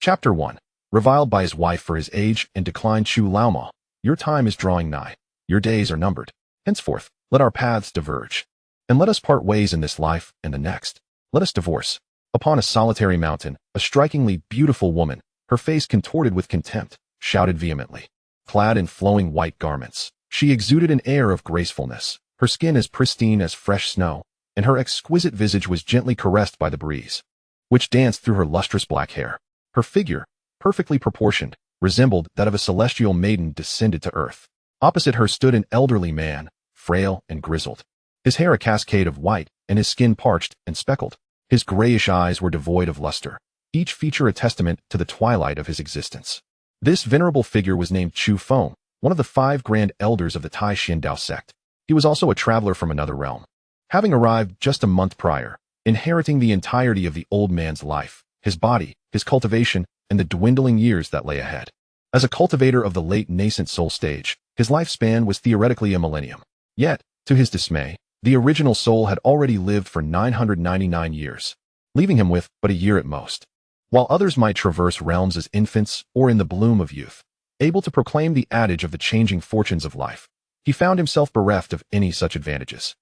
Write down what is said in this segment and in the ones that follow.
Chapter 1. Reviled by his wife for his age and declined. Chu Laoma, your time is drawing nigh. Your days are numbered. Henceforth, let our paths diverge. And let us part ways in this life and the next. Let us divorce. Upon a solitary mountain, a strikingly beautiful woman, her face contorted with contempt, shouted vehemently. Clad in flowing white garments, she exuded an air of gracefulness, her skin as pristine as fresh snow, and her exquisite visage was gently caressed by the breeze, which danced through her lustrous black hair. Her figure, perfectly proportioned, resembled that of a celestial maiden descended to earth. Opposite her stood an elderly man, frail and grizzled, his hair a cascade of white and his skin parched and speckled. His grayish eyes were devoid of luster, each feature a testament to the twilight of his existence. This venerable figure was named Chu Feng, one of the 5 grand elders of the Taishan sect. He was also a traveler from another realm, having arrived just a month prior, inheriting the entirety of the old man's life, his body, his cultivation, and the dwindling years that lay ahead. As a cultivator of the late Nascent Soul stage, his lifespan was theoretically a millennium. Yet, to his dismay, the original soul had already lived for 999 years, leaving him with but a year at most. While others might traverse realms as infants or in the bloom of youth, able to proclaim the adage of the changing fortunes of life, he found himself bereft of any such advantages.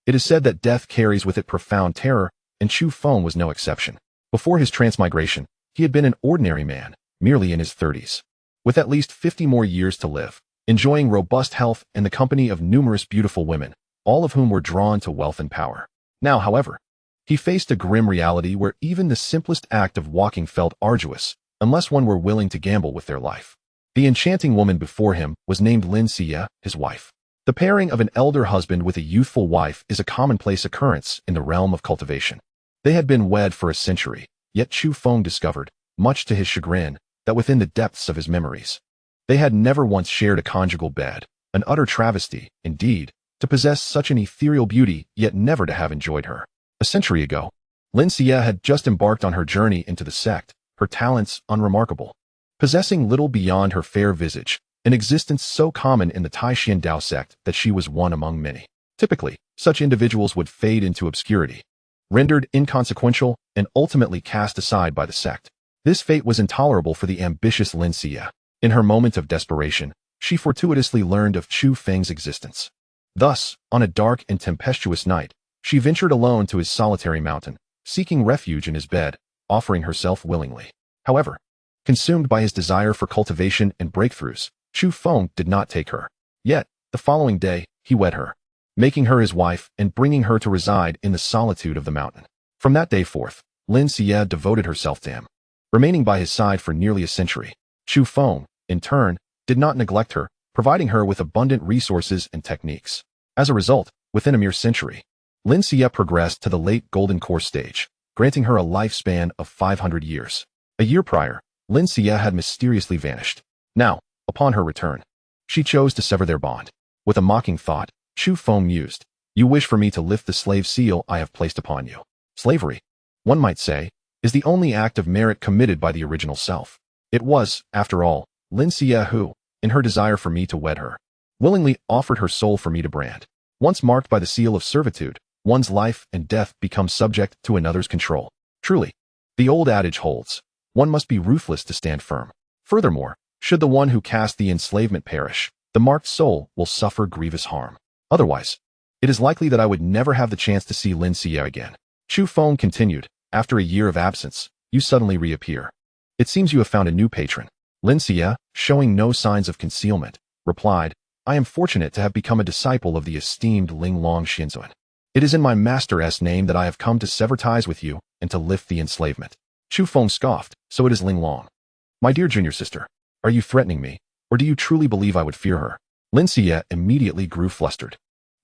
It is said that death carries with it profound terror, and Chu Feng was no exception. Before his transmigration, he had been an ordinary man, merely in his 30s, with at least 50 more years to live, enjoying robust health and the company of numerous beautiful women, all of whom were drawn to wealth and power. Now, however, he faced a grim reality where even the simplest act of walking felt arduous, unless one were willing to gamble with their life. The enchanting woman before him was named Lin Xiyue, his wife. The pairing of an elder husband with a youthful wife is a commonplace occurrence in the realm of cultivation. They had been wed for a century, yet Chu Feng discovered, much to his chagrin, that within the depths of his memories, they had never once shared a conjugal bed, an utter travesty, indeed, to possess such an ethereal beauty yet never to have enjoyed her. A century ago, Lin Xiyue had just embarked on her journey into the sect, her talents unremarkable, possessing little beyond her fair visage, an existence so common in the Taishan sect that she was one among many. Typically, such individuals would fade into obscurity, rendered inconsequential, and ultimately cast aside by the sect. This fate was intolerable for the ambitious Lin Xiyue. In her moment of desperation, she fortuitously learned of Chu Feng's existence. Thus, on a dark and tempestuous night, she ventured alone to his solitary mountain, seeking refuge in his bed, offering herself willingly. However, consumed by his desire for cultivation and breakthroughs, Chu Feng did not take her. Yet, the following day, he wed her, making her his wife and bringing her to reside in the solitude of the mountain. From that day forth, Lin Xiyue devoted herself to him, remaining by his side for nearly a century. Chu Feng, in turn, did not neglect her, providing her with abundant resources and techniques. As a result, within a mere century, Lin Xiyue progressed to the late Golden Core stage, granting her a lifespan of 500 years. A year prior, Lin Xiyue had mysteriously vanished. Now, upon her return, she chose to sever their bond. With a mocking thought, Chu Feng mused, "You wish for me to lift the slave seal I have placed upon you." Slavery, one might say, is the only act of merit committed by the original self. It was, after all, Lin Xiyue who, in her desire for me to wed her, willingly offered her soul for me to brand. Once marked by the seal of servitude, one's life and death become subject to another's control. Truly, the old adage holds, one must be ruthless to stand firm. Furthermore, should the one who cast the enslavement perish, the marked soul will suffer grievous harm. Otherwise, it is likely that I would never have the chance to see Lin Xiyue again. Chu Feng continued, "After a year of absence, you suddenly reappear. It seems you have found a new patron." Lin Xiyue, showing no signs of concealment, replied, "I am fortunate to have become a disciple of the esteemed Linglong Xinzuan. It is in my master's name that I have come to sever ties with you and to lift the enslavement." Chu Feng scoffed, "So it is Linglong. My dear junior sister, are you threatening me, or do you truly believe I would fear her?" Lin Xiyue immediately grew flustered.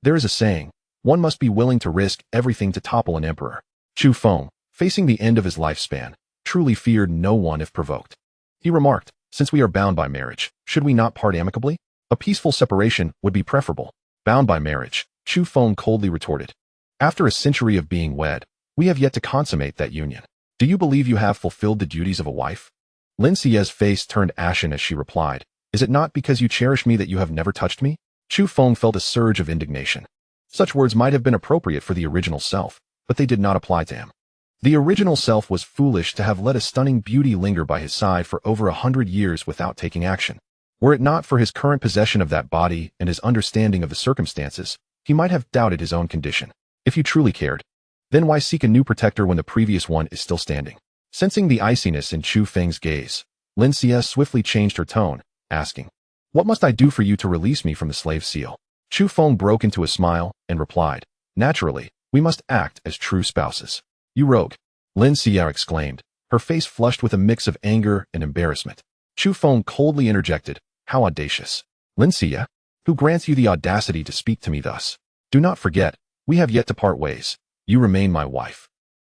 There is a saying, one must be willing to risk everything to topple an emperor. Chu Feng, facing the end of his lifespan, truly feared no one if provoked. He remarked, "Since we are bound by marriage, should we not part amicably? A peaceful separation would be preferable." "Bound by marriage," Chu Feng coldly retorted. "After a century of being wed, we have yet to consummate that union. Do you believe you have fulfilled the duties of a wife?" Lin Xiyue's face turned ashen as she replied, "Is it not because you cherish me that you have never touched me?" Chu Feng felt a surge of indignation. Such words might have been appropriate for the original self, but they did not apply to him. The original self was foolish to have let a stunning beauty linger by his side for over 100 years without taking action. Were it not for his current possession of that body and his understanding of the circumstances, he might have doubted his own condition. If you truly cared, then why seek a new protector when the previous one is still standing? Sensing the iciness in Chu Feng's gaze, Lin Xiyue swiftly changed her tone, asking, "What must I do for you to release me from the slave seal?" Chu Feng broke into a smile and replied, "Naturally, we must act as true spouses." "You rogue!" Lin Xiyue exclaimed, her face flushed with a mix of anger and embarrassment. Chu Feng coldly interjected, "How audacious! Lin Xiyue, who grants you the audacity to speak to me thus? Do not forget, we have yet to part ways. You remain my wife,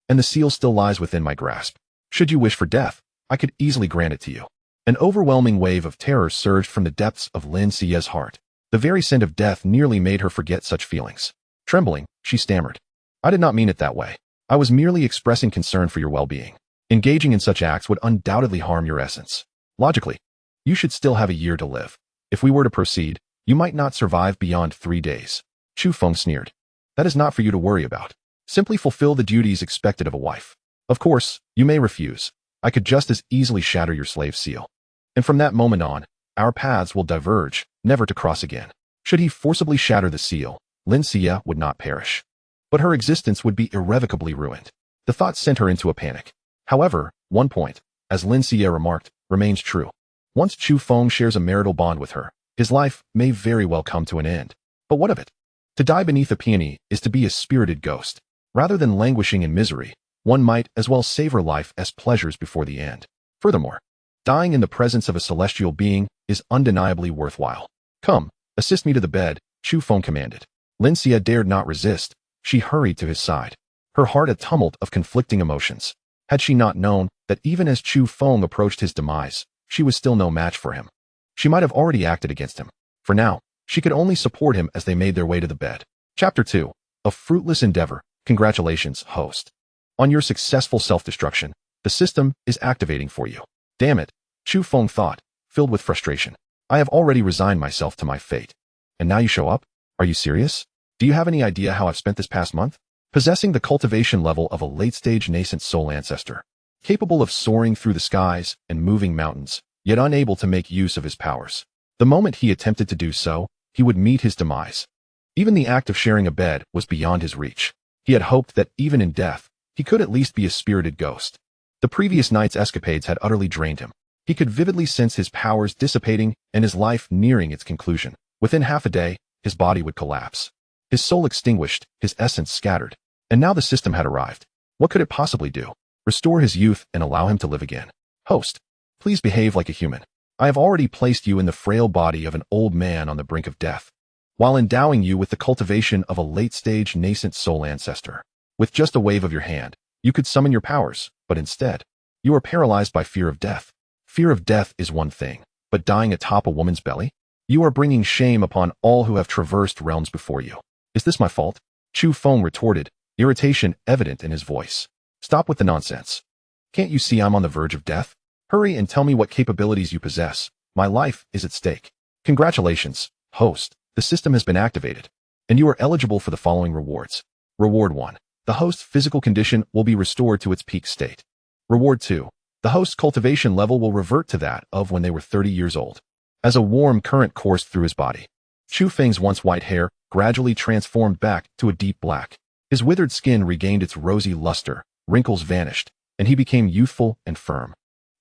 and the seal still lies within my grasp. Should you wish for death, I could easily grant it to you." An overwhelming wave of terror surged from the depths of Lin Xiyue's heart. The very scent of death nearly made her forget such feelings. Trembling, she stammered, "I did not mean it that way. I was merely expressing concern for your well-being. Engaging in such acts would undoubtedly harm your essence. Logically, you should still have a year to live. If we were to proceed, you might not survive beyond 3 days." Chu Feng sneered. "That is not for you to worry about. Simply fulfill the duties expected of a wife. Of course, you may refuse. I could just as easily shatter your slave seal. And from that moment on, our paths will diverge, never to cross again." Should he forcibly shatter the seal, Lin Xiyue would not perish, but her existence would be irrevocably ruined. The thought sent her into a panic. However, one point, as Lin Xiyue remarked, remains true. Once Chu Feng shares a marital bond with her, his life may very well come to an end. But what of it? To die beneath a peony is to be a spirited ghost. Rather than languishing in misery, one might as well savor life as pleasures before the end. Furthermore, dying in the presence of a celestial being is undeniably worthwhile. "Come, assist me to the bed," Chu Feng commanded. Lin Xiyue dared not resist. She hurried to his side, her heart a tumult of conflicting emotions. Had she not known that even as Chu Feng approached his demise, she was still no match for him, she might have already acted against him. For now, she could only support him as they made their way to the bed. Chapter 2. A fruitless endeavor. Congratulations, host. On your successful self-destruction, the system is activating for you. Damn it, Chu Feng thought, filled with frustration. I have already resigned myself to my fate. And now you show up? Are you serious? Do you have any idea how I've spent this past month? Possessing the cultivation level of a late-stage nascent soul ancestor, capable of soaring through the skies and moving mountains, yet unable to make use of his powers. The moment he attempted to do so, he would meet his demise. Even the act of sharing a bed was beyond his reach. He had hoped that even in death, he could at least be a spirited ghost. The previous night's escapades had utterly drained him. He could vividly sense his powers dissipating and his life nearing its conclusion. Within half a day, his body would collapse. His soul extinguished, his essence scattered. And now the system had arrived. What could it possibly do? Restore his youth and allow him to live again. Host, please behave like a human. I have already placed you in the frail body of an old man on the brink of death, while endowing you with the cultivation of a late-stage nascent soul ancestor. With just a wave of your hand, you could summon your powers, but instead, you are paralyzed by fear of death. Fear of death is one thing, but dying atop a woman's belly? You are bringing shame upon all who have traversed realms before you. Is this my fault? Chu Feng retorted, irritation evident in his voice. Stop with the nonsense. Can't you see I'm on the verge of death? Hurry and tell me what capabilities you possess. My life is at stake. Congratulations, host. The system has been activated, and you are eligible for the following rewards. Reward 1. The host's physical condition will be restored to its peak state. Reward 2. The host's cultivation level will revert to that of when they were 30 years old. As a warm current coursed through his body, Chu Feng's once white hair gradually transformed back to a deep black. His withered skin regained its rosy luster, wrinkles vanished, and he became youthful and firm,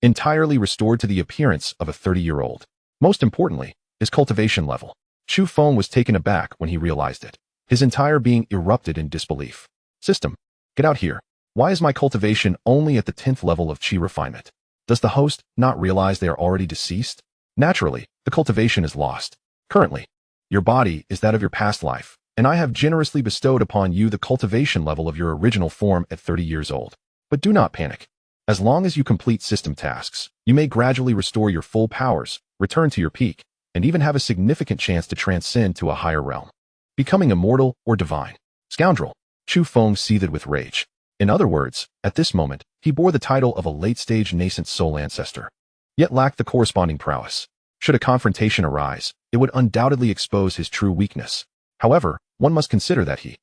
entirely restored to the appearance of a 30-year-old. Most importantly, his cultivation level. Chu Feng was taken aback when he realized it. His entire being erupted in disbelief. System, get out here. Why is my cultivation only at the 10th level of chi refinement? Does the host not realize they are already deceased? Naturally, the cultivation is lost. Currently, your body is that of your past life, and I have generously bestowed upon you the cultivation level of your original form at 30 years old. But do not panic. As long as you complete system tasks, you may gradually restore your full powers, return to your peak, and even have a significant chance to transcend to a higher realm, becoming immortal or divine. Scoundrel! Chu Feng seethed with rage. In other words, at this moment, he bore the title of a late-stage nascent soul ancestor, yet lacked the corresponding prowess. Should a confrontation arise, it would undoubtedly expose his true weakness. However, one must consider that he,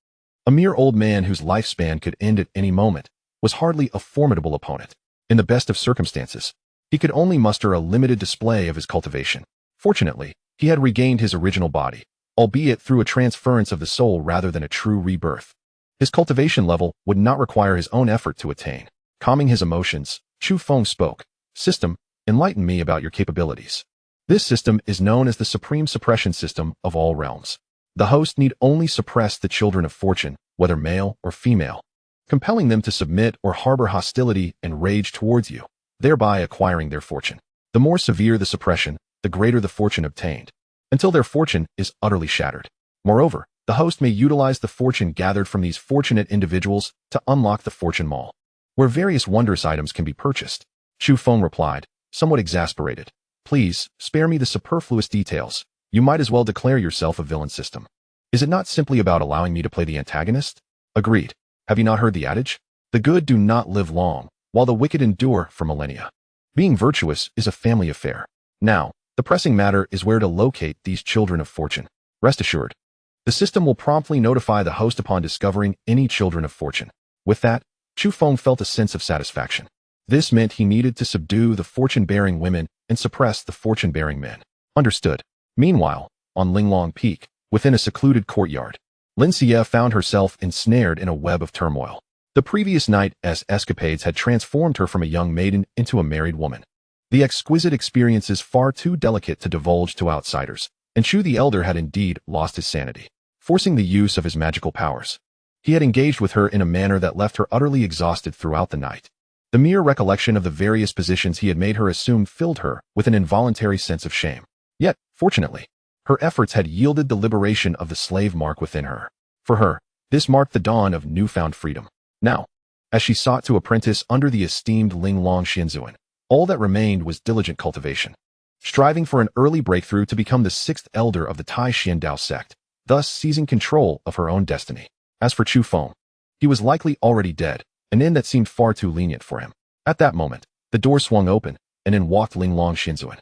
a mere old man whose lifespan could end at any moment, was hardly a formidable opponent. In the best of circumstances, he could only muster a limited display of his cultivation. Fortunately, he had regained his original body, albeit through a transference of the soul rather than a true rebirth. His cultivation level would not require his own effort to attain. Calming his emotions, Chu Feng spoke. System, enlighten me about your capabilities. This system is known as the Supreme Suppression System of all realms. The host need only suppress the children of fortune, whether male or female, compelling them to submit or harbor hostility and rage towards you, thereby acquiring their fortune. The more severe the suppression, the greater the fortune obtained, until their fortune is utterly shattered. Moreover, the host may utilize the fortune gathered from these fortunate individuals to unlock the fortune mall, where various wondrous items can be purchased. Chu Feng replied, somewhat exasperated. Please, spare me the superfluous details. You might as well declare yourself a villain system. Is it not simply about allowing me to play the antagonist? Agreed. Have you not heard the adage? The good do not live long, while the wicked endure for millennia. Being virtuous is a family affair. Now, the pressing matter is where to locate these children of fortune. Rest assured, the system will promptly notify the host upon discovering any children of fortune. With that, Chu Feng felt a sense of satisfaction. This meant he needed to subdue the fortune-bearing women and suppress the fortune-bearing men. Understood. Meanwhile, on Linglong Peak, within a secluded courtyard, Lin Xiyue found herself ensnared in a web of turmoil. The previous night's escapades had transformed her from a young maiden into a married woman. The exquisite experiences far too delicate to divulge to outsiders, and Chu the Elder had indeed lost his sanity, forcing the use of his magical powers. He had engaged with her in a manner that left her utterly exhausted throughout the night. The mere recollection of the various positions he had made her assume filled her with an involuntary sense of shame. Yet, fortunately, her efforts had yielded the liberation of the slave mark within her. For her, this marked the dawn of newfound freedom. Now, as she sought to apprentice under the esteemed Linglong Xianzuan, all that remained was diligent cultivation, striving for an early breakthrough to become the sixth elder of the Tai Xiandao sect, thus seizing control of her own destiny. As for Chu Feng, he was likely already dead, an end that seemed far too lenient for him. At that moment, the door swung open, and in walked Linglong Xianzuan.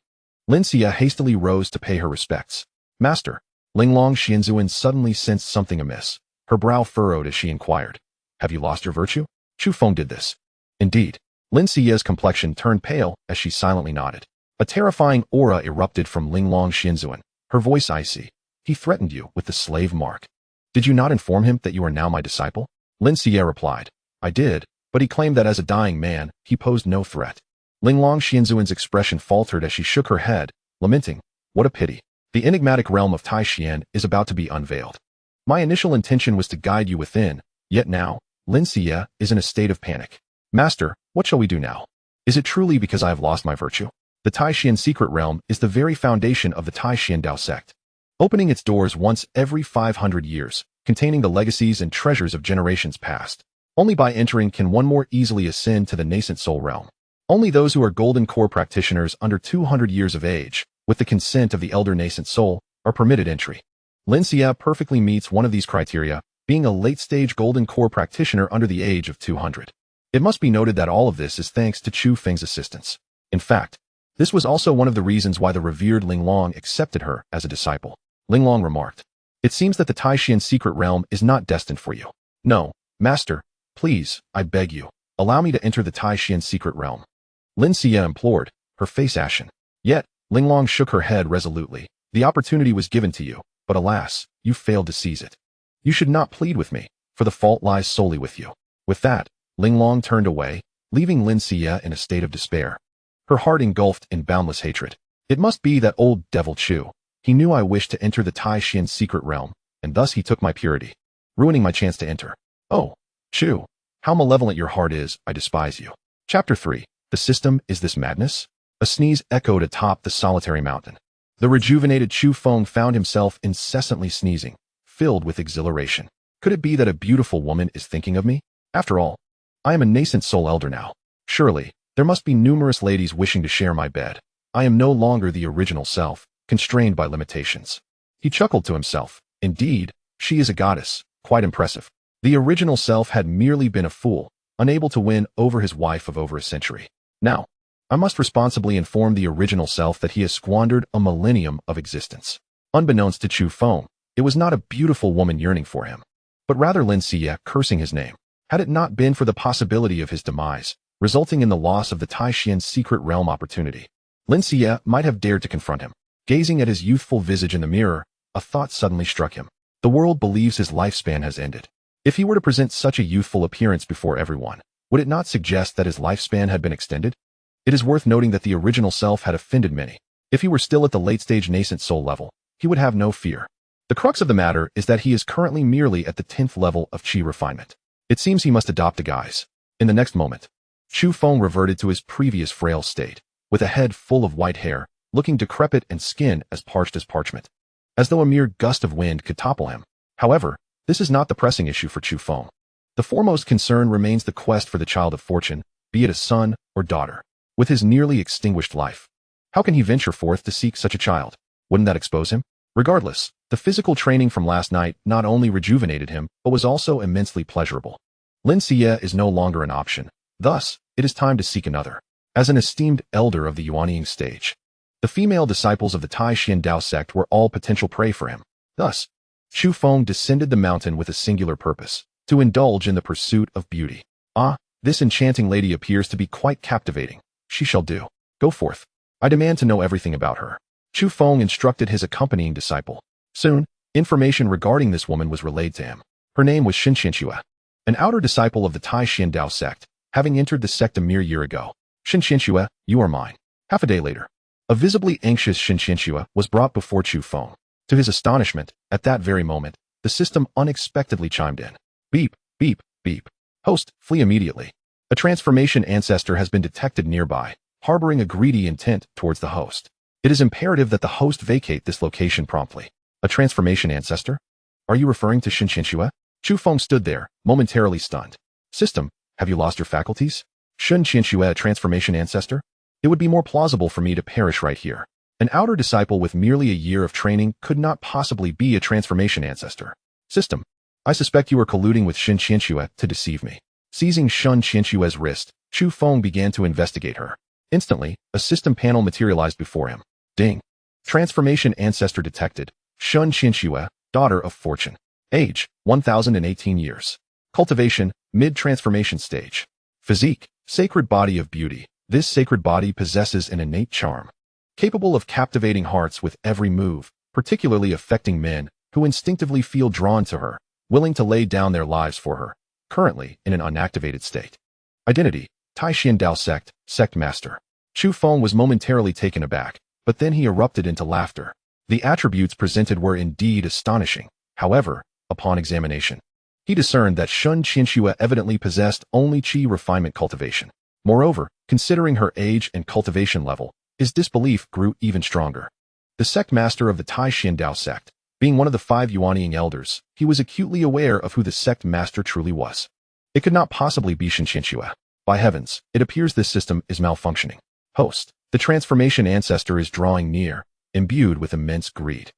Lin Xiyue hastily rose to pay her respects. Master, Linglong Xianzuan suddenly sensed something amiss. Her brow furrowed as she inquired, have you lost your virtue? Chu Feng did this. Indeed. Lin Xiyue's complexion turned pale as she silently nodded. A terrifying aura erupted from Linglong Xianzuan, her voice icy. He threatened you with the slave mark. Did you not inform him that you are now my disciple? Lin Xiyue replied, I did, but he claimed that as a dying man, he posed no threat. Linglong Xianzuan's expression faltered as she shook her head, lamenting, what a pity. The enigmatic realm of Tai Xian is about to be unveiled. My initial intention was to guide you within, yet now, Lin Xiyue is in a state of panic. Master, what shall we do now? Is it truly because I have lost my virtue? The Tai Xian secret realm is the very foundation of the Tai Xiandao sect, opening its doors once every 500 years, containing the legacies and treasures of generations past. Only by entering can one more easily ascend to the Nascent Soul realm. Only those who are Golden Core practitioners under 200 years of age, with the consent of the Elder Nascent Soul, are permitted entry. Lin Xiyue perfectly meets one of these criteria, being a late-stage Golden Core practitioner under the age of 200. It must be noted that all of this is thanks to Chu Feng's assistance. In fact, this was also one of the reasons why the revered Linglong accepted her as a disciple. Linglong remarked, it seems that the Tai Xian secret realm is not destined for you. No, Master, please, I beg you, allow me to enter the Tai Xian secret realm. Lin Xiyue implored, her face ashen. Yet, Linglong shook her head resolutely. The opportunity was given to you, but alas, you failed to seize it. You should not plead with me, for the fault lies solely with you. With that, Linglong turned away, leaving Lin Xiyue in a state of despair, her heart engulfed in boundless hatred. It must be that old devil Chu. He knew I wished to enter the Tai Xian secret realm, and thus he took my purity, ruining my chance to enter. Oh, Chu, how malevolent your heart is, I despise you. Chapter 3. The system, is this madness? A sneeze echoed atop the solitary mountain. The rejuvenated Chu Feng found himself incessantly sneezing, filled with exhilaration. Could it be that a beautiful woman is thinking of me? After all, I am a nascent soul elder now. Surely, there must be numerous ladies wishing to share my bed. I am no longer the original self, constrained by limitations. He chuckled to himself. Indeed, she is a goddess, quite impressive. The original self had merely been a fool, unable to win over his wife of over a century. Now, I must responsibly inform the original self that he has squandered a millennium of existence. Unbeknownst to Chu Feng, it was not a beautiful woman yearning for him, but rather Lin Xiyue cursing his name. Had it not been for the possibility of his demise, resulting in the loss of the Taishian's secret realm opportunity, Lin Xiyue might have dared to confront him. Gazing at his youthful visage in the mirror, a thought suddenly struck him. The world believes his lifespan has ended. If he were to present such a youthful appearance before everyone, would it not suggest that his lifespan had been extended? It is worth noting that the original self had offended many. If he were still at the late-stage Nascent Soul level, he would have no fear. The crux of the matter is that he is currently merely at the 10th level of Qi refinement. It seems he must adopt a guise. In the next moment, Chu Feng reverted to his previous frail state, with a head full of white hair, looking decrepit and skin as parched as parchment, as though a mere gust of wind could topple him. However, this is not the pressing issue for Chu Feng. The foremost concern remains the quest for the child of fortune, be it a son or daughter. With his nearly extinguished life, how can he venture forth to seek such a child? Wouldn't that expose him? Regardless, the physical training from last night not only rejuvenated him, but was also immensely pleasurable. Lin Xiyue is no longer an option. Thus, it is time to seek another. As an esteemed elder of the Yuanying stage, the female disciples of the Taishian Dao sect were all potential prey for him. Thus, Chu Feng descended the mountain with a singular purpose, to indulge in the pursuit of beauty. Ah, this enchanting lady appears to be quite captivating. She shall do. Go forth. I demand to know everything about her. Chu Feng instructed his accompanying disciple. Soon, information regarding this woman was relayed to him. Her name was Lin Xiyue, an outer disciple of the Taishian Dao sect, having entered the sect a mere year ago. Lin Xiyue, you are mine. Half a day later, a visibly anxious Lin Xiyue was brought before Chu Feng. To his astonishment, at that very moment, the system unexpectedly chimed in. Beep, beep, beep. Host, flee immediately. A transformation ancestor has been detected nearby, harboring a greedy intent towards the host. It is imperative that the host vacate this location promptly. A transformation ancestor? Are you referring to Lin Xiyue? Chu Feng stood there, momentarily stunned. System, have you lost your faculties? Lin Xiyue a transformation ancestor? It would be more plausible for me to perish right here. An outer disciple with merely a year of training could not possibly be a transformation ancestor. System, I suspect you are colluding with Lin Xiyue to deceive me. Seizing Lin Xinyue's wrist, Chu Feng began to investigate her. Instantly, a system panel materialized before him. Ding. Transformation ancestor detected. Lin Xiyue, daughter of fortune. Age, 1018 years. Cultivation, mid-transformation stage. Physique, sacred body of beauty. This sacred body possesses an innate charm, capable of captivating hearts with every move, particularly affecting men who instinctively feel drawn to her, willing to lay down their lives for her, currently in an unactivated state. Identity, Taishian Dao sect, sect master. Chu Feng was momentarily taken aback, but then he erupted into laughter. The attributes presented were indeed astonishing. However, upon examination, he discerned that Lin Xiyue evidently possessed only Qi refinement cultivation. Moreover, considering her age and cultivation level, his disbelief grew even stronger. The sect master of the Taishian Dao sect, being one of the 5 Yuanying elders, he was acutely aware of who the sect master truly was. It could not possibly be Lin Xiyue. By heavens, it appears this system is malfunctioning. Host, the transformation ancestor is drawing near, imbued with immense greed.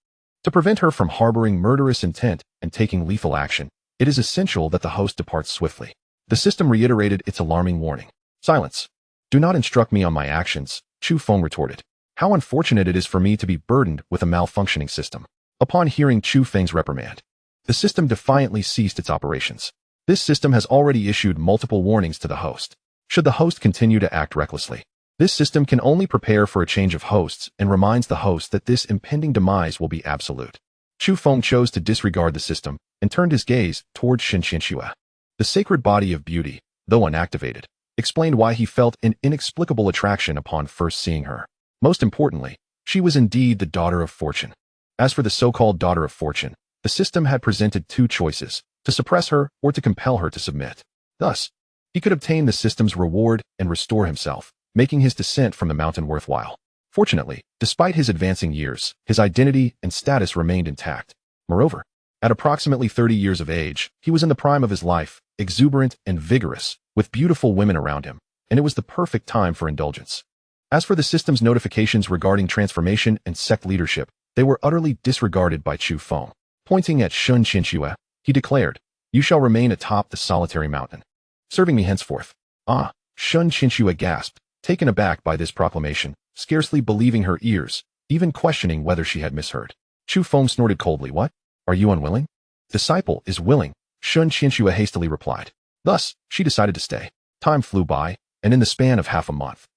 To prevent her from harboring murderous intent and taking lethal action, it is essential that the host departs swiftly. The system reiterated its alarming warning. Silence. Do not instruct me on my actions, Chu Feng retorted. How unfortunate it is for me to be burdened with a malfunctioning system. Upon hearing Chu Feng's reprimand, the system defiantly ceased its operations. This system has already issued multiple warnings to the host. Should the host continue to act recklessly, this system can only prepare for a change of hosts and reminds the host that this impending demise will be absolute. Chu Feng chose to disregard the system and turned his gaze towards Lin Xiyue. The sacred body of beauty, though unactivated, explained why he felt an inexplicable attraction upon first seeing her. Most importantly, she was indeed the daughter of fortune. As for the so-called daughter of fortune, the system had presented 2 choices, to suppress her or to compel her to submit. Thus, he could obtain the system's reward and restore himself, making his descent from the mountain worthwhile. Fortunately, despite his advancing years, his identity and status remained intact. Moreover, at approximately 30 years of age, he was in the prime of his life, exuberant and vigorous, with beautiful women around him, and it was the perfect time for indulgence. As for the system's notifications regarding transformation and sect leadership, they were utterly disregarded by Chu Feng. Pointing at Lin Xiyue, he declared, "You shall remain atop the solitary mountain, serving me henceforth." Ah, Lin Xiyue gasped, taken aback by this proclamation, scarcely believing her ears, even questioning whether she had misheard. Chu Feng snorted coldly. What? Are you unwilling? Disciple is willing, Lin Xiyue hastily replied. Thus, she decided to stay. Time flew by, and in the span of half a month,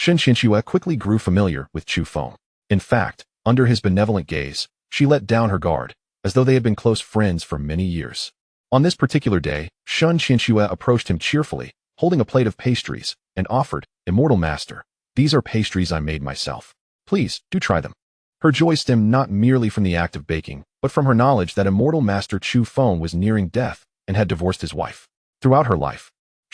Lin Xiyue quickly grew familiar with Chu Feng. In fact, under his benevolent gaze, she let down her guard, as though they had been close friends for many years. On this particular day, Lin Xiyue approached him cheerfully, holding a plate of pastries, and offered, "Immortal Master, these are pastries I made myself. Please, do try them." Her joy stemmed not merely from the act of baking, but from her knowledge that Immortal Master Chu Feng was nearing death and had divorced his wife. Throughout her life,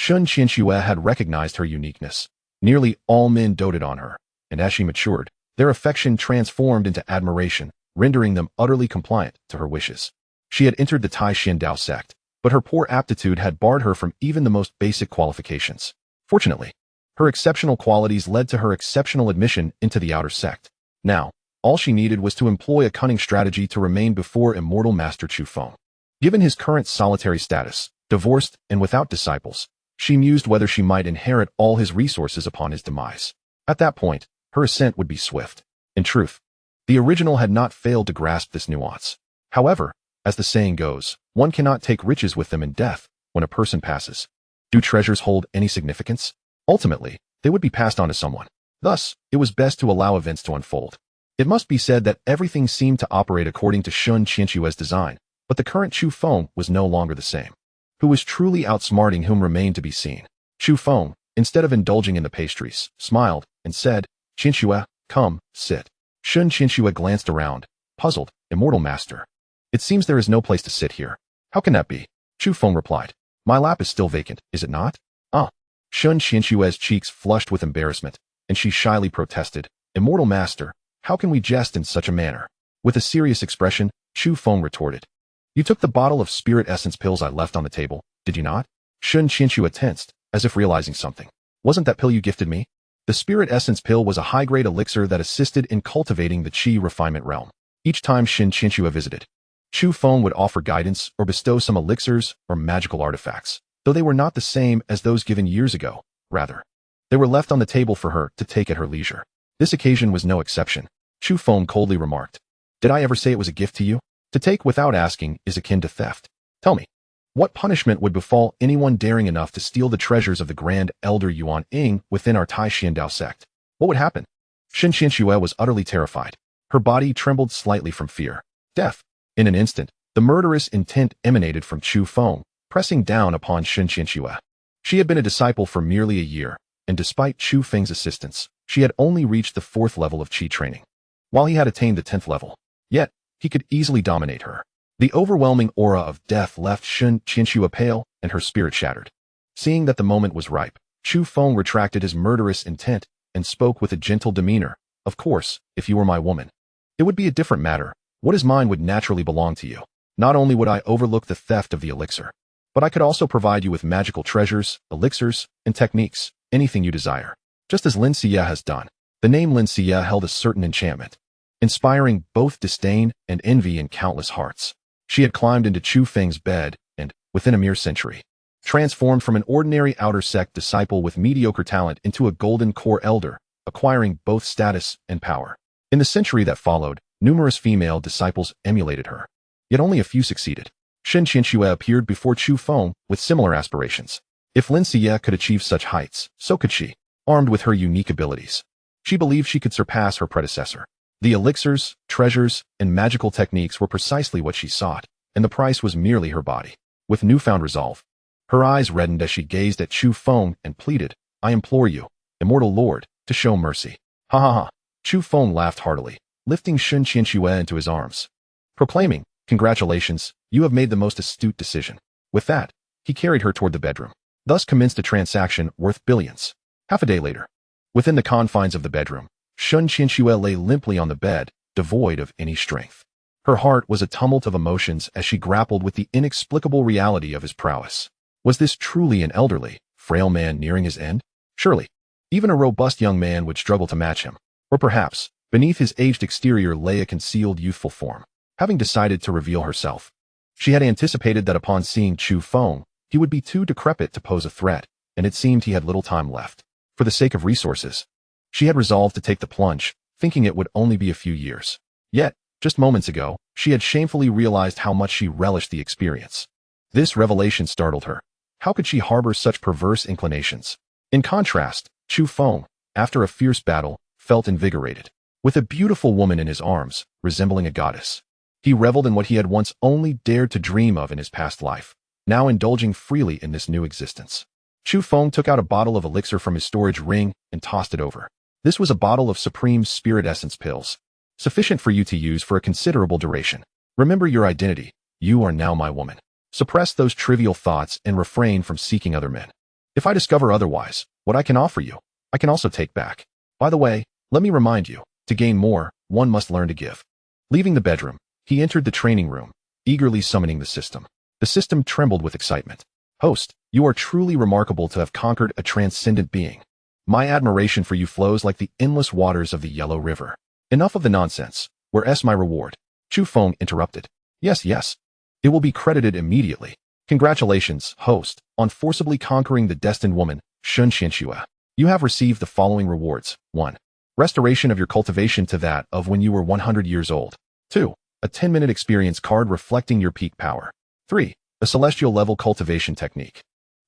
Lin Xiyue had recognized her uniqueness. Nearly all men doted on her, and as she matured, their affection transformed into admiration, rendering them utterly compliant to her wishes. She had entered the Tai Xiandao sect, but her poor aptitude had barred her from even the most basic qualifications. Fortunately, her exceptional qualities led to her exceptional admission into the outer sect. Now, all she needed was to employ a cunning strategy to remain before Immortal Master Chu Feng. Given his current solitary status, divorced and without disciples, she mused whether she might inherit all his resources upon his demise. At that point, her ascent would be swift. In truth, the original had not failed to grasp this nuance. However, as the saying goes, one cannot take riches with them in death when a person passes. Do treasures hold any significance? Ultimately, they would be passed on to someone. Thus, it was best to allow events to unfold. It must be said that everything seemed to operate according to Lin Xijue's design, but the current Chu Feng was no longer the same. Who was truly outsmarting whom remained to be seen. Chu Feng, instead of indulging in the pastries, smiled and said, "Xinxue, come, sit." Lin Xiyue glanced around, puzzled. "Immortal Master, it seems there is no place to sit here. How can that be?" Chu Feng replied, "My lap is still vacant, is it not?" Lin Xiyue's cheeks flushed with embarrassment, and she shyly protested, "Immortal Master, how can we jest in such a manner?" With a serious expression, Chu Feng retorted, "You took the bottle of spirit essence pills I left on the table, did you not?" Lin Xiyue tensed, as if realizing something. "Wasn't that pill you gifted me?" The spirit essence pill was a high-grade elixir that assisted in cultivating the qi refinement realm. Each time Lin Xiyue visited, Chu Feng would offer guidance or bestow some elixirs or magical artifacts, though they were not the same as those given years ago. Rather, they were left on the table for her to take at her leisure. This occasion was no exception. Chu Feng coldly remarked, "Did I ever say it was a gift to you? To take without asking is akin to theft. Tell me, what punishment would befall anyone daring enough to steal the treasures of the Grand Elder Yuan Ying within our Tai Xiandao sect? What would happen?" Lin Xiyue was utterly terrified. Her body trembled slightly from fear. Death. In an instant, the murderous intent emanated from Chu Feng, pressing down upon Lin Xiyue. She had been a disciple for merely a year, and despite Chu Feng's assistance, she had only reached the 4th level of qi training, while he had attained the 10th level. Yet, he could easily dominate her. The overwhelming aura of death left Lin Xiyue pale, and her spirit shattered. Seeing that the moment was ripe, Chu Feng retracted his murderous intent and spoke with a gentle demeanor. "Of course, if you were my woman, it would be a different matter. What is mine would naturally belong to you. Not only would I overlook the theft of the elixir, but I could also provide you with magical treasures, elixirs, and techniques, anything you desire. Just as Lin Xiyue has done." The name Lin Xiyue held a certain enchantment, inspiring both disdain and envy in countless hearts. She had climbed into Chu Feng's bed and, within a mere century, transformed from an ordinary outer sect disciple with mediocre talent into a golden core elder, acquiring both status and power. In the century that followed, numerous female disciples emulated her. Yet only a few succeeded. Lin Xiyue appeared before Chu Feng with similar aspirations. If Lin Xiyue could achieve such heights, so could she, armed with her unique abilities. She believed she could surpass her predecessor. The elixirs, treasures, and magical techniques were precisely what she sought, and the price was merely her body. With newfound resolve, her eyes reddened as she gazed at Chu Feng and pleaded, "I implore you, Immortal Lord, to show mercy." "Ha ha ha." Chu Feng laughed heartily, lifting Lin Xiyue into his arms, proclaiming, "Congratulations, you have made the most astute decision." With that, he carried her toward the bedroom. Thus commenced a transaction worth billions. Half a day later, within the confines of the bedroom, Lin Xiyue lay limply on the bed, devoid of any strength. Her heart was a tumult of emotions as she grappled with the inexplicable reality of his prowess. Was this truly an elderly, frail man nearing his end? Surely, even a robust young man would struggle to match him. Or perhaps, beneath his aged exterior lay a concealed youthful form. Having decided to reveal herself, she had anticipated that upon seeing Chu Feng, he would be too decrepit to pose a threat, and it seemed he had little time left. For the sake of resources, she had resolved to take the plunge, thinking it would only be a few years. Yet, just moments ago, she had shamefully realized how much she relished the experience. This revelation startled her. How could she harbor such perverse inclinations? In contrast, Chu Feng, after a fierce battle, felt invigorated. With a beautiful woman in his arms, resembling a goddess. He reveled in what he had once only dared to dream of in his past life, now indulging freely in this new existence. Chu Feng took out a bottle of elixir from his storage ring and tossed it over. This was a bottle of Supreme Spirit Essence pills, sufficient for you to use for a considerable duration. Remember your identity. You are now my woman. Suppress those trivial thoughts and refrain from seeking other men. If I discover otherwise, what I can offer you, I can also take back. By the way, let me remind you, to gain more, one must learn to give. Leaving the bedroom, he entered the training room, eagerly summoning the system. The system trembled with excitement. Host, you are truly remarkable to have conquered a transcendent being. My admiration for you flows like the endless waters of the Yellow River. Enough of the nonsense. Where's my reward? Chu Feng interrupted. Yes. It will be credited immediately. Congratulations, host, on forcibly conquering the destined woman, Lin Xiyue. You have received the following rewards. 1. Restoration of your cultivation to that of when you were 100 years old. 2. A 10-minute experience card reflecting your peak power. 3. A celestial level cultivation technique.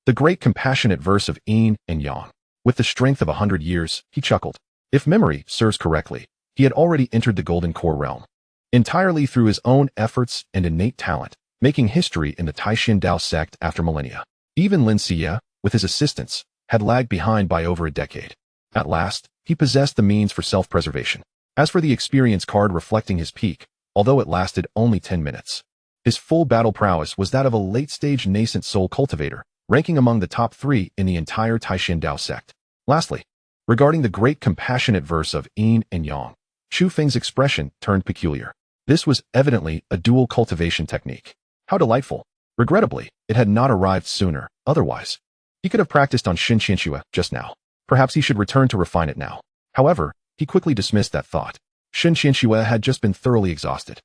The great compassionate verse of yin and yang. With the strength of 100 years, he chuckled. If memory serves correctly, he had already entered the Golden Core realm. Entirely through his own efforts and innate talent, making history in the Taishan Dao sect after millennia. Even Lin Xiyue, with his assistance, had lagged behind by over a decade. At last, he possessed the means for self-preservation. As for the experience card reflecting his peak, although it lasted only 10 minutes, his full battle prowess was that of a late-stage Nascent Soul cultivator, ranking among the top 3 in the entire Taishan Dao sect. Lastly, regarding the great compassionate verse of yin and yang, Chu Feng's expression turned peculiar. This was evidently a dual cultivation technique. How delightful. Regrettably, it had not arrived sooner, otherwise he could have practiced on Lin Xiyue just now. Perhaps he should return to refine it now. However, he quickly dismissed that thought. Lin Xiyue had just been thoroughly exhausted,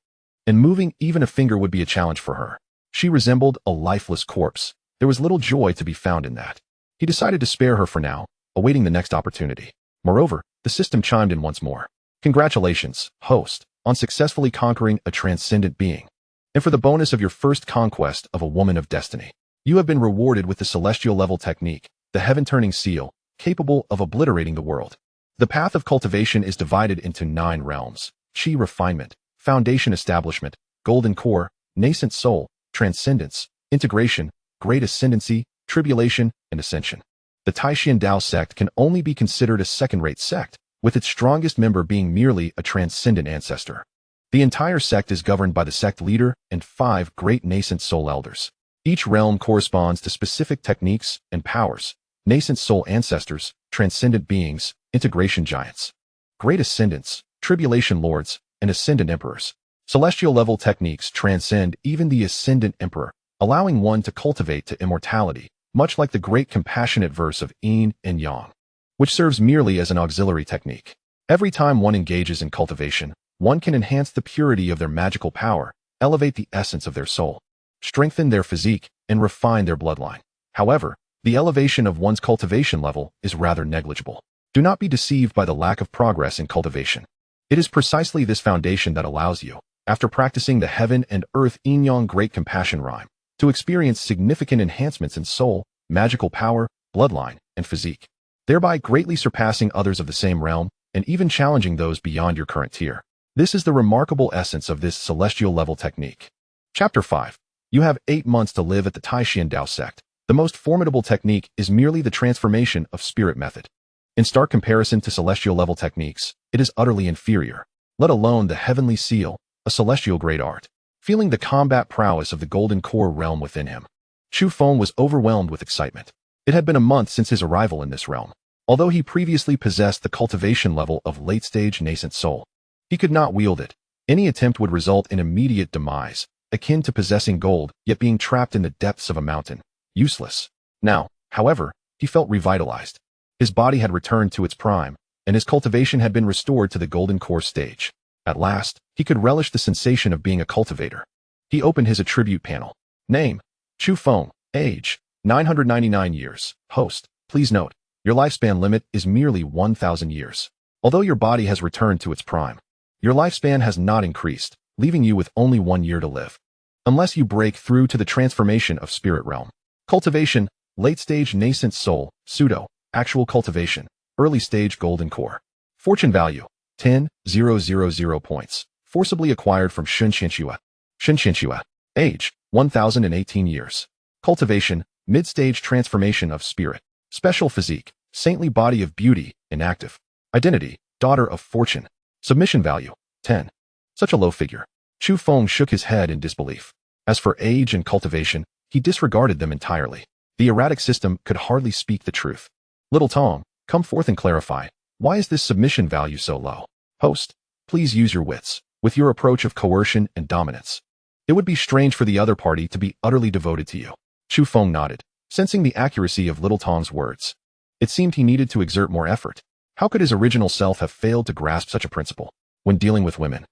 and moving even a finger would be a challenge for her. She resembled a lifeless corpse. There was little joy to be found in that. He decided to spare her for now, awaiting the next opportunity. Moreover, the system chimed in once more. Congratulations, host, on successfully conquering a transcendent being. And for the bonus of your first conquest of a woman of destiny, you have been rewarded with the celestial level technique, the heaven-turning seal, capable of obliterating the world. The path of cultivation is divided into 9 realms: Qi refinement, foundation establishment, golden core, nascent soul, transcendence, integration, great ascendancy, tribulation, and ascension. The Taishan Dao sect can only be considered a second-rate sect, with its strongest member being merely a transcendent ancestor. The entire sect is governed by the sect leader and 5 great nascent soul elders. Each realm corresponds to specific techniques and powers: nascent soul ancestors, transcendent beings, integration giants, great ascendants, tribulation lords, and ascendant emperors. Celestial level techniques transcend even the ascendant emperor, allowing one to cultivate to immortality, much like the great compassionate verse of yin and yang, which serves merely as an auxiliary technique. Every time one engages in cultivation, one can enhance the purity of their magical power, elevate the essence of their soul, strengthen their physique, and refine their bloodline. However, the elevation of one's cultivation level is rather negligible. Do not be deceived by the lack of progress in cultivation. It is precisely this foundation that allows you, after practicing the heaven and earth yin-yang great compassion rhyme, to experience significant enhancements in soul, magical power, bloodline, and physique, thereby greatly surpassing others of the same realm and even challenging those beyond your current tier. This is the remarkable essence of this celestial level technique. Chapter 5. You have 8 months to live at the Taishan Dao sect. The most formidable technique is merely the transformation of spirit method. In stark comparison to celestial level techniques, it is utterly inferior, let alone the heavenly seal, a celestial great art. Feeling the combat prowess of the golden core realm within him, Chu Feng was overwhelmed with excitement. It had been a month since his arrival in this realm. Although he previously possessed the cultivation level of late-stage nascent soul, he could not wield it. Any attempt would result in immediate demise, akin to possessing gold yet being trapped in the depths of a mountain. Useless. Now, however, he felt revitalized. His body had returned to its prime, and his cultivation had been restored to the golden core stage. At last, he could relish the sensation of being a cultivator. He opened his attribute panel. Name: Chu Feng. Age: 999 years. Host: please note, your lifespan limit is merely 1,000 years. Although your body has returned to its prime, your lifespan has not increased, leaving you with only 1 year to live. Unless you break through to the transformation of spirit realm. Cultivation: Late-stage nascent soul, pseudo, actual cultivation, early-stage golden core. Fortune value, 10,000 points. Forcibly acquired from Lin Xiyue. Age, 1018 years. Cultivation, mid-stage transformation of spirit. Special physique, saintly body of beauty, inactive. Identity, daughter of fortune. Submission value, 10. Such a low figure. Chu Feng shook his head in disbelief. As for age and cultivation, he disregarded them entirely. The erratic system could hardly speak the truth. Little Tong, come forth and clarify. Why is this submission value so low? Host, please use your wits, with your approach of coercion and dominance. It would be strange for the other party to be utterly devoted to you. Chu Feng nodded, sensing the accuracy of Little Tong's words. It seemed he needed to exert more effort. How could his original self have failed to grasp such a principle? When dealing with women,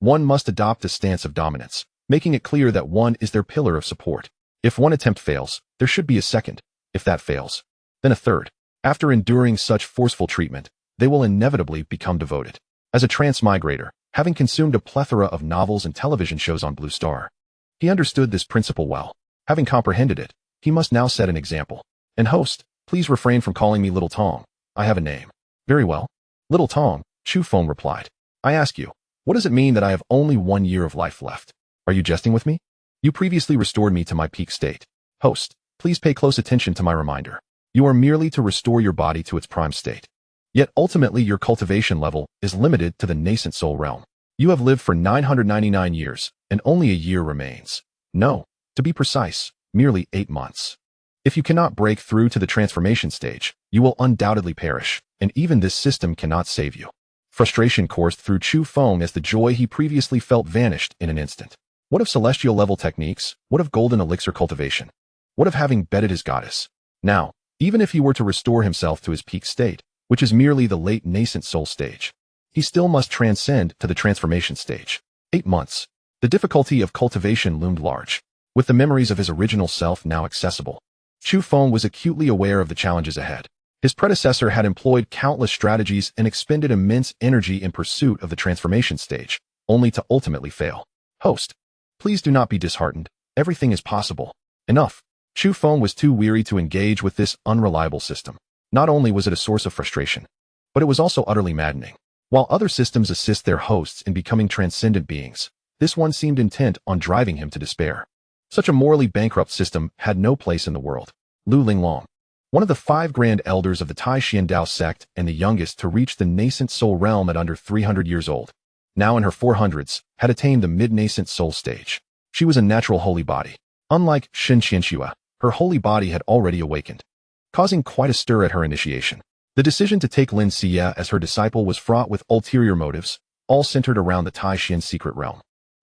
one must adopt a stance of dominance, making it clear that one is their pillar of support. If one attempt fails, there should be a second. If that fails, then a third. After enduring such forceful treatment, they will inevitably become devoted. As a transmigrator, having consumed a plethora of novels and television shows on Blue Star, he understood this principle well. Having comprehended it, he must now set an example. And host, please refrain from calling me Little Tong. I have a name. Very well. Little Tong, Chu Feng replied. I ask you, what does it mean that I have only 1 year of life left? Are you jesting with me? You previously restored me to my peak state. Host, please pay close attention to my reminder. You are merely to restore your body to its prime state. Yet ultimately your cultivation level is limited to the nascent soul realm. You have lived for 999 years, and only a year remains. No, to be precise, merely 8 months. If you cannot break through to the transformation stage, you will undoubtedly perish, and even this system cannot save you. Frustration coursed through Chu Feng as the joy he previously felt vanished in an instant. What of celestial level techniques? What of golden elixir cultivation? What of having bedded his goddess? Now, even if he were to restore himself to his peak state, which is merely the late nascent soul stage, he still must transcend to the transformation stage. 8 months. The difficulty of cultivation loomed large. With the memories of his original self now accessible, Chu Feng was acutely aware of the challenges ahead. His predecessor had employed countless strategies and expended immense energy in pursuit of the transformation stage, only to ultimately fail. Host, please do not be disheartened. Everything is possible. Enough. Chu Feng was too weary to engage with this unreliable system. Not only was it a source of frustration, but it was also utterly maddening. While other systems assist their hosts in becoming transcendent beings, this one seemed intent on driving him to despair. Such a morally bankrupt system had no place in the world. Lu Linglong, one of the 5 grand elders of the Tai Xiandao sect and the youngest to reach the nascent soul realm at under 300 years old, now in her 400s, had attained the mid-nascent soul stage. She was a natural holy body. Unlike Lin Xiyue, her holy body had already awakened, causing quite a stir at her initiation. The decision to take Lin Xiyue as her disciple was fraught with ulterior motives, all centered around the Tai Xian secret realm.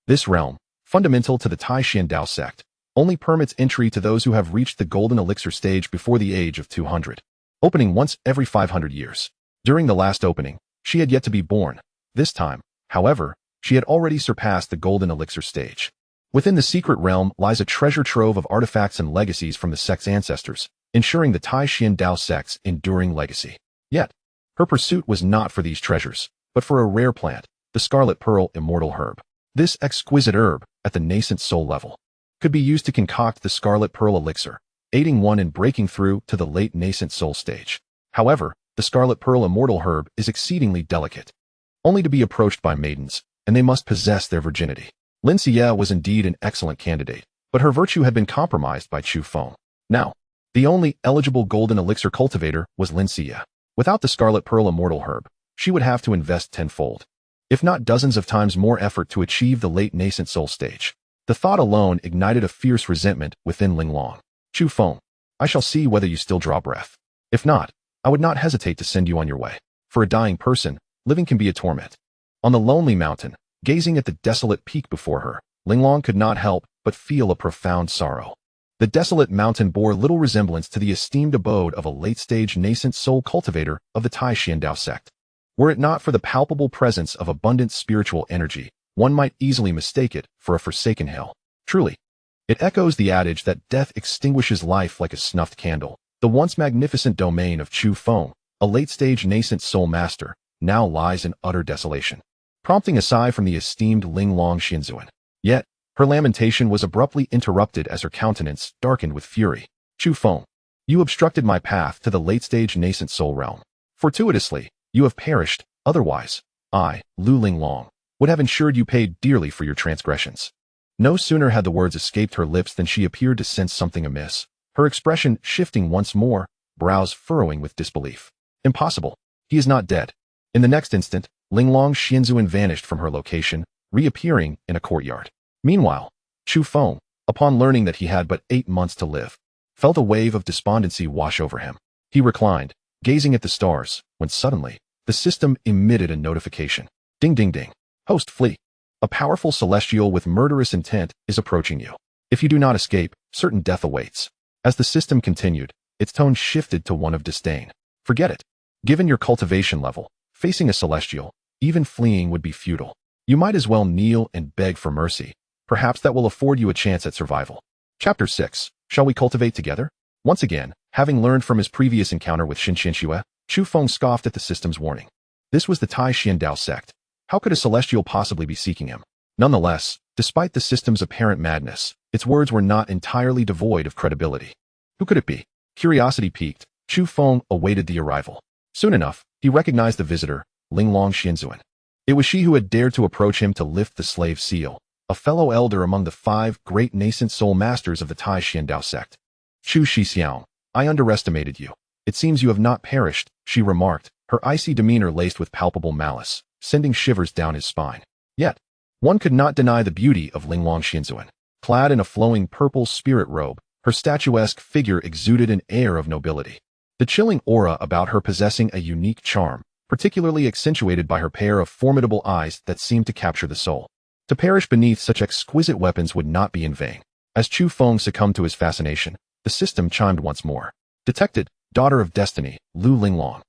This realm, fundamental to the Tai Xiandao sect, only permits entry to those who have reached the golden elixir stage before the age of 200, opening once every 500 years. During the last opening, she had yet to be born. This time, however, she had already surpassed the golden elixir stage. Within the secret realm lies a treasure trove of artifacts and legacies from the sect's ancestors, ensuring the Tai Xiandao sect's enduring legacy. Yet, her pursuit was not for these treasures, but for a rare plant, the scarlet pearl immortal herb. This exquisite herb, at the nascent soul level, could be used to concoct the scarlet pearl elixir, aiding one in breaking through to the late nascent soul stage. However, the scarlet pearl immortal herb is exceedingly delicate, only to be approached by maidens, and they must possess their virginity. Lin Xiyue was indeed an excellent candidate, but her virtue had been compromised by Chu Feng. Now, the only eligible golden elixir cultivator was Lin Xiyue. Without the scarlet pearl immortal herb, she would have to invest tenfold, if not dozens of times more effort to achieve the late nascent soul stage. The thought alone ignited a fierce resentment within Linglong. Chu Feng, I shall see whether you still draw breath. If not, I would not hesitate to send you on your way. For a dying person, living can be a torment. On the lonely mountain, gazing at the desolate peak before her, Linglong could not help but feel a profound sorrow. The desolate mountain bore little resemblance to the esteemed abode of a late-stage nascent soul cultivator of the Tai Xiandao sect. Were it not for the palpable presence of abundant spiritual energy, one might easily mistake it for a forsaken hill. Truly, it echoes the adage that death extinguishes life like a snuffed candle. The once magnificent domain of Chu Feng, a late-stage nascent soul master, now lies in utter desolation, prompting a sigh from the esteemed Linglong Xianzuan. Yet, her lamentation was abruptly interrupted as her countenance darkened with fury. Chu Feng, You obstructed my path to the late-stage Nascent Soul realm. Fortuitously, you have perished. Otherwise, I, Lu Linglong, would have ensured you paid dearly for your transgressions. No sooner had the words escaped her lips than she appeared to sense something amiss, her expression shifting once more, brows furrowing with disbelief. Impossible. He is not dead. In the next instant, Linglong Xianzhuan vanished from her location, reappearing in a courtyard. Meanwhile, Chu Feng, upon learning that he had but 8 months to live, felt a wave of despondency wash over him. He reclined, gazing at the stars, when suddenly, the system emitted a notification. Ding ding ding. Host flee. A powerful celestial with murderous intent is approaching you. If you do not escape, certain death awaits. As the system continued, its tone shifted to one of disdain. Forget it. Given your cultivation level, facing a celestial, even fleeing would be futile. You might as well kneel and beg for mercy. Perhaps that will afford you a chance at survival. Chapter 6. Shall we cultivate together? Once again, having learned from his previous encounter with Lin Xiyue, Chu Feng scoffed at the system's warning. This was the Tai Xiandao sect. How could a celestial possibly be seeking him? Nonetheless, despite the system's apparent madness, its words were not entirely devoid of credibility. Who could it be? Curiosity piqued, Chu Feng awaited the arrival. Soon enough, he recognized the visitor, Linglong Xianzhuan. It was she who had dared to approach him to lift the slave seal, a fellow elder among the 5 great Nascent Soul masters of the Tai Xiandao sect. Chu Shixiang, I underestimated you. It seems you have not perished, she remarked, her icy demeanor laced with palpable malice, sending shivers down his spine. Yet, one could not deny the beauty of Linglong Xianzhuan. Clad in a flowing purple spirit robe, her statuesque figure exuded an air of nobility. The chilling aura about her possessing a unique charm, particularly accentuated by her pair of formidable eyes that seemed to capture the soul. To perish beneath such exquisite weapons would not be in vain. As Chu Feng succumbed to his fascination, the system chimed once more. Detected, daughter of destiny, Lu Linglong.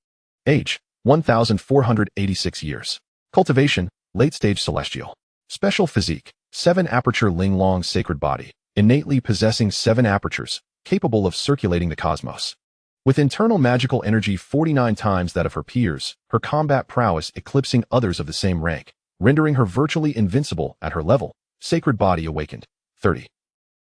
Age, 1,486 years. Cultivation, late-stage celestial. Special physique, 7-aperture Linglong sacred body, innately possessing 7 apertures, capable of circulating the cosmos. With internal magical energy 49 times that of her peers, her combat prowess eclipsing others of the same rank, rendering her virtually invincible at her level, sacred body awakened. 30.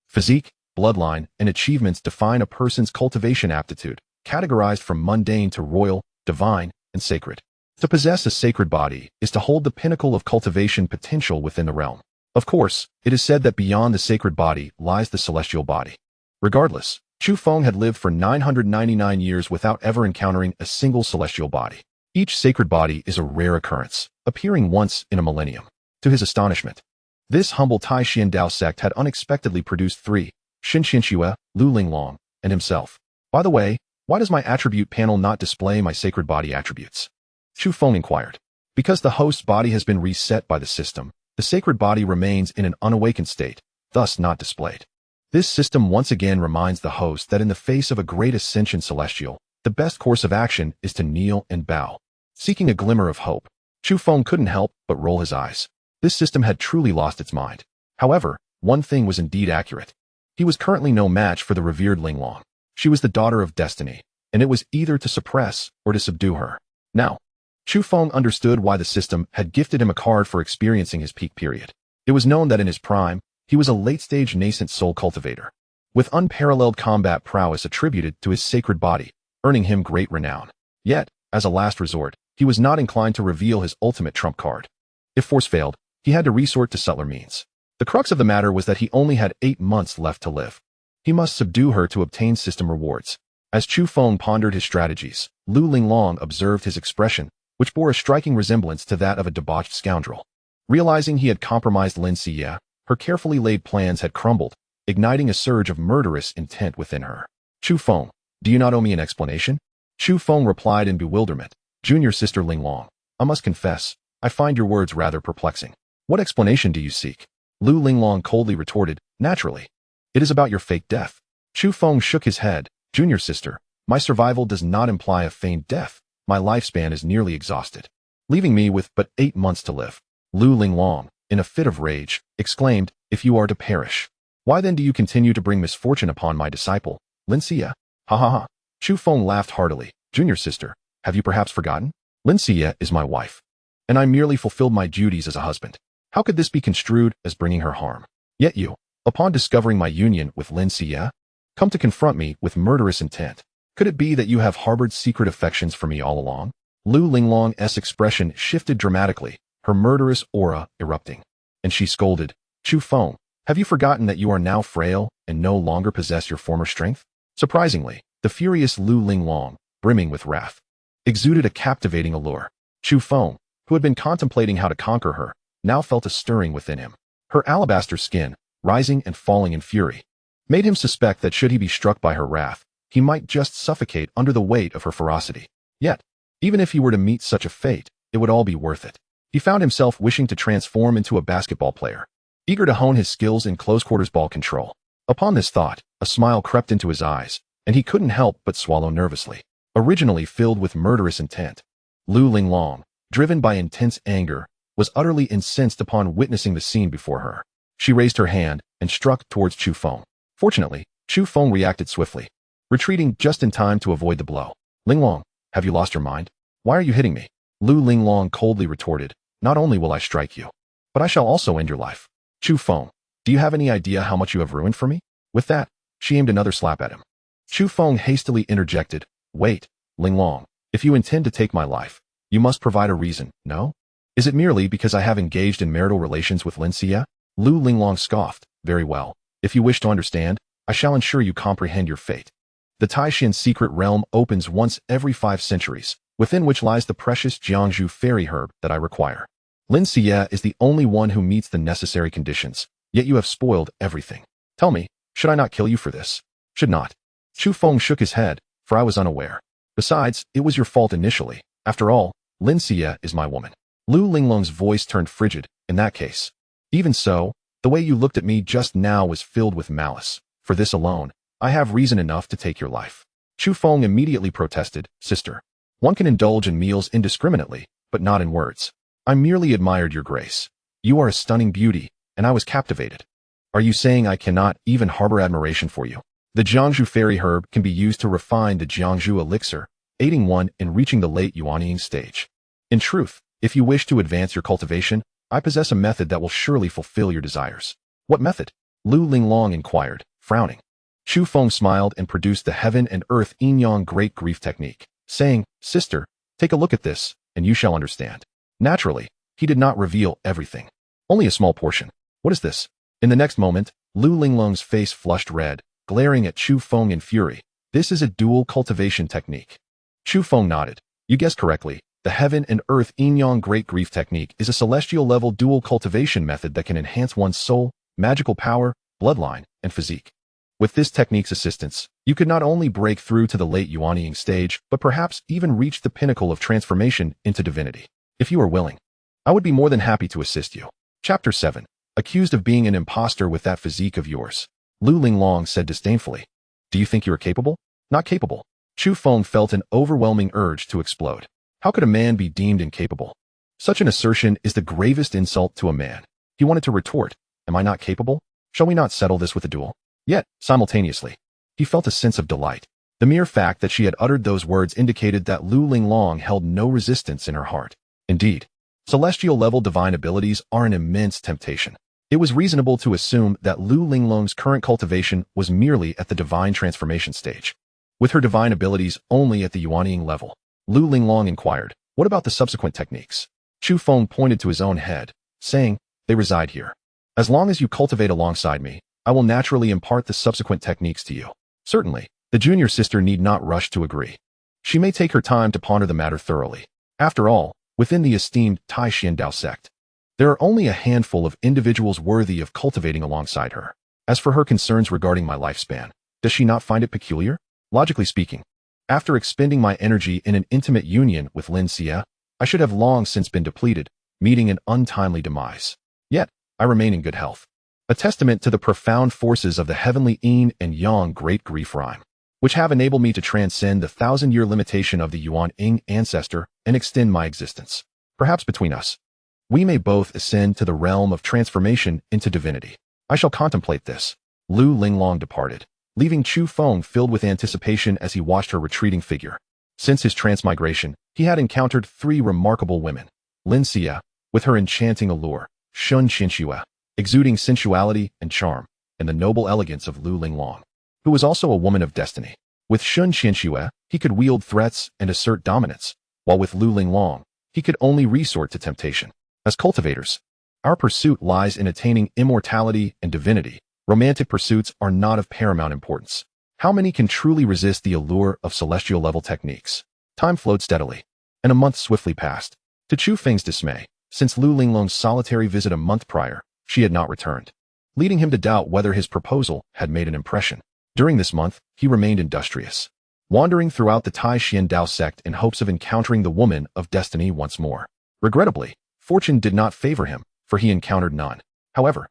Physique, bloodline, and achievements define a person's cultivation aptitude, categorized from mundane to royal, divine, and sacred. To possess a sacred body is to hold the pinnacle of cultivation potential within the realm. Of course, it is said that beyond the sacred body lies the celestial body. Regardless, Chu Feng had lived for 999 years without ever encountering a single celestial body. Each sacred body is a rare occurrence, appearing once in a millennium. To his astonishment, this humble Tai Xiandao sect had unexpectedly produced 3, Lin Xiyue, Lu Linglong, and himself. By the way, why does my attribute panel not display my sacred body attributes? Chu Feng inquired. Because the host's body has been reset by the system, the sacred body remains in an unawakened state, thus not displayed. This system once again reminds the host that in the face of a great ascension celestial, the best course of action is to kneel and bow. Seeking a glimmer of hope, Chu Feng couldn't help but roll his eyes. This system had truly lost its mind. However, one thing was indeed accurate. He was currently no match for the revered Linglong. She was the daughter of destiny, and it was either to suppress or to subdue her. Now, Chu Feng understood why the system had gifted him a card for experiencing his peak period. It was known that in his prime, he was a late-stage nascent soul cultivator, with unparalleled combat prowess attributed to his sacred body, earning him great renown. Yet, as a last resort, he was not inclined to reveal his ultimate trump card. If force failed, he had to resort to subtler means. The crux of the matter was that he only had 8 months left to live. He must subdue her to obtain system rewards. As Chu Feng pondered his strategies, Lu Linglong observed his expression, which bore a striking resemblance to that of a debauched scoundrel. Realizing he had compromised Lin Xiyue, her carefully laid plans had crumbled, igniting a surge of murderous intent within her. Chu Feng, do you not owe me an explanation? Chu Feng replied in bewilderment. Junior sister Linglong, I must confess, I find your words rather perplexing. What explanation do you seek? Lu Linglong coldly retorted, naturally. It is about your fake death. Chu Feng shook his head. Junior sister, my survival does not imply a feigned death. My lifespan is nearly exhausted, leaving me with but 8 months to live. Lu Linglong, in a fit of rage, exclaimed, if you are to perish, why then do you continue to bring misfortune upon my disciple, Lin Xiyue? Ha ha ha. Chu Feng laughed heartily. Junior sister, have you perhaps forgotten? Lin Xiyue is my wife, and I merely fulfilled my duties as a husband. How could this be construed as bringing her harm? Yet you, upon discovering my union with Lin Xiyue, come to confront me with murderous intent. Could it be that you have harbored secret affections for me all along? Lu Linglong's expression shifted dramatically, her murderous aura erupting. And she scolded, Chu Feng, have you forgotten that you are now frail and no longer possess your former strength? Surprisingly, the furious Lu Linglong, brimming with wrath, exuded a captivating allure. Chu Feng, who had been contemplating how to conquer her, now felt a stirring within him. Her alabaster skin, rising and falling in fury, made him suspect that should he be struck by her wrath, he might just suffocate under the weight of her ferocity. Yet, even if he were to meet such a fate, it would all be worth it. He found himself wishing to transform into a basketball player, eager to hone his skills in close-quarters ball control. Upon this thought, a smile crept into his eyes, and he couldn't help but swallow nervously. Originally filled with murderous intent, Lu Linglong, driven by intense anger, was utterly incensed upon witnessing the scene before her. She raised her hand and struck towards Chu Feng. Fortunately, Chu Feng reacted swiftly, retreating just in time to avoid the blow. Linglong, have you lost your mind? Why are you hitting me? Lu Linglong coldly retorted, not only will I strike you, but I shall also end your life. Chu Feng, do you have any idea how much you have ruined for me? With that, she aimed another slap at him. Chu Feng hastily interjected, wait, Linglong, if you intend to take my life, you must provide a reason, no? Is it merely because I have engaged in marital relations with Lin Xiyue? Lu Linglong scoffed, very well. If you wish to understand, I shall ensure you comprehend your fate. The Taishan secret realm opens once every 5 centuries, within which lies the precious Jiangzhu fairy herb that I require. Lin Xiyue is the only one who meets the necessary conditions, yet you have spoiled everything. Tell me, should I not kill you for this? Should not. Chu Feng shook his head, for I was unaware. Besides, it was your fault initially. After all, Lin Xiyue is my woman. Lu Linglong's voice turned frigid, in that case. Even so, the way you looked at me just now was filled with malice. For this alone, I have reason enough to take your life. Chu Feng immediately protested, sister. One can indulge in meals indiscriminately, but not in words. I merely admired your grace. You are a stunning beauty, and I was captivated. Are you saying I cannot even harbor admiration for you? The Jiangzhu fairy herb can be used to refine the Jiangzhu elixir, aiding one in reaching the late Yuanying stage. In truth, if you wish to advance your cultivation, I possess a method that will surely fulfill your desires. What method? Lu Linglong inquired, frowning. Chu Feng smiled and produced the heaven and earth yin-yang great grief technique, saying, sister, take a look at this, and you shall understand. Naturally, he did not reveal everything. Only a small portion. What is this? In the next moment, Lu Linglong's face flushed red, glaring at Chu Feng in fury. This is a dual cultivation technique. Chu Feng nodded. You guessed correctly. The heaven and earth yin-yang great grief technique is a celestial level dual cultivation method that can enhance one's soul, magical power, bloodline, and physique. With this technique's assistance, you could not only break through to the late Yuanying stage, but perhaps even reach the pinnacle of transformation into divinity. If you are willing, I would be more than happy to assist you. Chapter 7. Accused of being an imposter with that physique of yours. Lu Linglong said disdainfully. Do you think you are capable? Not capable. Chu Feng felt an overwhelming urge to explode. How could a man be deemed incapable? Such an assertion is the gravest insult to a man. He wanted to retort, am I not capable? Shall we not settle this with a duel? Yet, simultaneously, he felt a sense of delight. The mere fact that she had uttered those words indicated that Lu Linglong held no resistance in her heart. Indeed, celestial-level divine abilities are an immense temptation. It was reasonable to assume that Lu Linglong's current cultivation was merely at the divine transformation stage. With her divine abilities only at the Yuanying level, Lu Linglong inquired, what about the subsequent techniques? Chu Feng pointed to his own head, saying, they reside here. As long as you cultivate alongside me, I will naturally impart the subsequent techniques to you. Certainly, the junior sister need not rush to agree. She may take her time to ponder the matter thoroughly. After all, within the esteemed Taishan sect, there are only a handful of individuals worthy of cultivating alongside her. As for her concerns regarding my lifespan, does she not find it peculiar? Logically speaking, after expending my energy in an intimate union with Lin Xiyue, I should have long since been depleted, meeting an untimely demise. Yet, I remain in good health. A testament to the profound forces of the heavenly yin and yang great grief rhyme, which have enabled me to transcend the 1,000-year limitation of the Yuanying ancestor and extend my existence. Perhaps between us, we may both ascend to the realm of transformation into divinity. I shall contemplate this. Lu Linglong departed, leaving Chu Feng filled with anticipation as he watched her retreating figure. Since his transmigration, he had encountered 3 remarkable women. Lin Xiyue, with her enchanting allure, Lin Xiyue, exuding sensuality and charm, and the noble elegance of Lu Linglong, who was also a woman of destiny. With Sun Qianxue, he could wield threats and assert dominance, while with Lu Linglong, he could only resort to temptation. As cultivators, our pursuit lies in attaining immortality and divinity. Romantic pursuits are not of paramount importance. How many can truly resist the allure of celestial-level techniques? Time flowed steadily, and a month swiftly passed. To Chu Feng's dismay, since Lu Linglong's solitary visit a month prior, she had not returned, leading him to doubt whether his proposal had made an impression. During this month, he remained industrious, wandering throughout the Tai Xian Dao sect in hopes of encountering the woman of destiny once more. Regrettably, fortune did not favor him, for he encountered none. However,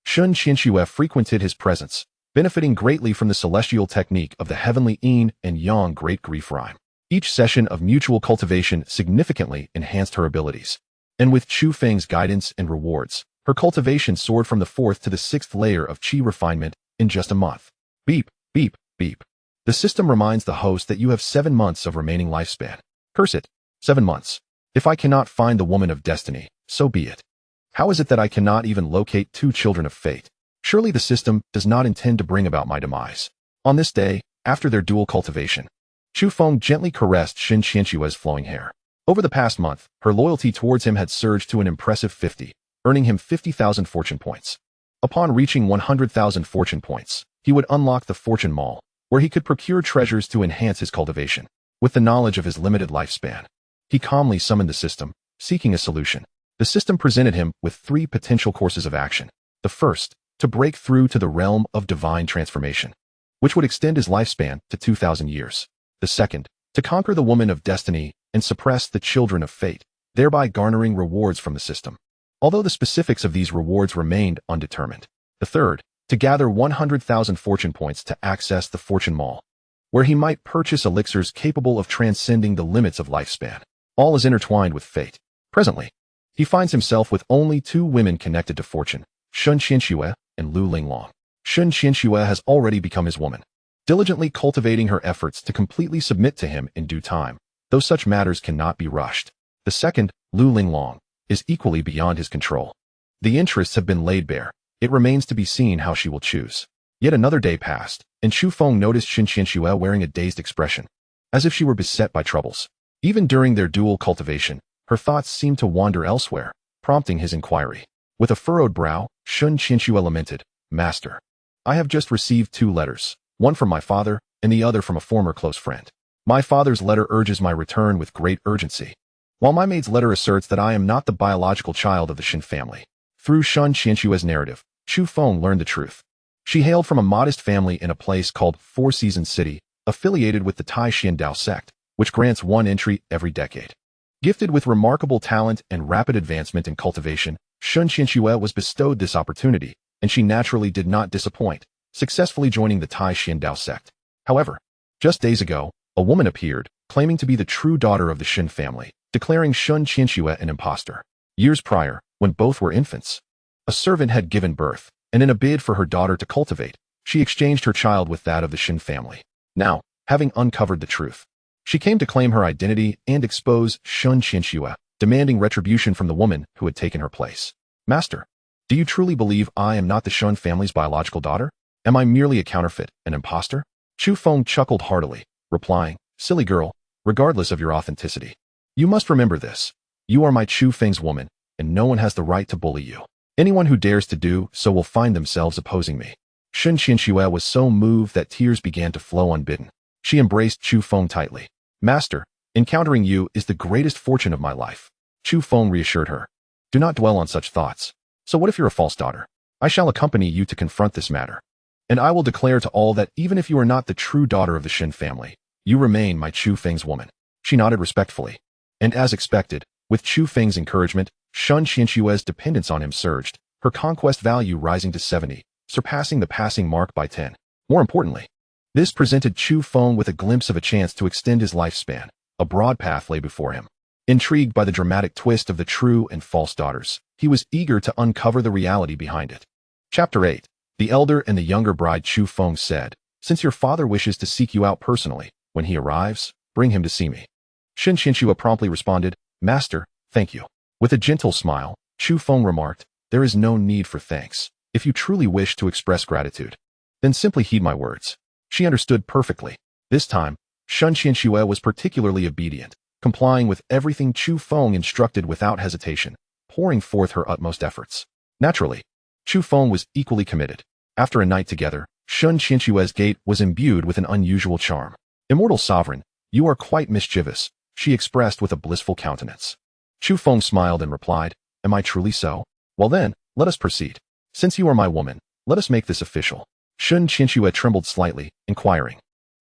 Sun Qianxue frequented his presence, benefiting greatly from the celestial technique of the heavenly yin and yang great grief rhyme. Each session of mutual cultivation significantly enhanced her abilities, and with Chu Feng's guidance and rewards, her cultivation soared from the 4th to the 6th layer of qi refinement in just a month. Beep, beep, beep. The system reminds the host that you have 7 months of remaining lifespan. Curse it. 7 months. If I cannot find the woman of destiny, so be it. How is it that I cannot even locate 2 children of fate? Surely the system does not intend to bring about my demise. On this day, after their dual cultivation, Chu Feng gently caressed Sun Qianxue's flowing hair. Over the past month, her loyalty towards him had surged to an impressive 50, earning him 50,000 fortune points. Upon reaching 100,000 fortune points, he would unlock the Fortune Mall, where he could procure treasures to enhance his cultivation. With the knowledge of his limited lifespan, he calmly summoned the system, seeking a solution. The system presented him with 3 potential courses of action. The first, to break through to the realm of divine transformation, which would extend his lifespan to 2,000 years. The second, to conquer the woman of destiny and suppress the children of fate, thereby garnering rewards from the system, although the specifics of these rewards remained undetermined. The third, to gather 100,000 fortune points to access the Fortune Mall, where he might purchase elixirs capable of transcending the limits of lifespan. All is intertwined with fate. Presently, he finds himself with only 2 women connected to fortune, Sun Qianxue and Lu Linglong. Sun Qianxue has already become his woman, diligently cultivating her efforts to completely submit to him in due time, though such matters cannot be rushed. The second, Lu Linglong, is equally beyond his control. The interests have been laid bare. It remains to be seen how she will choose. Yet another day passed, and Chu Feng noticed Sun Qianxue wearing a dazed expression, as if she were beset by troubles. Even during their dual cultivation, her thoughts seemed to wander elsewhere, prompting his inquiry. With a furrowed brow, Sun Qianxue lamented, "Master, I have just received 2 letters, one from my father and the other from a former close friend. My father's letter urges my return with great urgency, while my maid's letter asserts that I am not the biological child of the Shin family." Through Sun Qianxue's narrative, Chu Feng learned the truth. She hailed from a modest family in a place called Four Seasons City, affiliated with the Tai Xian Dao sect, which grants 1 entry every decade. Gifted with remarkable talent and rapid advancement in cultivation, Sun Qianxue was bestowed this opportunity, and she naturally did not disappoint, successfully joining the Tai Xian Dao sect. However, just days ago, a woman appeared, claiming to be the true daughter of the Shin family, declaring Sun Qianxue an impostor. Years prior, when both were infants, a servant had given birth, and in a bid for her daughter to cultivate, she exchanged her child with that of the Shin family. Now, having uncovered the truth, she came to claim her identity and expose Sun Qianxue, demanding retribution from the woman who had taken her place. "Master, do you truly believe I am not the Shun family's biological daughter? Am I merely a counterfeit, an impostor?" Chu Feng chuckled heartily, replying, "Silly girl, regardless of your authenticity, you must remember this. You are my Chu Feng's woman, and no one has the right to bully you. Anyone who dares to do so will find themselves opposing me." Sun Qianxue was so moved that tears began to flow unbidden. She embraced Chu Feng tightly. "Master, encountering you is the greatest fortune of my life." Chu Feng reassured her. "Do not dwell on such thoughts. So what if you're a false daughter? I shall accompany you to confront this matter. And I will declare to all that even if you are not the true daughter of the Shin family, you remain my Chu Feng's woman." She nodded respectfully. And as expected, with Chu Feng's encouragement, Sun Qianxue's dependence on him surged, her conquest value rising to 70, surpassing the passing mark by 10. More importantly, this presented Chu Feng with a glimpse of a chance to extend his lifespan. A broad path lay before him. Intrigued by the dramatic twist of the true and false daughters, he was eager to uncover the reality behind it. Chapter 8. The elder and the younger bride. Chu Feng said, "Since your father wishes to seek you out personally, when he arrives, bring him to see me." Sun Qianxue promptly responded, "Master, thank you." With a gentle smile, Chu Feng remarked, "There is no need for thanks. If you truly wish to express gratitude, then simply heed my words." She understood perfectly. This time, Lin Xiyue was particularly obedient, complying with everything Chu Feng instructed without hesitation, pouring forth her utmost efforts. Naturally, Chu Feng was equally committed. After a night together, Lin Xiyue's gait was imbued with an unusual charm. Immortal Sovereign, you are quite mischievous, she expressed with a blissful countenance. Chu Feng smiled and replied, am I truly so? Well then, let us proceed. Since you are my woman, let us make this official. Lin Xiyue trembled slightly, inquiring.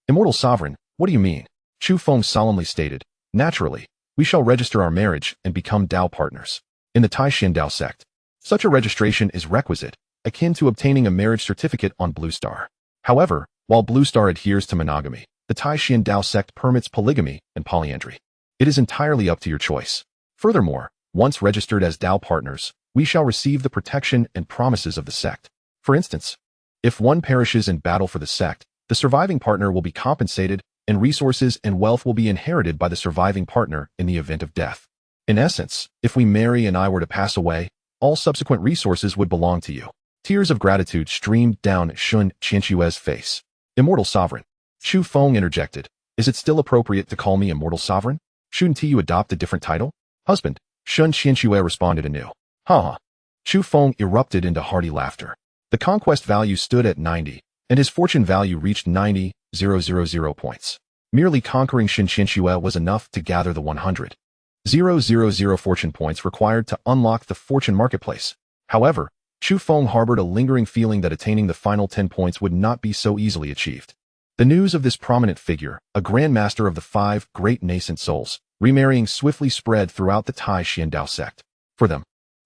Immortal Sovereign, what do you mean? Chu Feng solemnly stated, naturally, we shall register our marriage and become Dao partners. In the Taishan Dao sect, such a registration is requisite, akin to obtaining a marriage certificate on Blue Star. However, while Blue Star adheres to monogamy, the Taishan Dao sect permits polygamy and polyandry. It is entirely up to your choice. Furthermore, once registered as Dao partners, we shall receive the protection and promises of the sect. For instance, if one perishes in battle for the sect, the surviving partner will be compensated, and resources and wealth will be inherited by the surviving partner in the event of death. In essence, if we marry and I were to pass away, all subsequent resources would belong to you. Tears of gratitude streamed down Lin Xiyue's face. Immortal Sovereign. Chu Feng interjected. Is it still appropriate to call me Immortal Sovereign? Shouldn't you adopt a different title? Husband. Lin Xiyue responded anew. Ha! Chu Feng erupted into hearty laughter. The conquest value stood at 90, and his fortune value reached 90,000 points. Merely conquering Lin Xiyue was enough to gather the 100,000 fortune points required to unlock the fortune marketplace. However, Chu Feng harbored a lingering feeling that attaining the final 10 points would not be so easily achieved. The news of this prominent figure, a grandmaster of the 5 great Nascent Souls, remarrying swiftly spread throughout the Taishan Dao sect. For them,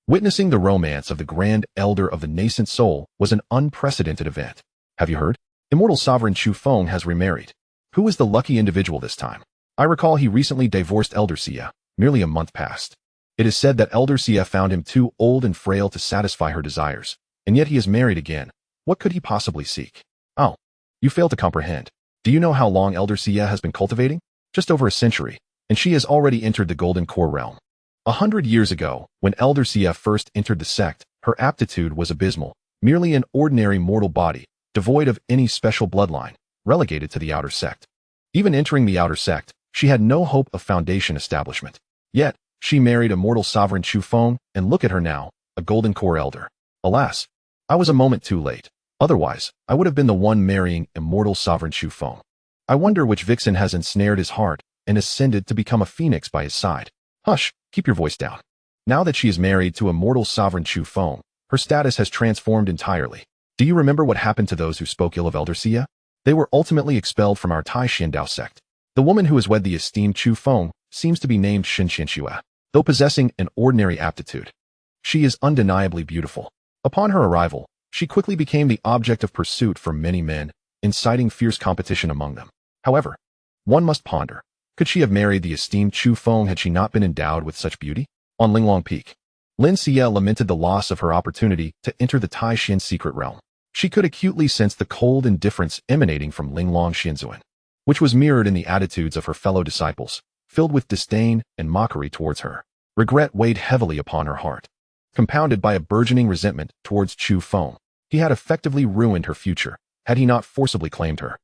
witnessing the romance of the Grand Elder of the Nascent Soul was an unprecedented event. Have you heard? Immortal Sovereign Chu Feng has remarried. Who is the lucky individual this time? I recall he recently divorced Elder Xiyue, merely a month past. It is said that Elder Xiyue found him too old and frail to satisfy her desires, and yet he is married again. What could he possibly seek? Oh, you fail to comprehend. Do you know how long Elder Xiyue has been cultivating? Just over a century, and she has already entered the Golden Core realm. 100 years ago, when Elder Xiyue first entered the sect, her aptitude was abysmal, merely an ordinary mortal body, devoid of any special bloodline, relegated to the outer sect. Even entering the outer sect, she had no hope of foundation establishment. Yet, she married Immortal Sovereign Chu Feng, and look at her now, a Golden Core Elder. Alas, I was a moment too late. Otherwise, I would have been the one marrying Immortal Sovereign Chu Feng. I wonder which vixen has ensnared his heart and ascended to become a phoenix by his side. Hush, keep your voice down. Now that she is married to Immortal Sovereign Chu Feng, her status has transformed entirely. Do you remember what happened to those who spoke ill of Elder Xiyue? They were ultimately expelled from our Taishan Dao sect. The woman who has wed the esteemed Chu Feng seems to be named Lin Xiyue. Though possessing an ordinary aptitude, she is undeniably beautiful. Upon her arrival, she quickly became the object of pursuit for many men, inciting fierce competition among them. However, one must ponder, could she have married the esteemed Chu Feng had she not been endowed with such beauty? On Linglong Peak, Lin Xiyue lamented the loss of her opportunity to enter the Taishan secret realm. She could acutely sense the cold indifference emanating from Linglong Xiyue, which was mirrored in the attitudes of her fellow disciples, filled with disdain and mockery towards her. Regret weighed heavily upon her heart, compounded by a burgeoning resentment towards Chu Feng. He had effectively ruined her future, had he not forcibly claimed her.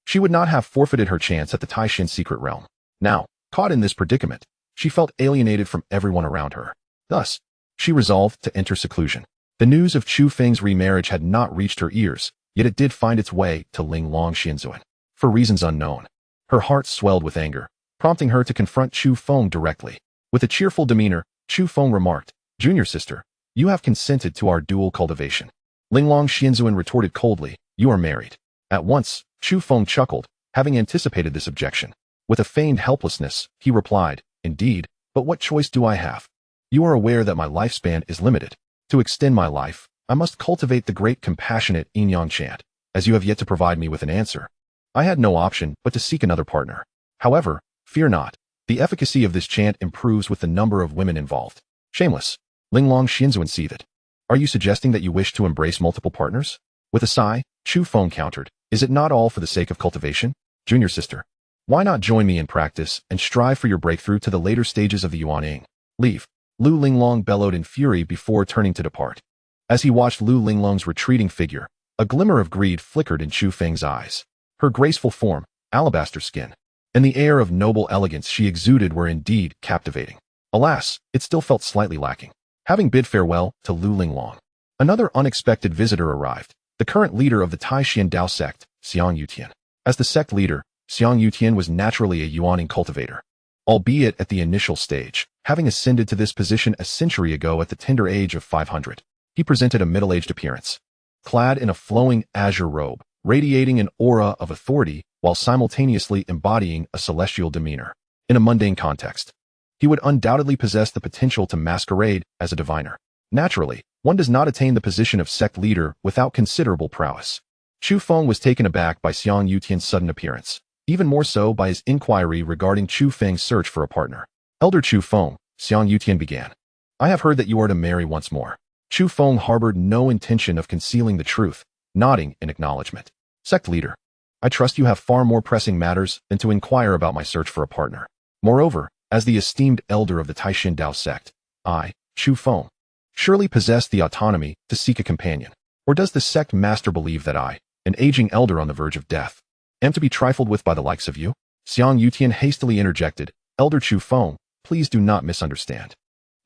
She would not have forfeited her chance at the Taishan secret realm. Now, caught in this predicament, she felt alienated from everyone around her. Thus, she resolved to enter seclusion. The news of Chu Feng's remarriage had not reached her ears, yet it did find its way to Linglong Xiyue. For reasons unknown, her heart swelled with anger, prompting her to confront Chu Feng directly. With a cheerful demeanor, Chu Feng remarked, "Junior sister, you have consented to our dual cultivation." Linglong Xiyue retorted coldly, "You are married." At once, Chu Feng chuckled, having anticipated this objection. With a feigned helplessness, he replied, "Indeed, but what choice do I have? You are aware that my lifespan is limited. To extend my life, I must cultivate the great compassionate Yin Yang chant. As you have yet to provide me with an answer, I had no option but to seek another partner. However, fear not. The efficacy of this chant improves with the number of women involved." Shameless. Linglong Xiyue seethed. "Are you suggesting that you wish to embrace multiple partners?" With a sigh, Chu Feng countered, "Is it not all for the sake of cultivation? Junior sister, why not join me in practice and strive for your breakthrough to the later stages of the Yuaning? Leave." Lu Linglong bellowed in fury before turning to depart. As he watched Lu Linglong's retreating figure, a glimmer of greed flickered in Chu Feng's eyes. Her graceful form, alabaster skin, and the air of noble elegance she exuded were indeed captivating. Alas, it still felt slightly lacking. Having bid farewell to Lu Linglong, another unexpected visitor arrived, the current leader of the Taishan Dao sect, Xiang Yutian. As the sect leader, Xiang Yutian was naturally a yuaning cultivator, albeit at the initial stage, having ascended to this position a century ago at the tender age of 500. He presented a middle-aged appearance, clad in a flowing azure robe, radiating an aura of authority while simultaneously embodying a celestial demeanor. In a mundane context, he would undoubtedly possess the potential to masquerade as a diviner. Naturally, one does not attain the position of sect leader without considerable prowess. Chu Feng was taken aback by Xiang Yutian's sudden appearance, even more so by his inquiry regarding Chu Feng's search for a partner. Elder Chu Feng, Xiang Yutian began. I have heard that you are to marry once more. Chu Feng harbored no intention of concealing the truth, nodding in acknowledgement. Sect leader, I trust you have far more pressing matters than to inquire about my search for a partner. Moreover, as the esteemed elder of the Taishan Dao sect, I, Chu Feng, surely possess the autonomy to seek a companion. Or does the sect master believe that I, an aging elder on the verge of death, am to be trifled with by the likes of you? Xiang Yutian hastily interjected, Elder Chu Feng, please do not misunderstand.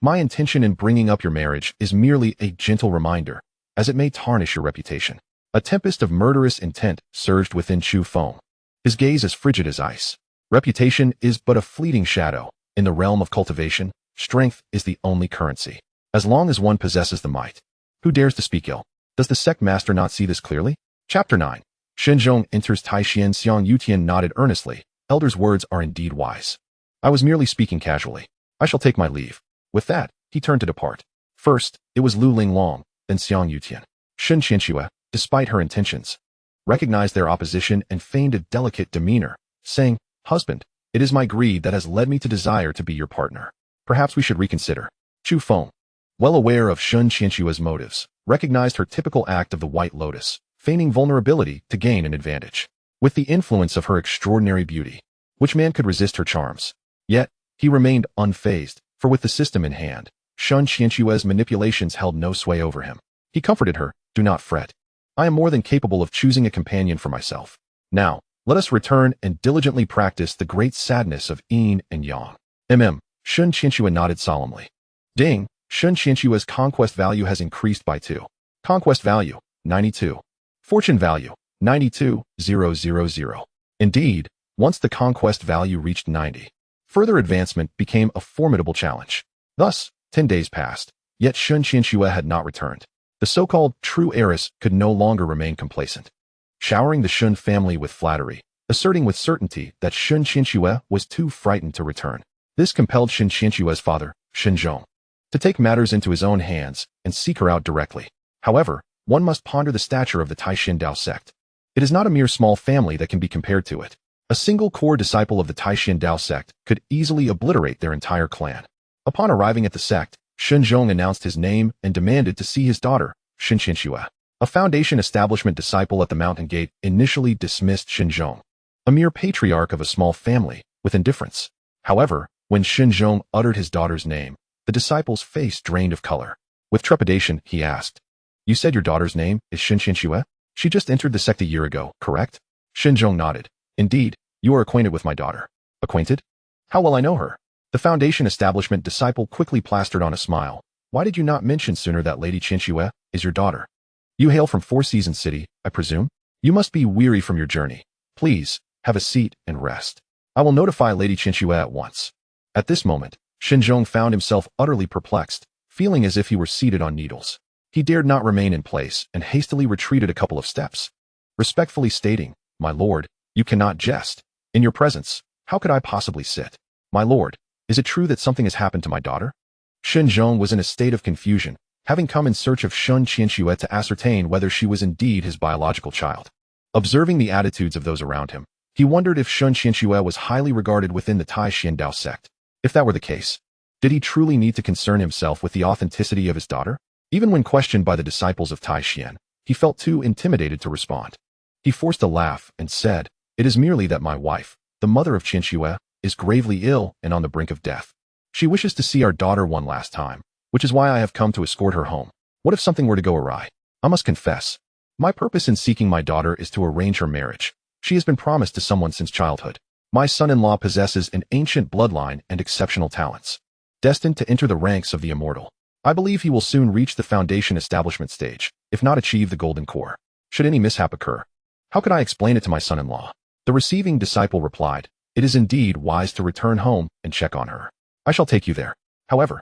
My intention in bringing up your marriage is merely a gentle reminder, as it may tarnish your reputation. A tempest of murderous intent surged within Chu Feng, his gaze as frigid as ice. Reputation is but a fleeting shadow. In the realm of cultivation, strength is the only currency. As long as one possesses the might, who dares to speak ill? Does the sect master not see this clearly? Chapter 9. Shenzhong enters Taishan. Xiang Yutian nodded earnestly. Elder's words are indeed wise. I was merely speaking casually. I shall take my leave. With that, he turned to depart. First, it was Lu Linglong, then Xiang Yutian. Lin Xiyue, despite her intentions, recognized their opposition and feigned a delicate demeanor, saying, Husband, it is my greed that has led me to desire to be your partner. Perhaps we should reconsider. Chu Feng, well aware of Lin Xiyue's motives, recognized her typical act of the White Lotus, feigning vulnerability to gain an advantage. With the influence of her extraordinary beauty, which man could resist her charms? Yet, he remained unfazed, for with the system in hand, Lin Xiyue's manipulations held no sway over him. He comforted her, do not fret. I am more than capable of choosing a companion for myself. Now, let us return and diligently practice the great sadness of yin and yang. Lin Xiyue nodded solemnly. Ding, Lin Xiyue's conquest value has increased by 2. Conquest value, 92. Fortune value, 92,000. Indeed, once the conquest value reached 90, further advancement became a formidable challenge. Thus, 10 days passed, yet Lin Xiyue had not returned. The so-called true heiress could no longer remain complacent, showering the Shun family with flattery, asserting with certainty that Lin Xiyue was too frightened to return. This compelled Lin Xiyue's father, Shenzhong, to take matters into his own hands and seek her out directly. However, one must ponder the stature of the Taishan Dao sect. It is not a mere small family that can be compared to it. A single core disciple of the Taishan Dao sect could easily obliterate their entire clan. Upon arriving at the sect, Shenzhong announced his name and demanded to see his daughter, Lin Xiyue. A Foundation establishment disciple at the Mountain Gate initially dismissed Shenzhong, a mere patriarch of a small family, with indifference. However, when Shenzhong uttered his daughter's name, the disciple's face drained of color. With trepidation, he asked, You said your daughter's name is Lin Xiyue? She just entered the sect a year ago, correct? Shenzhong nodded. Indeed, you are acquainted with my daughter. Acquainted? How will I know her? The Foundation establishment disciple quickly plastered on a smile. Why did you not mention sooner that Lady Lin Xiyue is your daughter? You hail from Four Seasons City, I presume? You must be weary from your journey. Please, have a seat and rest. I will notify Lady Lin Xiyue at once. At this moment, Shenzhong found himself utterly perplexed, feeling as if he were seated on needles. He dared not remain in place and hastily retreated a couple of steps, respectfully stating, My lord, you cannot jest. In your presence, how could I possibly sit? My lord, is it true that something has happened to my daughter? Shenzhong was in a state of confusion, having come in search of Lin Xiyue to ascertain whether she was indeed his biological child. Observing the attitudes of those around him, he wondered if Lin Xiyue was highly regarded within the Taishan Dao sect. If that were the case, did he truly need to concern himself with the authenticity of his daughter? Even when questioned by the disciples of Taishan, he felt too intimidated to respond. He forced a laugh and said, It is merely that my wife, the mother of Lin Xiyue, is gravely ill and on the brink of death. She wishes to see our daughter one last time, which is why I have come to escort her home. What if something were to go awry? I must confess, my purpose in seeking my daughter is to arrange her marriage. She has been promised to someone since childhood. My son-in-law possesses an ancient bloodline and exceptional talents, destined to enter the ranks of the immortal. I believe he will soon reach the foundation establishment stage, if not achieve the golden core. Should any mishap occur, how could I explain it to my son-in-law? The receiving disciple replied, it is indeed wise to return home and check on her. I shall take you there. However,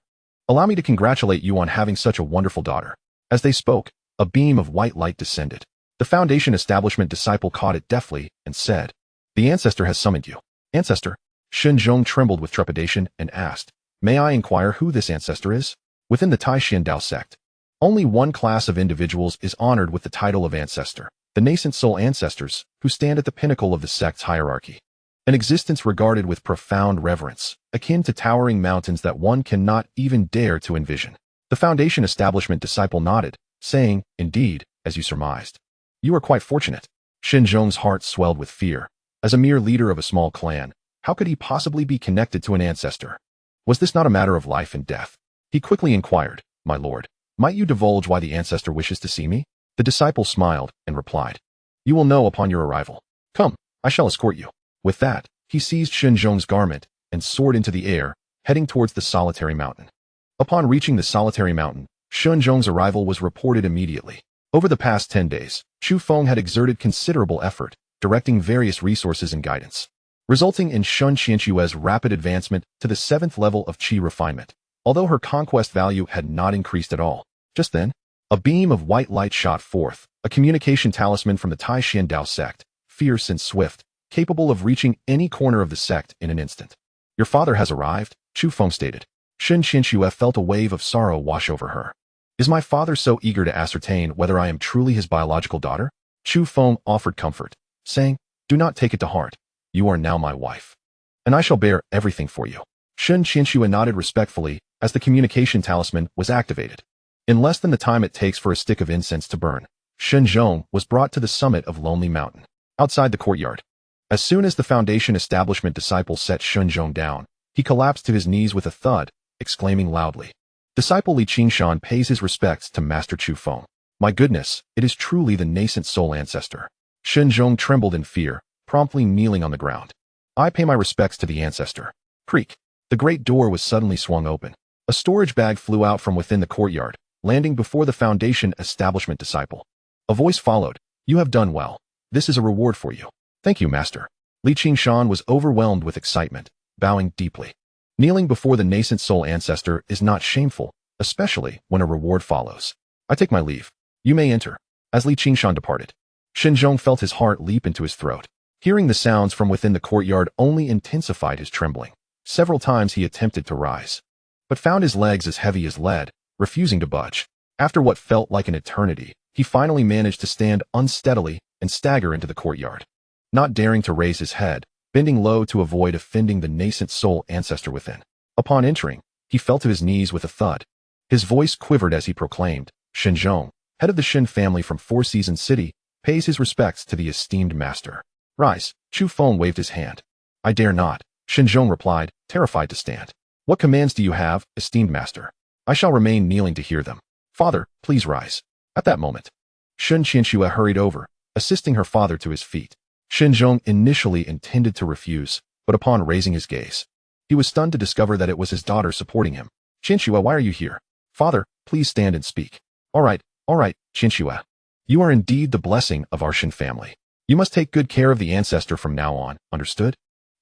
allow me to congratulate you on having such a wonderful daughter. As they spoke, a beam of white light descended. The foundation establishment disciple caught it deftly and said, the ancestor has summoned you. Ancestor? Xinzhong trembled with trepidation and asked, may I inquire who this ancestor is? Within the Taishan sect, only one class of individuals is honored with the title of ancestor, the Nascent Soul ancestors, who stand at the pinnacle of the sect's hierarchy. An existence regarded with profound reverence, akin to towering mountains that one cannot even dare to envision. The foundation establishment disciple nodded, saying, indeed, as you surmised. You are quite fortunate. Xinzhong's heart swelled with fear. As a mere leader of a small clan, how could he possibly be connected to an ancestor? Was this not a matter of life and death? He quickly inquired, my lord, might you divulge why the ancestor wishes to see me? The disciple smiled and replied, you will know upon your arrival. Come, I shall escort you. With that, he seized Xinzhong's garment and soared into the air, heading towards the solitary mountain. Upon reaching the solitary mountain, Xinzhong's arrival was reported immediately. Over the past 10 days, Chu Feng had exerted considerable effort, directing various resources and guidance, resulting in Lin Xiyue's rapid advancement to the 7th level of Qi refinement, although her conquest value had not increased at all. Just then, a beam of white light shot forth, a communication talisman from the Taishan sect, fierce and swift, capable of reaching any corner of the sect in an instant. Your father has arrived, Chu Feng stated. Lin Xiyue felt a wave of sorrow wash over her. Is my father so eager to ascertain whether I am truly his biological daughter? Chu Feng offered comfort, saying, do not take it to heart. You are now my wife, and I shall bear everything for you. Lin Xiyue nodded respectfully as the communication talisman was activated. In less than the time it takes for a stick of incense to burn, Xinzhong was brought to the summit of Lonely Mountain, outside the courtyard. As soon as the foundation establishment disciple set Xinzhong down, he collapsed to his knees with a thud, exclaiming loudly. Disciple Li Qingshan pays his respects to Master Chu Feng. My goodness, it is truly the Nascent Soul ancestor. Xinzhong trembled in fear, promptly kneeling on the ground. I pay my respects to the ancestor. Creak. The great door was suddenly swung open. A storage bag flew out from within the courtyard, landing before the foundation establishment disciple. A voice followed. You have done well. This is a reward for you. Thank you, Master. Li Qingshan was overwhelmed with excitement, bowing deeply. Kneeling before the Nascent Soul ancestor is not shameful, especially when a reward follows. I take my leave. You may enter. As Li Qingshan departed, Xinzhong felt his heart leap into his throat. Hearing the sounds from within the courtyard only intensified his trembling. Several times he attempted to rise, but found his legs as heavy as lead, refusing to budge. After what felt like an eternity, he finally managed to stand unsteadily and stagger into the courtyard. Not daring to raise his head, bending low to avoid offending the Nascent Soul ancestor within. Upon entering, he fell to his knees with a thud. His voice quivered as he proclaimed, Xinzhong, head of the Xin family from Four Seasons City, pays his respects to the esteemed master. Rise. Chu Feng waved his hand. I dare not, Xinzhong replied, terrified to stand. What commands do you have, esteemed master? I shall remain kneeling to hear them. Father, please rise. At that moment, Lin Xiyue hurried over, assisting her father to his feet. Xinzhong initially intended to refuse, but upon raising his gaze, he was stunned to discover that it was his daughter supporting him. Xinxue, why are you here? Father, please stand and speak. All right, Xinxue. You are indeed the blessing of our Xin family. You must take good care of the ancestor from now on, understood?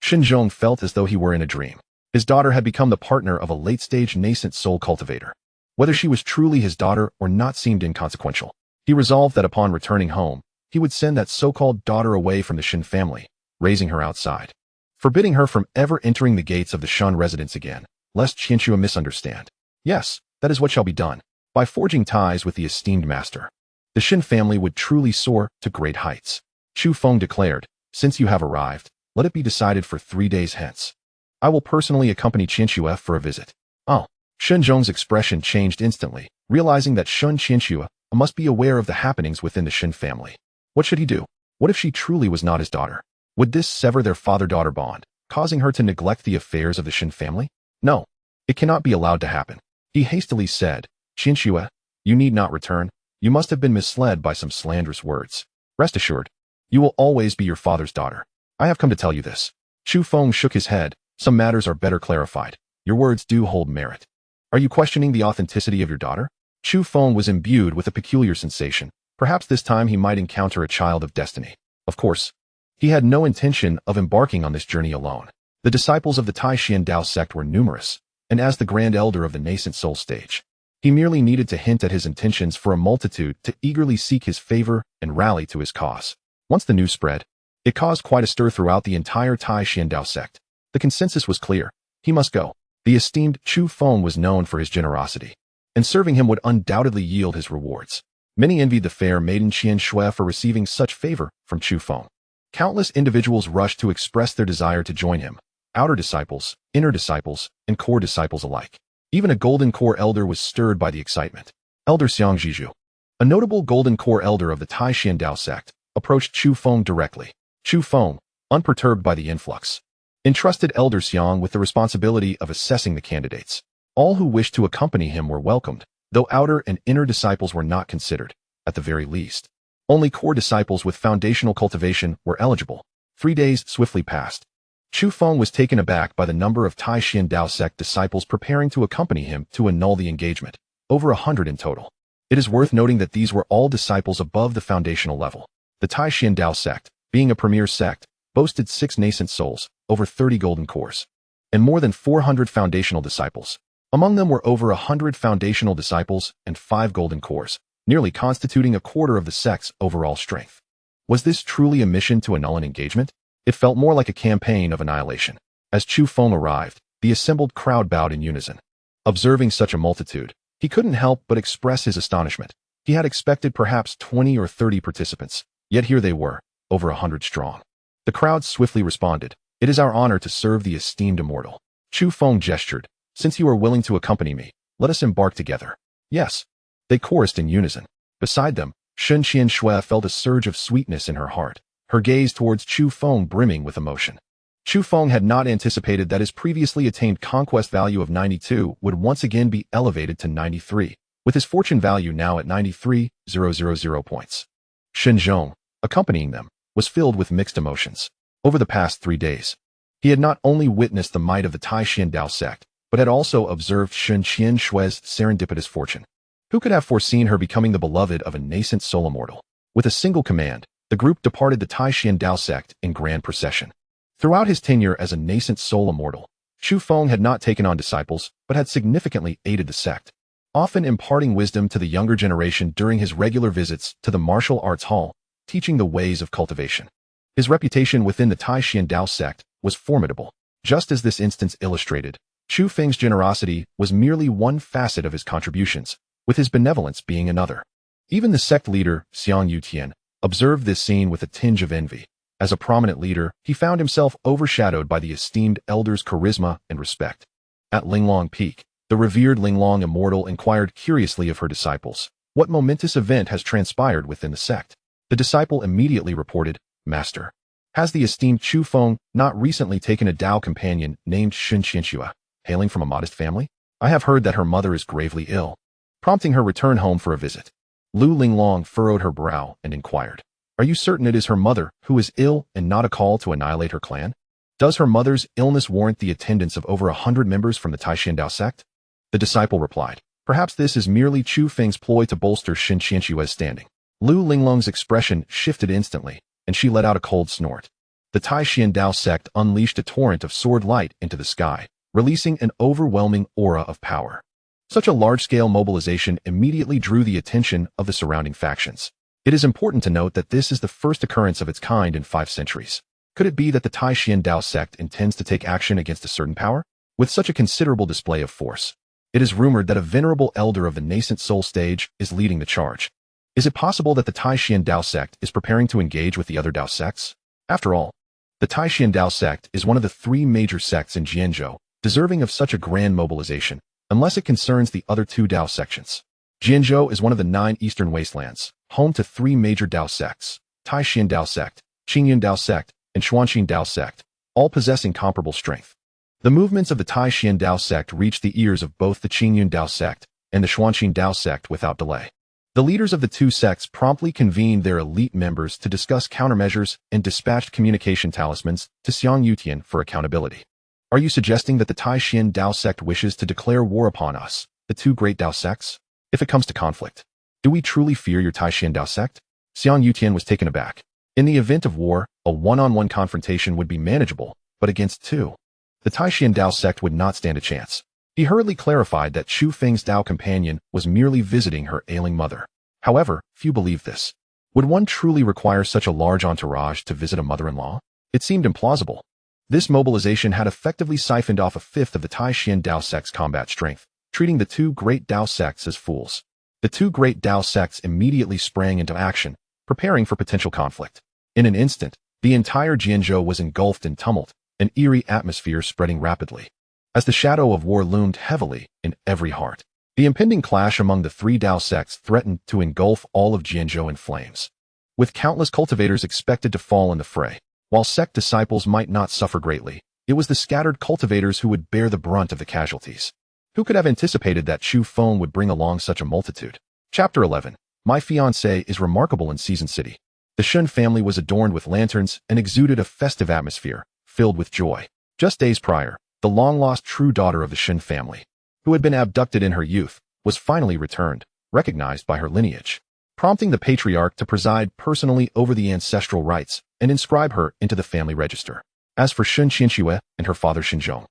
Xinzhong felt as though he were in a dream. His daughter had become the partner of a late-stage nascent soul cultivator. Whether she was truly his daughter or not seemed inconsequential. He resolved that upon returning home, he would send that so-called daughter away from the Xin family, raising her outside, forbidding her from ever entering the gates of the Shan residence again, lest Xinxue misunderstand. Yes, that is what shall be done. By forging ties with the esteemed master, the Xin family would truly soar to great heights. Chu Feng declared, since you have arrived, let it be decided for 3 days hence. I will personally accompany Xinxue for a visit. Oh, Xinzhong's expression changed instantly, realizing that Xinxue must be aware of the happenings within the Xin family. What should he do? What if she truly was not his daughter? Would this sever their father-daughter bond, causing her to neglect the affairs of the Xin family? No, it cannot be allowed to happen. He hastily said, Xinxue, you need not return. You must have been misled by some slanderous words. Rest assured, You will always be your father's daughter. I have come to tell you this. Chu Feng shook his head. Some matters are better clarified. Your words do hold merit. Are you questioning the authenticity of your daughter? Chu Feng was imbued with a peculiar sensation. Perhaps this time he might encounter a child of destiny. Of course, he had no intention of embarking on this journey alone. The disciples of the Tai Xian Dao sect were numerous, and as the Grand Elder of the Nascent Soul stage, he merely needed to hint at his intentions for a multitude to eagerly seek his favor and rally to his cause. Once the news spread, it caused quite a stir throughout the entire Tai Xian Dao sect. The consensus was clear. He must go. The esteemed Chu Feng was known for his generosity, and serving him would undoubtedly yield his rewards. Many envied the fair maiden Qian Xue for receiving such favor from Chu Feng. Countless individuals rushed to express their desire to join him, outer disciples, inner disciples, and core disciples alike. Even a golden core elder was stirred by the excitement. Elder Xiang Zhizhu, a notable golden core elder of the Tai Xian Dao sect, approached Chu Feng directly. Chu Feng, unperturbed by the influx, entrusted Elder Xiang with the responsibility of assessing the candidates. All who wished to accompany him were welcomed, though outer and inner disciples were not considered, at the very least. Only core disciples with foundational cultivation were eligible. 3 days swiftly passed. Chu Feng was taken aback by the number of Tai Xian Dao sect disciples preparing to accompany him to annul the engagement, over 100 in total. It is worth noting that these were all disciples above the foundational level. The Tai Xian Dao sect, being a premier sect, boasted 6 nascent souls, over 30 golden cores, and more than 400 foundational disciples. Among them were over 100 foundational disciples and 5 golden cores, nearly constituting a quarter of the sect's overall strength. Was this truly a mission to annul an engagement? It felt more like a campaign of annihilation. As Chu Feng arrived, the assembled crowd bowed in unison. Observing such a multitude, he couldn't help but express his astonishment. He had expected perhaps 20 or 30 participants, yet here they were, over 100 strong. The crowd swiftly responded. It is our honor to serve the esteemed immortal. Chu Feng gestured. Since you are willing to accompany me, let us embark together. Yes. They chorused in unison. Beside them, Shen Qian Xue felt a surge of sweetness in her heart, her gaze towards Chu Feng brimming with emotion. Chu Feng had not anticipated that his previously attained conquest value of 92 would once again be elevated to 93, with his fortune value now at 93,000 points. Shen Zhong, accompanying them, was filled with mixed emotions. Over the past 3 days, he had not only witnessed the might of the Tai Xian Dao sect, but had also observed Shen Qian Xue's serendipitous fortune. Who could have foreseen her becoming the beloved of a nascent soul immortal? With a single command, the group departed the Tai Xian Dao sect in grand procession. Throughout his tenure as a nascent soul immortal, Chu Feng had not taken on disciples, but had significantly aided the sect, often imparting wisdom to the younger generation during his regular visits to the martial arts hall, teaching the ways of cultivation. His reputation within the Tai Xian Dao sect was formidable. Just as this instance illustrated, Chu Feng's generosity was merely one facet of his contributions, with his benevolence being another. Even the sect leader, Xiang Yutian, observed this scene with a tinge of envy. As a prominent leader, he found himself overshadowed by the esteemed elder's charisma and respect. At Linglong Peak, the revered Linglong immortal inquired curiously of her disciples, "What momentous event has transpired within the sect?" The disciple immediately reported, "Master, has the esteemed Chu Feng not recently taken a Dao companion named Lin Xiyue, hailing from a modest family? I have heard that her mother is gravely ill," prompting her return home for a visit. Lu Linglong furrowed her brow and inquired, "Are you certain it is her mother who is ill and not a call to annihilate her clan? Does her mother's illness warrant the attendance of over 100 members from the Tai Xian Dao sect?" The disciple replied, "Perhaps this is merely Chu Feng's ploy to bolster Shen Qianxue's standing." Lu Linglong's expression shifted instantly, and she let out a cold snort. The Tai Xian Dao sect unleashed a torrent of sword light into the sky, releasing an overwhelming aura of power. Such a large-scale mobilization immediately drew the attention of the surrounding factions. It is important to note that this is the first occurrence of its kind in 5 centuries. Could it be that the Tai Xian Dao sect intends to take action against a certain power? With such a considerable display of force, it is rumored that a venerable elder of the Nascent Soul stage is leading the charge. Is it possible that the Tai Xian Dao sect is preparing to engage with the other Dao sects? After all, the Tai Xian Dao sect is one of the 3 major sects in Jianzhou, deserving of such a grand mobilization, unless it concerns the other 2 Dao sections. Jianzhou is one of the 9 eastern wastelands, home to 3 major Dao sects, Tai Xian Dao sect, Qingyun Dao sect, and Xuanxin Dao sect, all possessing comparable strength. The movements of the Tai Xian Dao sect reached the ears of both the Qingyun Dao sect and the Xuanxin Dao sect without delay. The leaders of the two sects promptly convened their elite members to discuss countermeasures and dispatched communication talismans to Xiang Yutian for accountability. Are you suggesting that the Taishan Dao sect wishes to declare war upon us, the two great Dao sects? If it comes to conflict, do we truly fear your Taishan Dao sect? Xiang Yutian was taken aback. In the event of war, a one-on-one confrontation would be manageable, but against two, the Taishan Dao sect would not stand a chance. He hurriedly clarified that Chu Feng's Dao companion was merely visiting her ailing mother. However, few believed this. Would one truly require such a large entourage to visit a mother-in-law? It seemed implausible. This mobilization had effectively siphoned off a fifth of the Taishan Dao sect's combat strength, treating the two great Dao sects as fools. The two great Dao sects immediately sprang into action, preparing for potential conflict. In an instant, the entire Jianzhou was engulfed in tumult, an eerie atmosphere spreading rapidly. As the shadow of war loomed heavily in every heart, the impending clash among the three Dao sects threatened to engulf all of Jianzhou in flames. With countless cultivators expected to fall in the fray, while sect disciples might not suffer greatly, it was the scattered cultivators who would bear the brunt of the casualties. Who could have anticipated that Chu Feng would bring along such a multitude? Chapter 11. My fiancé is remarkable in Season City. The Shun family was adorned with lanterns and exuded a festive atmosphere, filled with joy. Just days prior, the long-lost true daughter of the Shun family, who had been abducted in her youth, was finally returned, recognized by her lineage, prompting the patriarch to preside personally over the ancestral rites and inscribe her into the family register. As for Lin Xiyue and her father Xinzhong,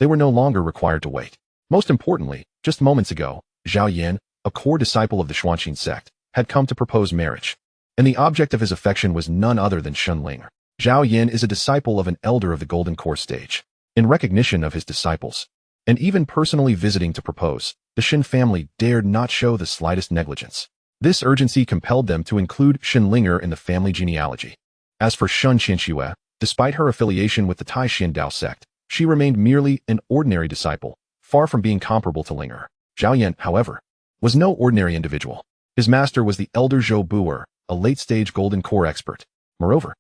they were no longer required to wait. Most importantly, just moments ago, Zhao Yan, a core disciple of the Xuanqin sect, had come to propose marriage, and the object of his affection was none other than Shun Ling. Zhao Yan is a disciple of an elder of the Golden Core stage. In recognition of his disciples, and even personally visiting to propose, the Shin family dared not show the slightest negligence. This urgency compelled them to include Shin Linger in the family genealogy. As for Shun Xiyue, despite her affiliation with the Taishan Dao sect, she remained merely an ordinary disciple, far from being comparable to Linger. Zhao Yan, however, was no ordinary individual. His master was the elder Zhou Buer, a late-stage Golden Core expert. Moreover,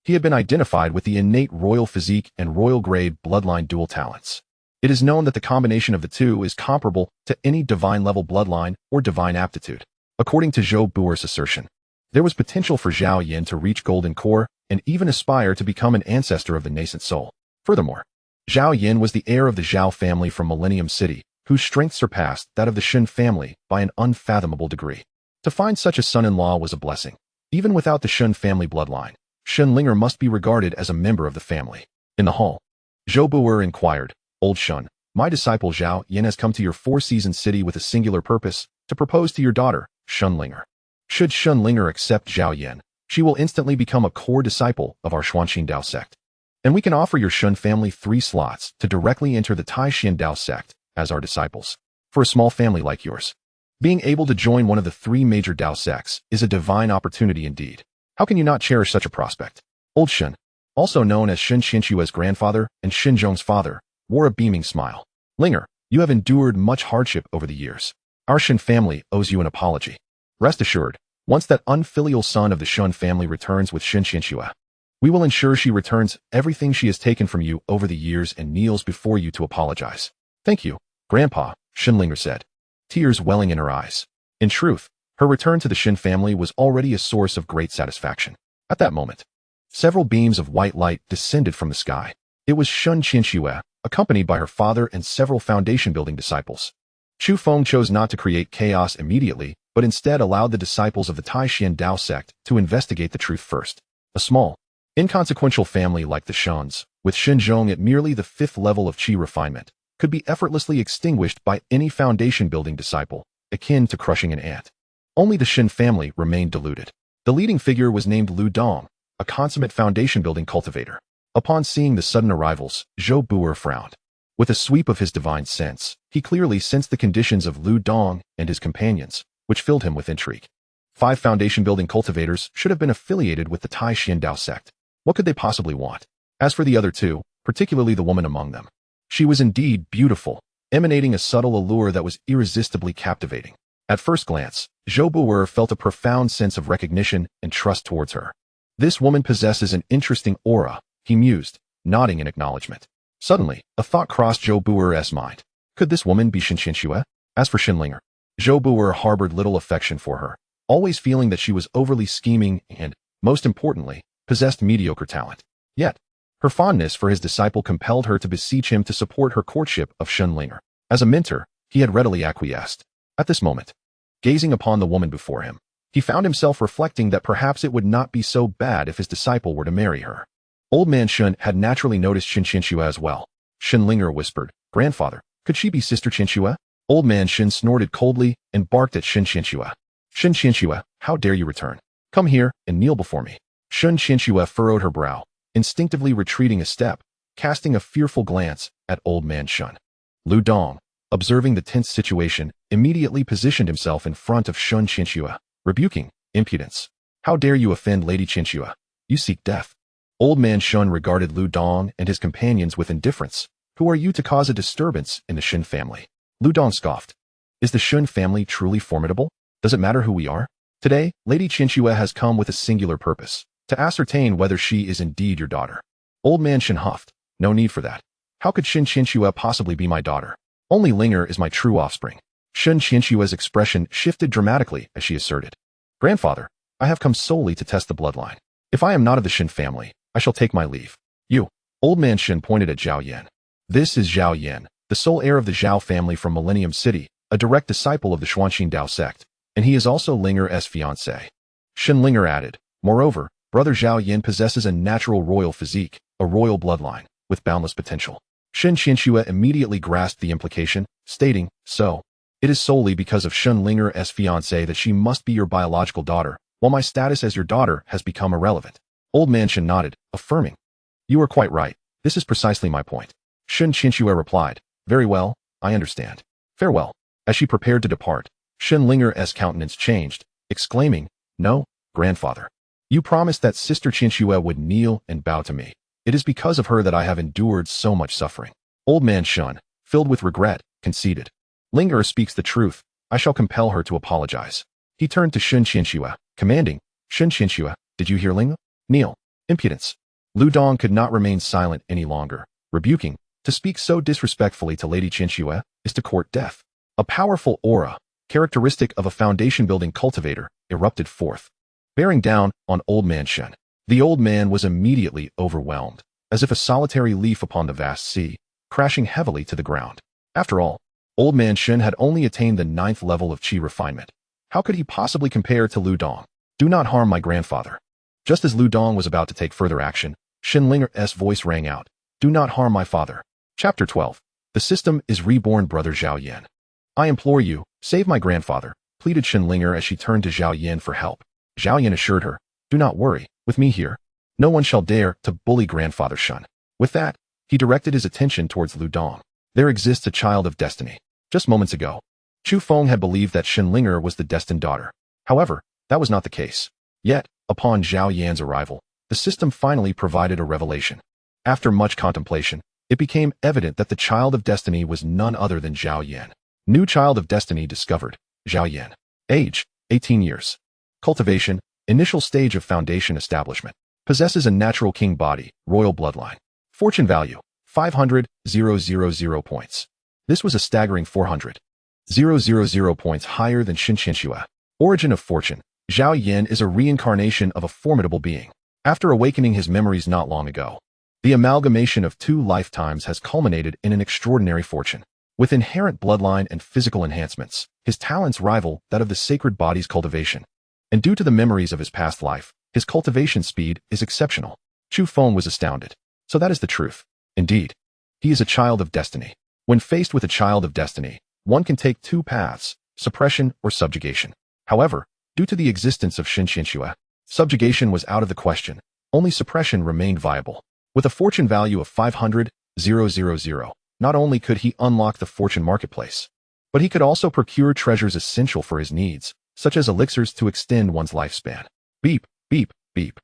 he had been identified with the innate royal physique and royal-grade bloodline dual talents. It is known that the combination of the two is comparable to any divine-level bloodline or divine aptitude. According to Zhou Buer's assertion, there was potential for Zhao Yan to reach Golden Core and even aspire to become an ancestor of the Nascent Soul. Furthermore, Zhao Yan was the heir of the Zhao family from Millennium City, whose strength surpassed that of the Shin family by an unfathomable degree. To find such a son-in-law was a blessing. Even without the Shun family bloodline, Shun Linger must be regarded as a member of the family. In the hall, Zhou Buer inquired, "Old Shun, my disciple Zhao Yan has come to your four-season city with a singular purpose, to propose to your daughter, Shun Linger. Should Shun Linger accept Zhao Yan, she will instantly become a core disciple of our Xuanqin Dao sect. And we can offer your Shun family 3 slots to directly enter the Taishan Dao sect as our disciples. For a small family like yours, being able to join one of the 3 major Dao sects is a divine opportunity indeed. How can you not cherish such a prospect?" Old Shun, also known as Shin Qinshue's grandfather and Xinzhong's father, wore a beaming smile. "Linger, you have endured much hardship over the years. Our Shin family owes you an apology. Rest assured, once that unfilial son of the Shun family returns with Shin Qinshu, we will ensure she returns everything she has taken from you over the years and kneels before you to apologize." "Thank you, Grandpa," Shin Linger said, tears welling in her eyes. In truth, her return to the Shin family was already a source of great satisfaction. At that moment, several beams of white light descended from the sky. It was Shun Qinshu, accompanied by her father and several foundation-building disciples. Chu Feng chose not to create chaos immediately, but instead allowed the disciples of the Taishan Dao sect to investigate the truth first. A small, inconsequential family like the Shuns, with Xinzhong at merely the 5th level of qi refinement, could be effortlessly extinguished by any foundation-building disciple, akin to crushing an ant. Only the Shin family remained deluded. The leading figure was named Lu Dong, a consummate foundation-building cultivator. Upon seeing the sudden arrivals, Zhou Buer frowned. With a sweep of his divine sense, he clearly sensed the conditions of Lu Dong and his companions, which filled him with intrigue. 5 foundation-building cultivators should have been affiliated with the Taishan Dao sect. What could they possibly want? As for the other 2, particularly the woman among them, she was indeed beautiful, emanating a subtle allure that was irresistibly captivating. At first glance, Zhou Buer felt a profound sense of recognition and trust towards her. "This woman possesses an interesting aura," he mused, nodding in acknowledgement. Suddenly, a thought crossed Zhou Buer's mind. Could this woman be Shin Qinshu? As for Shin Linger, Zhou Buer harbored little affection for her, always feeling that she was overly scheming and, most importantly, possessed mediocre talent. Yet, her fondness for his disciple compelled her to beseech him to support her courtship of Shen Linger. As a mentor, he had readily acquiesced. At this moment, gazing upon the woman before him, he found himself reflecting that perhaps it would not be so bad if his disciple were to marry her. Old man Shen had naturally noticed Shen Qianxue as well. Shen Linger whispered, "Grandfather, could she be Sister Qianxue?" Old man Shen snorted coldly and barked at Shen Qianxue. "Shen Qianxue, how dare you return? Come here and kneel before me." Shen Qianxue furrowed her brow, instinctively retreating a step, casting a fearful glance at old man Shen. Lu Dong, observing the tense situation, immediately positioned himself in front of Shen Qianxue, rebuking, "Impudence! How dare you offend Lady Qianxue? You seek death." Old man Shen regarded Lu Dong and his companions with indifference. "Who are you to cause a disturbance in the Shen family?" Lu Dong scoffed. "Is the Shen family truly formidable? Does it matter who we are? Today, Lady Qianxue has come with a singular purpose, to ascertain whether she is indeed your daughter." Old man Shen huffed. "No need for that. How could Shen Qianxue possibly be my daughter? Only Linger is my true offspring." Shen Qianxue's expression shifted dramatically as she asserted, "Grandfather, I have come solely to test the bloodline. If I am not of the Shen family, I shall take my leave." "You." Old man Shen pointed at Zhao Yan. "This is Zhao Yan, the sole heir of the Zhao family from Millennium City, a direct disciple of the Xuanxin Dao sect, and he is also Linger's fiancé." Shen Linger added, "Moreover, brother Zhao Yan possesses a natural royal physique, a royal bloodline, with boundless potential." Shen Qianxue immediately grasped the implication, stating, "So, it is solely because of Shen Linger's fiancé that she must be your biological daughter, while my status as your daughter has become irrelevant." Old man Shen nodded, affirming, "You are quite right. This is precisely my point." Shen Qianxue replied, "Very well, I understand. Farewell." As she prepared to depart, Shen Linger's countenance changed, exclaiming, "No, grandfather. You promised that Sister Qianxue would kneel and bow to me. It is because of her that I have endured so much suffering." Old man Shen, filled with regret, conceded, "Linger speaks the truth. I shall compel her to apologize." He turned to Shen Qianxue, commanding, "Shen Qianxue, did you hear Ling? Kneel." Impudence. Lu Dong could not remain silent any longer, rebuking, "To speak so disrespectfully to Lady Qianxue is to court death." A powerful aura, characteristic of a foundation-building cultivator, erupted forth, bearing down on old man Shen. The old man was immediately overwhelmed, as if a solitary leaf upon the vast sea, crashing heavily to the ground. After all, old man Shen had only attained the 9th level of qi refinement. How could he possibly compare to Lu Dong? "Do not harm my grandfather." Just as Lu Dong was about to take further action, Shen Linger's voice rang out, "Do not harm my father." Chapter 12. The system is reborn. Brother Zhao Yan, I implore you, save my grandfather, pleaded Shen Linger as she turned to Zhao Yan for help. Zhao Yan assured her, "Do not worry, with me here, no one shall dare to bully grandfather Shen." With that, he directed his attention towards Lu Dong. "There exists a child of destiny." Just moments ago, Chu Feng had believed that Shen Linger was the destined daughter. However, that was not the case. Yet, upon Zhao Yan's arrival, the system finally provided a revelation. After much contemplation, it became evident that the child of destiny was none other than Zhao Yan. New child of destiny discovered, Zhao Yan. Age, 18 years. Cultivation, initial stage of foundation establishment. Possesses a natural king body, royal bloodline. Fortune value, 500,000 points. This was a staggering 400,000 points higher than Shen Qianxue. Origin of fortune. Zhao Yan is a reincarnation of a formidable being. After awakening his memories not long ago, the amalgamation of 2 lifetimes has culminated in an extraordinary fortune. With inherent bloodline and physical enhancements, his talents rival that of the sacred body's cultivation. And due to the memories of his past life, his cultivation speed is exceptional. Chu Feng was astounded. So that is the truth. Indeed, he is a child of destiny. When faced with a child of destiny, one can take 2 paths, suppression or subjugation. However, due to the existence of Shen Qianxue, subjugation was out of the question. Only suppression remained viable. With a fortune value of 500,000, not only could he unlock the fortune marketplace, but he could also procure treasures essential for his needs, such as elixirs to extend one's lifespan. Beep, beep, beep.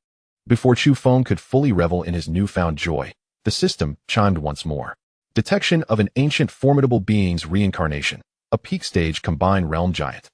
Before Chu Feng could fully revel in his newfound joy, the system chimed once more. Detection of an ancient formidable being's reincarnation, a peak stage combined realm giant,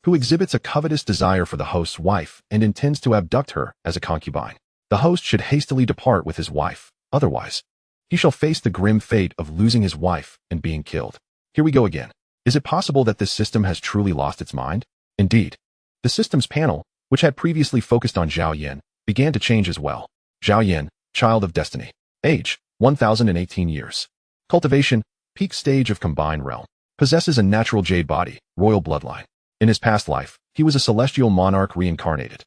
who exhibits a covetous desire for the host's wife and intends to abduct her as a concubine. The host should hastily depart with his wife, otherwise, he shall face the grim fate of losing his wife and being killed. Here we go again. Is it possible that this system has truly lost its mind? Indeed. The system's panel, which had previously focused on Zhao Yan, began to change as well. Zhao Yan, child of destiny. Age, 1018 years. Cultivation, peak stage of combined realm. Possesses a natural jade body, royal bloodline. In his past life, he was a celestial monarch reincarnated.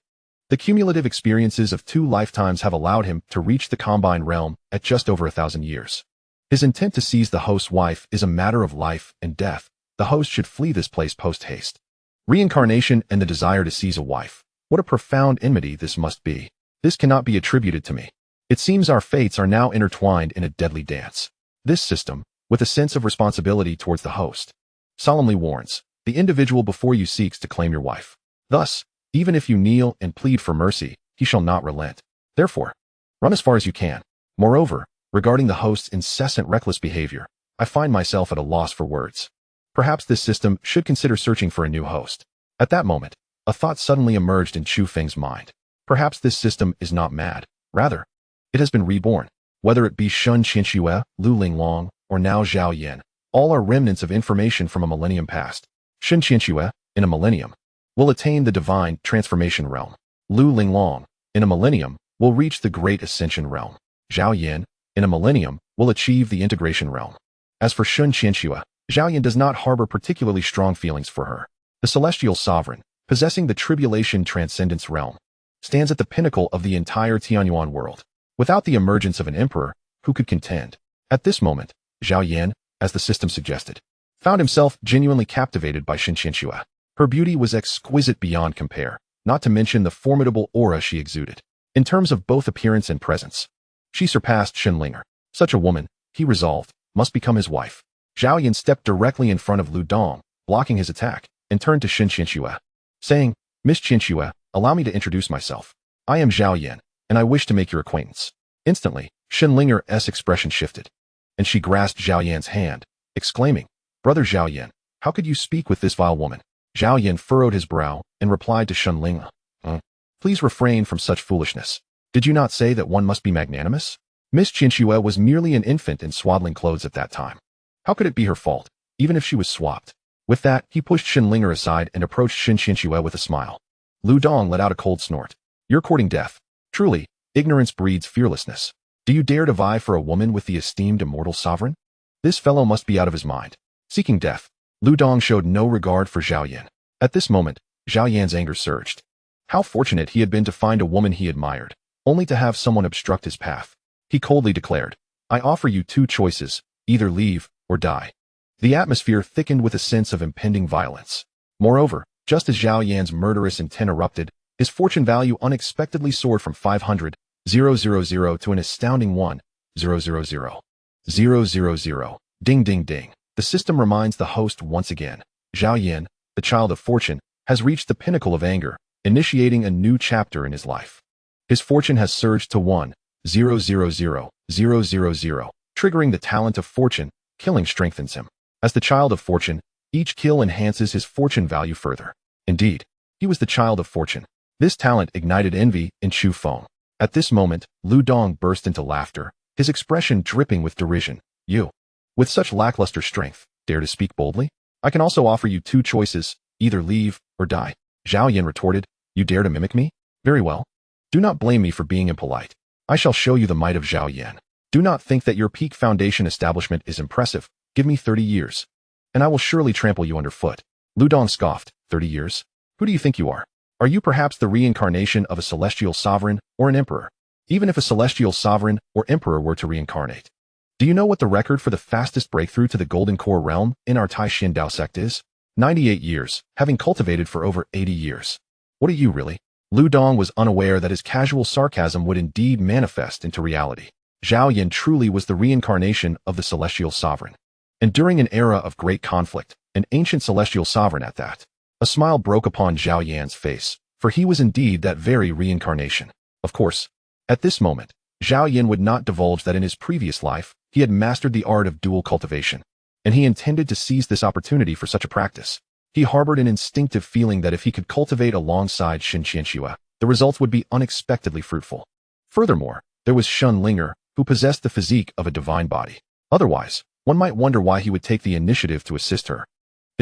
The cumulative experiences of 2 lifetimes have allowed him to reach the combined realm at just over 1,000 years. His intent to seize the host's wife is a matter of life and death. The host should flee this place post-haste. Reincarnation and the desire to seize a wife. What a profound enmity this must be. This cannot be attributed to me. It seems our fates are now intertwined in a deadly dance. This system, with a sense of responsibility towards the host, solemnly warns, the individual before you seeks to claim your wife. Thus, even if you kneel and plead for mercy, he shall not relent. Therefore, run as far as you can. Moreover, regarding the host's incessant reckless behavior, I find myself at a loss for words. Perhaps this system should consider searching for a new host. At that moment, a thought suddenly emerged in Chu Feng's mind. Perhaps this system is not mad. Rather, it has been reborn. Whether it be Lin Xiyue, Lu Linglong, or now Zhao Yan, all are remnants of information from a millennium past. Lin Xiyue, in a millennium, will attain the divine transformation realm. Lu Linglong, in a millennium, will reach the great ascension realm. Zhao Yan, in a millennium, will achieve the integration realm. As for Lin Xiyue, Zhao Yan does not harbor particularly strong feelings for her. The celestial sovereign, possessing the tribulation transcendence realm, stands at the pinnacle of the entire Tianyuan world. Without the emergence of an emperor, who could contend? At this moment, Zhao Yan, as the system suggested, found himself genuinely captivated by Lin Xiyue. Her beauty was exquisite beyond compare, not to mention the formidable aura she exuded. In terms of both appearance and presence, she surpassed Xinlinger. Such a woman, he resolved, must become his wife. Zhao Yan stepped directly in front of Lu Dong, blocking his attack, and turned to Lin Xiyue, saying, Miss Xiyue, allow me to introduce myself. I am Zhao Yan, and I wish to make your acquaintance. Instantly, Xinlinger's expression shifted, and she grasped Zhao Yan's hand, exclaiming, Brother Zhao Yan, how could you speak with this vile woman? Zhao Yan furrowed his brow and replied to Xinlinger, Please refrain from such foolishness. Did you not say that one must be magnanimous? Miss Xiyue was merely an infant in swaddling clothes at that time. How could it be her fault, even if she was swapped? With that, he pushed Xinlinger aside and approached Lin Xiyue with a smile. Lu Dong let out a cold snort. You're courting death. Truly, ignorance breeds fearlessness. Do you dare to vie for a woman with the esteemed immortal sovereign? This fellow must be out of his mind. Seeking death, Lu Dong showed no regard for Zhao Yan. At this moment, Zhao Yan's anger surged. How fortunate he had been to find a woman he admired, only to have someone obstruct his path. He coldly declared, I offer you 2 choices, either leave or die. The atmosphere thickened with a sense of impending violence. Moreover, just as Zhao Yan's murderous intent erupted, his fortune value unexpectedly soared from 500,000 to an astounding 1,000,000. Ding ding ding. The system reminds the host once again. Zhao Yan, the child of fortune, has reached the pinnacle of anger, initiating a new chapter in his life. His fortune has surged to 1,000,000, triggering the talent of fortune. Killing strengthens him. As the child of fortune, each kill enhances his fortune value further. Indeed, he was the child of fortune. This talent ignited envy in Chu Feng. At this moment, Lu Dong burst into laughter, his expression dripping with derision. You, with such lackluster strength, dare to speak boldly? I can also offer you 2 choices, either leave or die. Zhao Yan retorted, You dare to mimic me? Very well. Do not blame me for being impolite. I shall show you the might of Zhao Yan. Do not think that your peak foundation establishment is impressive. Give me 30 years, and I will surely trample you underfoot. Lu Dong scoffed. 30 years? Who do you think you are? Are you perhaps the reincarnation of a celestial sovereign or an emperor? Even if a celestial sovereign or emperor were to reincarnate, do you know what the record for the fastest breakthrough to the Golden Core realm in our Tai Xin Dao sect is? 98 years, having cultivated for over 80 years. What are you really? Lu Dong was unaware that his casual sarcasm would indeed manifest into reality. Zhao Yan truly was the reincarnation of the celestial sovereign. And during an era of great conflict, an ancient celestial sovereign at that. A smile broke upon Zhao Yan's face, for he was indeed that very reincarnation. Of course, at this moment, Zhao Yan would not divulge that in his previous life, he had mastered the art of dual cultivation, and he intended to seize this opportunity for such a practice. He harbored an instinctive feeling that if he could cultivate alongside Lin Xiyue, the results would be unexpectedly fruitful. Furthermore, there was Xinlinger, who possessed the physique of a divine body. Otherwise, one might wonder why he would take the initiative to assist her.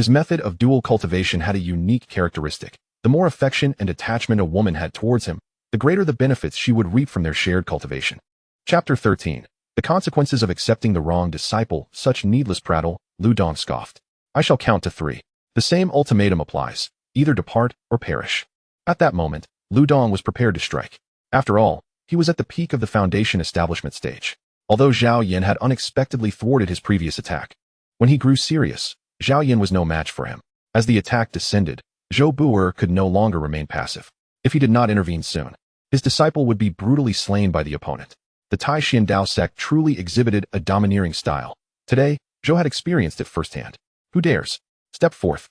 His method of dual cultivation had a unique characteristic. The more affection and attachment a woman had towards him, the greater the benefits she would reap from their shared cultivation. Chapter 13. The consequences of accepting the wrong disciple, such needless prattle, Lu Dong scoffed. I shall count to 3. The same ultimatum applies. Either depart or perish. At that moment, Lu Dong was prepared to strike. After all, he was at the peak of the foundation establishment stage. Although Zhao Yan had unexpectedly thwarted his previous attack. When he grew serious, Zhao Yan was no match for him. As the attack descended, Zhou Bu'er could no longer remain passive. If he did not intervene soon, his disciple would be brutally slain by the opponent. The Tai Xian Dao sect truly exhibited a domineering style. Today, Zhou had experienced it firsthand. Who dares? Step forth.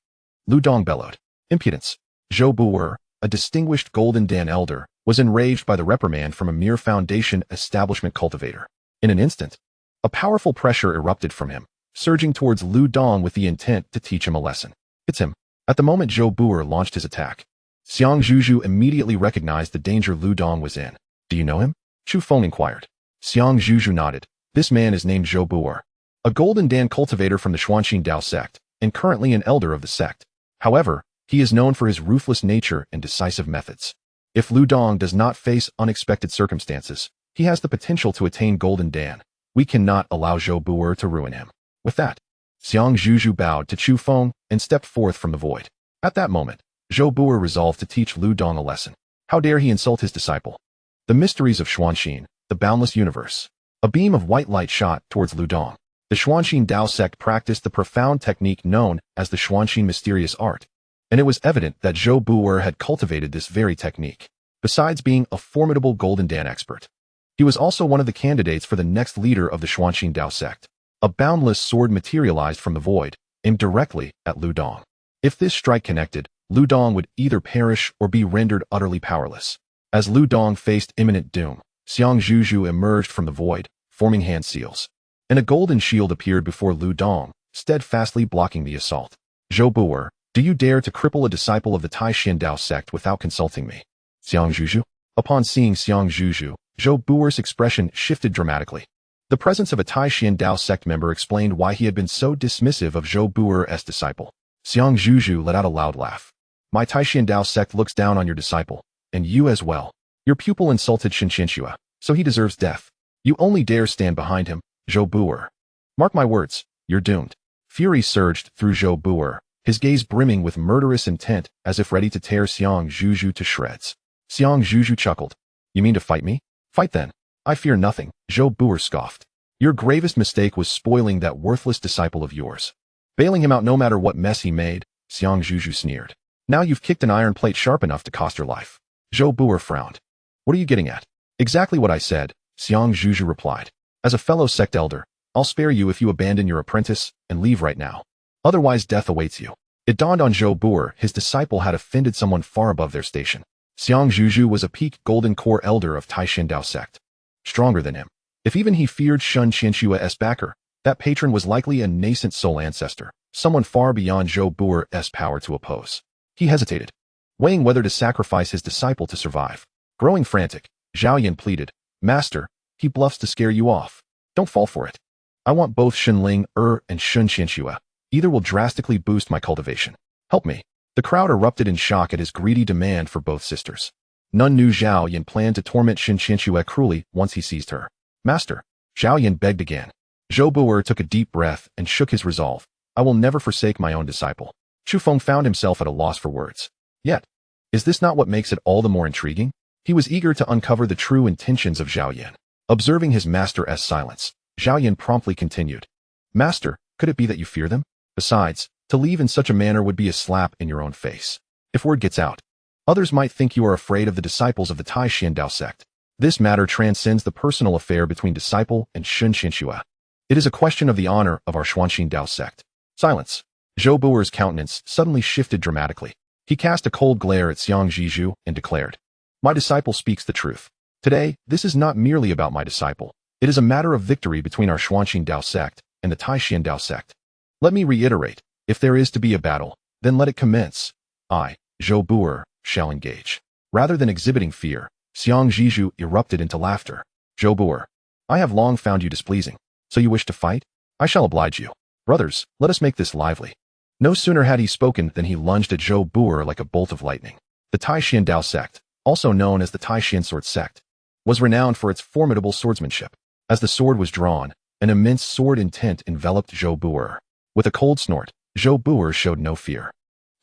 Lu Dong bellowed. Impudence. Zhou Bu'er, a distinguished Golden Dan elder, was enraged by the reprimand from a mere foundation establishment cultivator. In an instant, a powerful pressure erupted from him, surging towards Lu Dong with the intent to teach him a lesson. It's him. At the moment Zhou Bu'er launched his attack, Xiang Zhuzhu immediately recognized the danger Lu Dong was in. Do you know him? Chu Feng inquired. Xiang Zhuzhu nodded. This man is named Zhou Bu'er, a Golden Dan cultivator from the Xuanxin Dao sect, and currently an elder of the sect. However, he is known for his ruthless nature and decisive methods. If Lu Dong does not face unexpected circumstances, he has the potential to attain Golden Dan. We cannot allow Zhou Bu'er to ruin him. With that, Xiang Zhuzhu bowed to Chu Feng and stepped forth from the void. At that moment, Zhou Bu'er resolved to teach Lu Dong a lesson. How dare he insult his disciple? The mysteries of Xuanxin, the boundless universe. A beam of white light shot towards Lu Dong. The Xuanxin Dao sect practiced the profound technique known as the Xuanxin mysterious art, and it was evident that Zhou Bu'er had cultivated this very technique. Besides being a formidable Golden Dan expert, he was also one of the candidates for the next leader of the Xuanxin Dao sect. A boundless sword materialized from the void, aimed directly at Lu Dong. If this strike connected, Lu Dong would either perish or be rendered utterly powerless. As Lu Dong faced imminent doom, Xiang Zhuzhu emerged from the void, forming hand seals, and a golden shield appeared before Lu Dong, steadfastly blocking the assault. Zhou Bu'er, do you dare to cripple a disciple of the Tai Xian Dao sect without consulting me? Xiang Zhuzhu? Upon seeing Xiang Zhuzhu, Zhou Bu'er's expression shifted dramatically. The presence of a Tai Xian Dao sect member explained why he had been so dismissive of Zhou Bu'er's disciple. Xiang Zhuzhu let out a loud laugh. My Tai Xian Dao sect looks down on your disciple, and you as well. Your pupil insulted Lin Xiyue, so he deserves death. You only dare stand behind him, Zhou Bu'er. Mark my words, you're doomed. Fury surged through Zhou Bu'er, his gaze brimming with murderous intent as if ready to tear Xiang Zhuzhu to shreds. Xiang Zhuzhu chuckled. You mean to fight me? Fight then. I fear nothing, Zhou Bu'er scoffed. Your gravest mistake was spoiling that worthless disciple of yours. Bailing him out no matter what mess he made, Xiang Zhuzhu sneered. Now you've kicked an iron plate sharp enough to cost your life. Zhou Bu'er frowned. What are you getting at? Exactly what I said, Xiang Zhuzhu replied. As a fellow sect elder, I'll spare you if you abandon your apprentice and leave right now. Otherwise death awaits you. It dawned on Zhou Bu'er his disciple had offended someone far above their station. Xiang Zhuzhu was a peak golden core elder of Tai Xian Dao sect. Stronger than him. If even he feared Lin Xiyue's backer, that patron was likely a Nascent Soul ancestor, someone far beyond Zhou Bu'er's power to oppose. He hesitated, weighing whether to sacrifice his disciple to survive. Growing frantic, Zhao Yan pleaded, Master, he bluffs to scare you off. Don't fall for it. I want both Lin Xiyue and Lin Xiyue. Either will drastically boost my cultivation. Help me. The crowd erupted in shock at his greedy demand for both sisters. None knew Zhao Yan planned to torment Lin Xiyue cruelly once he seized her. Master, Zhao Yan begged again. Zhou Bu'er took a deep breath and shook his resolve. I will never forsake my own disciple. Chu Feng found himself at a loss for words. Yet, is this not what makes it all the more intriguing? He was eager to uncover the true intentions of Zhao Yan. Observing his master's silence, Zhao Yan promptly continued. Master, could it be that you fear them? Besides, to leave in such a manner would be a slap in your own face. If word gets out, others might think you are afraid of the disciples of the Tai Xian Dao sect. This matter transcends the personal affair between disciple and Lin Xiyue. It is a question of the honor of our Xuanxin Dao sect. Silence. Zhou Bu'er's countenance suddenly shifted dramatically. He cast a cold glare at Xiang Zhuzhu and declared, My disciple speaks the truth. Today, this is not merely about my disciple. It is a matter of victory between our Xuanxin Dao sect and the Tai Xian Dao sect. Let me reiterate, if there is to be a battle, then let it commence. I, Zhou Bu'er, shall engage. Rather than exhibiting fear, Xiang Zhuzhu erupted into laughter. Zhou Bu'er, I have long found you displeasing. So you wish to fight? I shall oblige you. Brothers, let us make this lively. No sooner had he spoken than he lunged at Zhou Buer like a bolt of lightning. The Taishan Dao sect, also known as the Taishan Sword sect, was renowned for its formidable swordsmanship. As the sword was drawn, an immense sword intent enveloped Zhou Buer. With a cold snort, Zhou Buer showed no fear.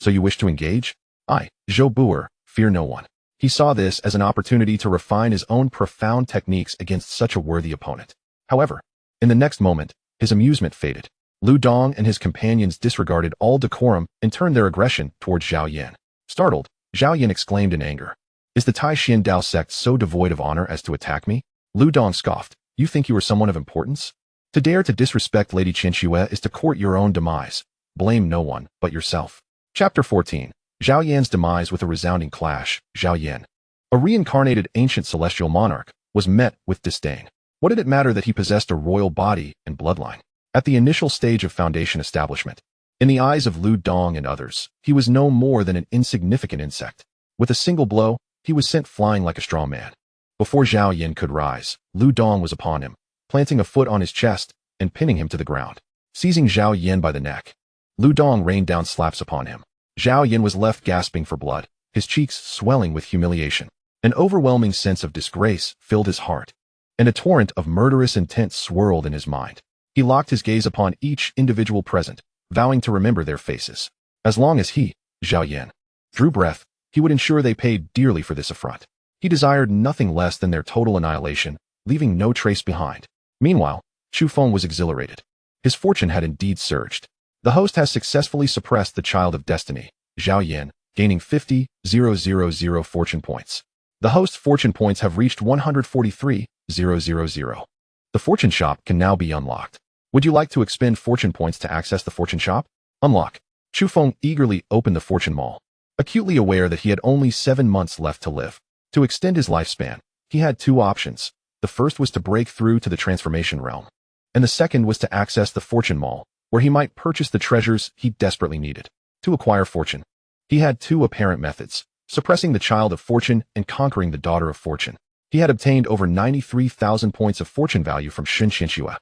So you wish to engage? I, Zhou Buer, fear no one. He saw this as an opportunity to refine his own profound techniques against such a worthy opponent. However, in the next moment, his amusement faded. Lu Dong and his companions disregarded all decorum and turned their aggression towards Zhao Yan. Startled, Zhao Yan exclaimed in anger, "Is the Taishan Dao sect so devoid of honor as to attack me?" Lu Dong scoffed, "You think you are someone of importance? To dare to disrespect Lady Lin Xiyue is to court your own demise. Blame no one but yourself." Chapter 14. Zhao Yan's demise. With a resounding clash, Zhao Yan, a reincarnated ancient celestial monarch, was met with disdain. What did it matter that he possessed a royal body and bloodline? At the initial stage of foundation establishment, in the eyes of Lu Dong and others, he was no more than an insignificant insect. With a single blow, he was sent flying like a straw man. Before Zhao Yan could rise, Lu Dong was upon him, planting a foot on his chest and pinning him to the ground. Seizing Zhao Yan by the neck, Lu Dong rained down slaps upon him. Zhao Yan was left gasping for blood, his cheeks swelling with humiliation. An overwhelming sense of disgrace filled his heart, and a torrent of murderous intent swirled in his mind. He locked his gaze upon each individual present, vowing to remember their faces. As long as he, Zhao Yan, drew breath, he would ensure they paid dearly for this affront. He desired nothing less than their total annihilation, leaving no trace behind. Meanwhile, Chu Feng was exhilarated. His fortune had indeed surged. The host has successfully suppressed the Child of Destiny, Zhao Yan, gaining 50,000 fortune points. The host's fortune points have reached 143,000. The fortune shop can now be unlocked. Would you like to expend fortune points to access the fortune shop? Unlock. Chu Feng eagerly opened the fortune mall, acutely aware that he had only 7 months left to live. To extend his lifespan, he had two options. The first was to break through to the transformation realm, and the second was to access the fortune mall, where he might purchase the treasures he desperately needed. To acquire fortune, he had two apparent methods: suppressing the Child of Fortune and conquering the Daughter of Fortune. He had obtained over 93,000 points of fortune value from Lin Xiyue,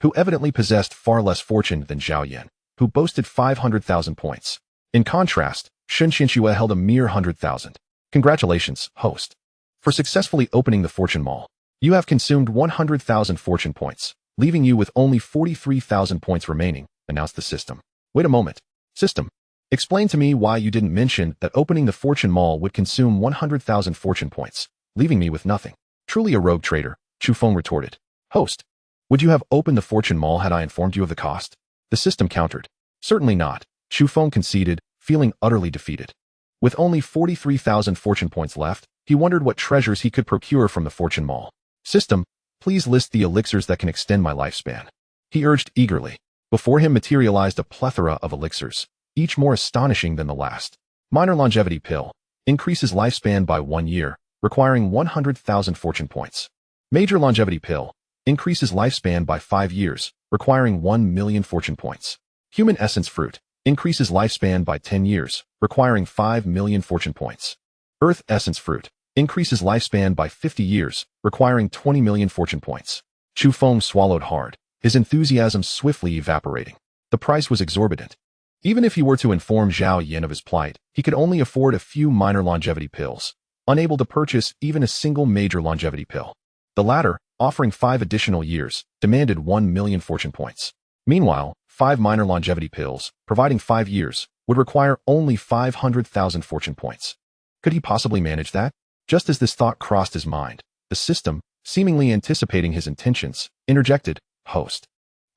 who evidently possessed far less fortune than Zhao Yan, who boasted 500,000 points. In contrast, Lin Xiyue held a mere 100,000. Congratulations, host, for successfully opening the fortune mall. You have consumed 100,000 fortune points, leaving you with only 43,000 points remaining, announced the system. Wait a moment. System, explain to me why you didn't mention that opening the fortune mall would consume 100,000 fortune points, leaving me with nothing. Truly a rogue trader, Chu Feng retorted. Host, would you have opened the fortune mall had I informed you of the cost? The system countered. Certainly not, Chu Feng conceded, feeling utterly defeated. With only 43,000 fortune points left, he wondered what treasures he could procure from the fortune mall. System, please list the elixirs that can extend my lifespan, he urged eagerly. Before him materialized a plethora of elixirs, each more astonishing than the last. Minor longevity pill increases lifespan by 1 year, requiring 100,000 fortune points. Major longevity pill increases lifespan by 5 years, requiring 1 million fortune points. Human essence fruit increases lifespan by 10 years, requiring 5 million fortune points. Earth essence fruit increases lifespan by 50 years, requiring 20 million fortune points. Chu Feng swallowed hard, his enthusiasm swiftly evaporating. The price was exorbitant. Even if he were to inform Zhao Yan of his plight, he could only afford a few minor longevity pills, unable to purchase even a single major longevity pill. The latter, offering 5 additional years, demanded 1 million fortune points. Meanwhile, 5 minor longevity pills, providing 5 years, would require only 500,000 fortune points. Could he possibly manage that? Just as this thought crossed his mind, the system, seemingly anticipating his intentions, interjected, Host,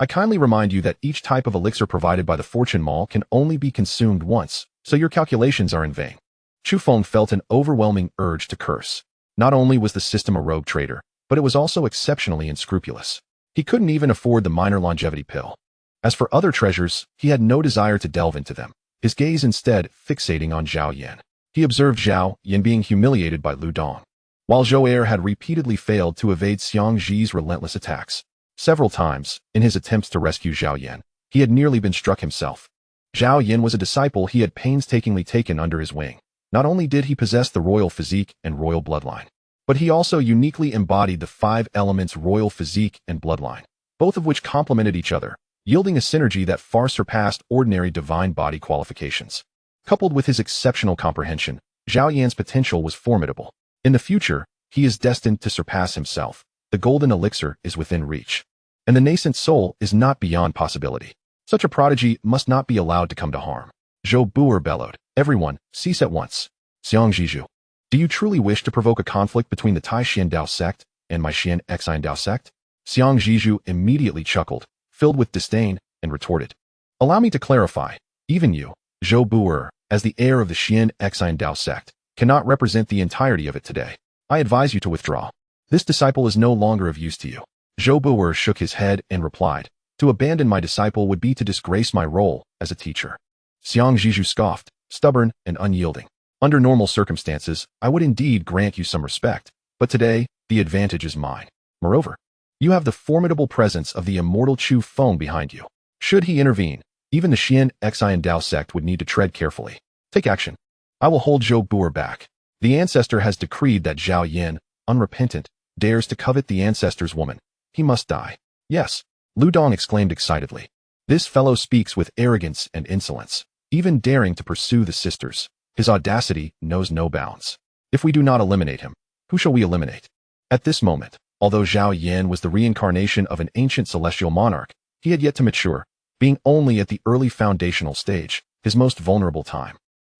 I kindly remind you that each type of elixir provided by the fortune mall can only be consumed once, so your calculations are in vain. Chu Feng felt an overwhelming urge to curse. Not only was the system a rogue trader, but it was also exceptionally unscrupulous. He couldn't even afford the minor longevity pill. As for other treasures, he had no desire to delve into them, his gaze instead fixating on Zhao Yan. He observed Zhao Yan being humiliated by Lu Dong, while Zhou Er had repeatedly failed to evade Xiang Zi's relentless attacks. Several times, in his attempts to rescue Zhao Yan, he had nearly been struck himself. Zhao Yan was a disciple he had painstakingly taken under his wing. Not only did he possess the royal physique and royal bloodline, but he also uniquely embodied the 5 elements royal physique and bloodline, both of which complemented each other, yielding a synergy that far surpassed ordinary divine body qualifications. Coupled with his exceptional comprehension, Zhao Yan's potential was formidable. In the future, he is destined to surpass himself. The golden elixir is within reach. And the nascent soul is not beyond possibility. Such a prodigy must not be allowed to come to harm. Zhou Bu'er bellowed, "Everyone, cease at once. Xiang Zhizhu, do you truly wish to provoke a conflict between the Tai Xian Dao sect and my Xian Xin Dao sect?" Xiang Zhizhu immediately chuckled, filled with disdain, and retorted, "Allow me to clarify. Even you, Zhou Bu'er, as the heir of the Xian Xin Dao sect, cannot represent the entirety of it today. I advise you to withdraw. This disciple is no longer of use to you." Zhou Bu'er shook his head and replied, "To abandon my disciple would be to disgrace my role as a teacher." Xiang Zhizhu scoffed, stubborn and unyielding. "Under normal circumstances, I would indeed grant you some respect, but today, the advantage is mine. Moreover, you have the formidable presence of the immortal Chu Feng behind you. Should he intervene, even the Xian Xin Dao sect would need to tread carefully. Take action. I will hold Zhou Bu'er back. The ancestor has decreed that Zhao Yan, unrepentant, dares to covet the ancestor's woman. He must die." "Yes," Lu Dong exclaimed excitedly. "This fellow speaks with arrogance and insolence, even daring to pursue the sisters. His audacity knows no bounds. If we do not eliminate him, who shall we eliminate?" At this moment, although Zhao Yan was the reincarnation of an ancient celestial monarch, he had yet to mature, being only at the early foundational stage, his most vulnerable time.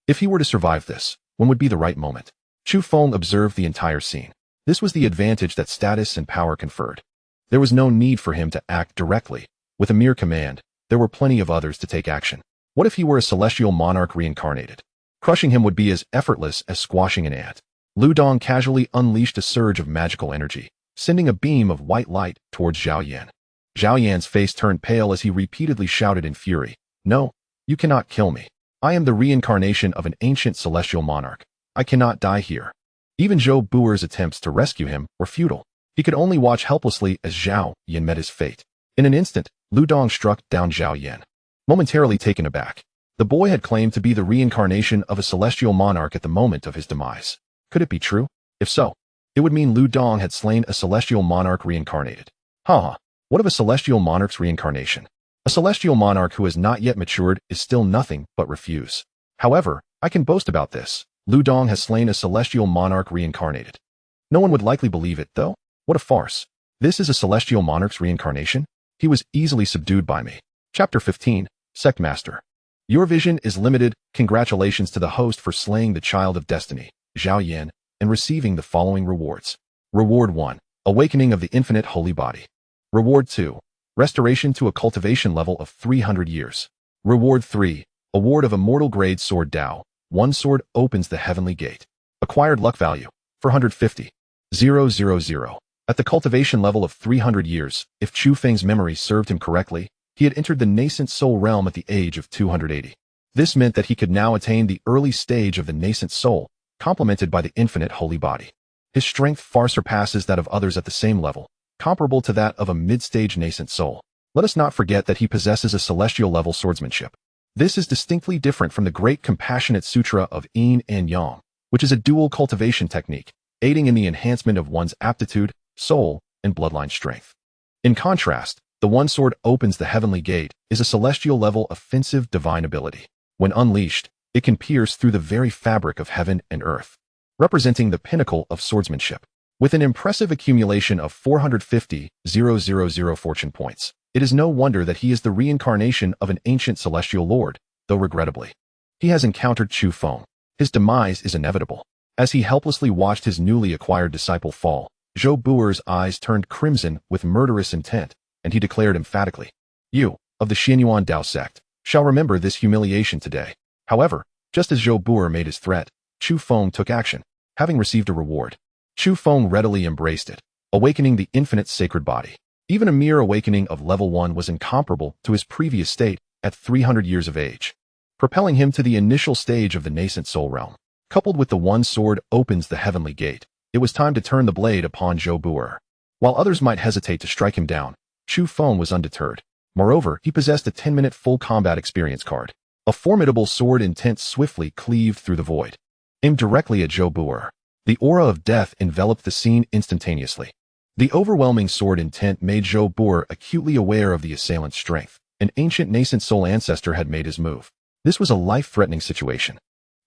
If he were to survive this, when would be the right moment? Chu Feng observed the entire scene. This was the advantage that status and power conferred. There was no need for him to act directly. With a mere command, there were plenty of others to take action. What if he were a celestial monarch reincarnated? Crushing him would be as effortless as squashing an ant. Lu Dong casually unleashed a surge of magical energy, sending a beam of white light towards Zhao Yan. Zhao Yan's face turned pale as he repeatedly shouted in fury, "No, you cannot kill me. I am the reincarnation of an ancient celestial monarch. I cannot die here." Even Zhou Bu'er's attempts to rescue him were futile. He could only watch helplessly as Zhao Yan met his fate. In an instant, Lu Dong struck down Zhao Yan. Momentarily taken aback, the boy had claimed to be the reincarnation of a celestial monarch at the moment of his demise. Could it be true? If so, it would mean Lu Dong had slain a celestial monarch reincarnated. What of a celestial monarch's reincarnation? A celestial monarch who has not yet matured is still nothing but refuse. However, I can boast about this. Lu Dong has slain a celestial monarch reincarnated. No one would likely believe it, though. What a farce. This is a celestial monarch's reincarnation? He was easily subdued by me. Chapter 15, Sect Master. Your vision is limited. Congratulations to the host for slaying the child of destiny, Zhao Yan, and receiving the following rewards. Reward 1. Awakening of the infinite holy body. Reward 2. Restoration to a cultivation level of 300 years. Reward 3. Award of Immortal Grade Sword Dao. One sword opens the heavenly gate. Acquired luck value, 450. 000. At the cultivation level of 300 years, if Chu Feng's memory served him correctly, he had entered the Nascent Soul realm at the age of 280. This meant that he could now attain the early stage of the Nascent Soul, complemented by the infinite holy body. His strength far surpasses that of others at the same level, comparable to that of a mid-stage Nascent Soul. Let us not forget that he possesses a celestial-level swordsmanship. This is distinctly different from the Great Compassionate Sutra of Yin and Yang, which is a dual cultivation technique, aiding in the enhancement of one's aptitude, soul, and bloodline strength. In contrast, the one sword opens the heavenly gate is a celestial-level offensive divine ability. When unleashed, it can pierce through the very fabric of heaven and earth, representing the pinnacle of swordsmanship. With an impressive accumulation of 450,000 fortune points, it is no wonder that he is the reincarnation of an ancient celestial lord, though regrettably, he has encountered Chu Feng. His demise is inevitable. As he helplessly watched his newly acquired disciple fall, Zhou Bu'er's eyes turned crimson with murderous intent, and he declared emphatically, "You, of the Xianyuan Dao sect, shall remember this humiliation today." However, just as Zhou Bu'er made his threat, Chu Feng took action, having received a reward. Chu Feng readily embraced it, awakening the infinite sacred body. Even a mere awakening of level 1 was incomparable to his previous state at 300 years of age, propelling him to the initial stage of the Nascent Soul realm. Coupled with the one sword opens the heavenly gate, it was time to turn the blade upon Zhou Bu'er. While others might hesitate to strike him down, Chu Feng was undeterred. Moreover, he possessed a 10-minute full combat experience card. A formidable sword intent swiftly cleaved through the void, aimed directly at Zhou Bu'er. The aura of death enveloped the scene instantaneously. The overwhelming sword intent made Zhou Bu'er acutely aware of the assailant's strength. An ancient Nascent Soul ancestor had made his move. This was a life-threatening situation.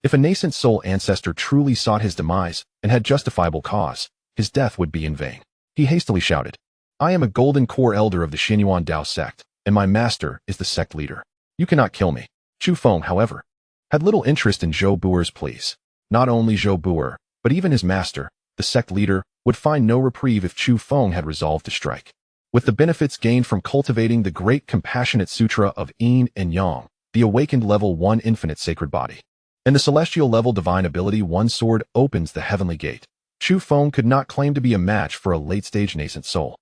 If a Nascent Soul ancestor truly sought his demise and had justifiable cause, his death would be in vain. He hastily shouted, "I am a golden core elder of the Xinyuan Dao sect, and my master is the sect leader. You cannot kill me." Chu Feng, however, had little interest in Zhou Buer's pleas. Not only Zhou Buer, but even his master, the sect leader, would find no reprieve if Chu Feng had resolved to strike. With the benefits gained from cultivating the great compassionate sutra of Yin and Yang, the awakened level 1 infinite sacred body, and the celestial level divine ability one sword opens the heavenly gate, Chu Feng could not claim to be a match for a late-stage nascent soul.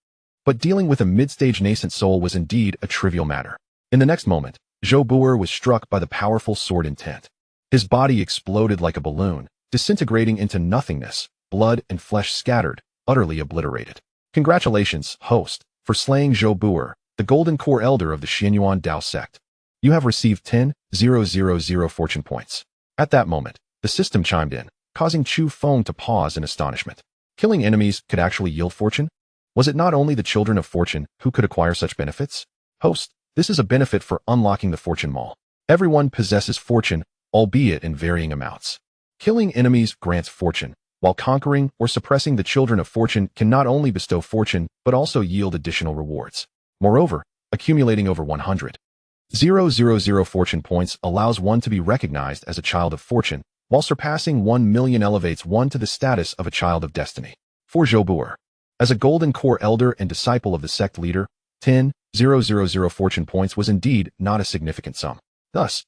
But dealing with a mid-stage nascent soul was indeed a trivial matter. In the next moment, Zhou Buer was struck by the powerful sword intent. His body exploded like a balloon, disintegrating into nothingness, blood and flesh scattered, utterly obliterated. Congratulations, host, for slaying Zhou Buer, the golden core elder of the Xinyuan Dao sect. You have received 10,000 fortune points. At that moment, the system chimed in, causing Chu Feng to pause in astonishment. Killing enemies could actually yield fortune? Was it not only the children of fortune who could acquire such benefits? Host, this is a benefit for unlocking the fortune mall. Everyone possesses fortune, albeit in varying amounts. Killing enemies grants fortune, while conquering or suppressing the children of fortune can not only bestow fortune but also yield additional rewards. Moreover, accumulating over 100,000 fortune points allows one to be recognized as a child of fortune, while surpassing 1 million elevates one to the status of a child of destiny. For Zhou Buer, as a golden core elder and disciple of the sect leader, 10,000 fortune points was indeed not a significant sum. Thus,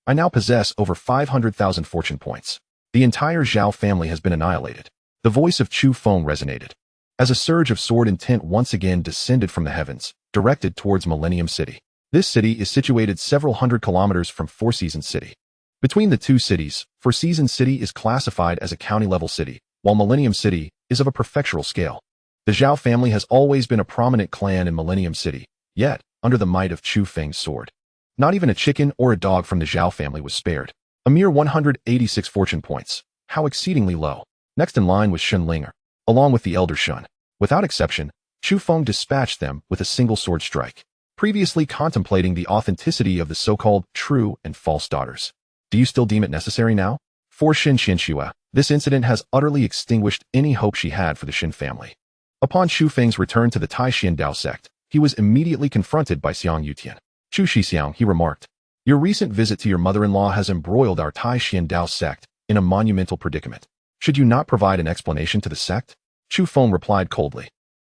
I now possess over 500,000 fortune points. The entire Zhao family has been annihilated. The voice of Chu Feng resonated, as a surge of sword intent once again descended from the heavens, directed towards Millennium City. This city is situated several hundred kilometers from Four Seasons City. Between the two cities, Four Seasons City is classified as a county-level city, while Millennium City is of a prefectural scale. The Zhao family has always been a prominent clan in Millennium City, yet, under the might of Chu Feng's sword, not even a chicken or a dog from the Zhao family was spared. A mere 186 fortune points. How exceedingly low. Next in line was Shun Linger, along with the elder Shun. Without exception, Chu Feng dispatched them with a single sword strike, previously contemplating the authenticity of the so-called true and false daughters. Do you still deem it necessary now? For Lin Xiyue, this incident has utterly extinguished any hope she had for the Shin family. Upon Chu Feng's return to the Taishan Dao sect, he was immediately confronted by Xiang Yutian. "Chu Shixiang," he remarked, "your recent visit to your mother-in-law has embroiled our Taishan Dao sect in a monumental predicament. Should you not provide an explanation to the sect?" Chu Feng replied coldly,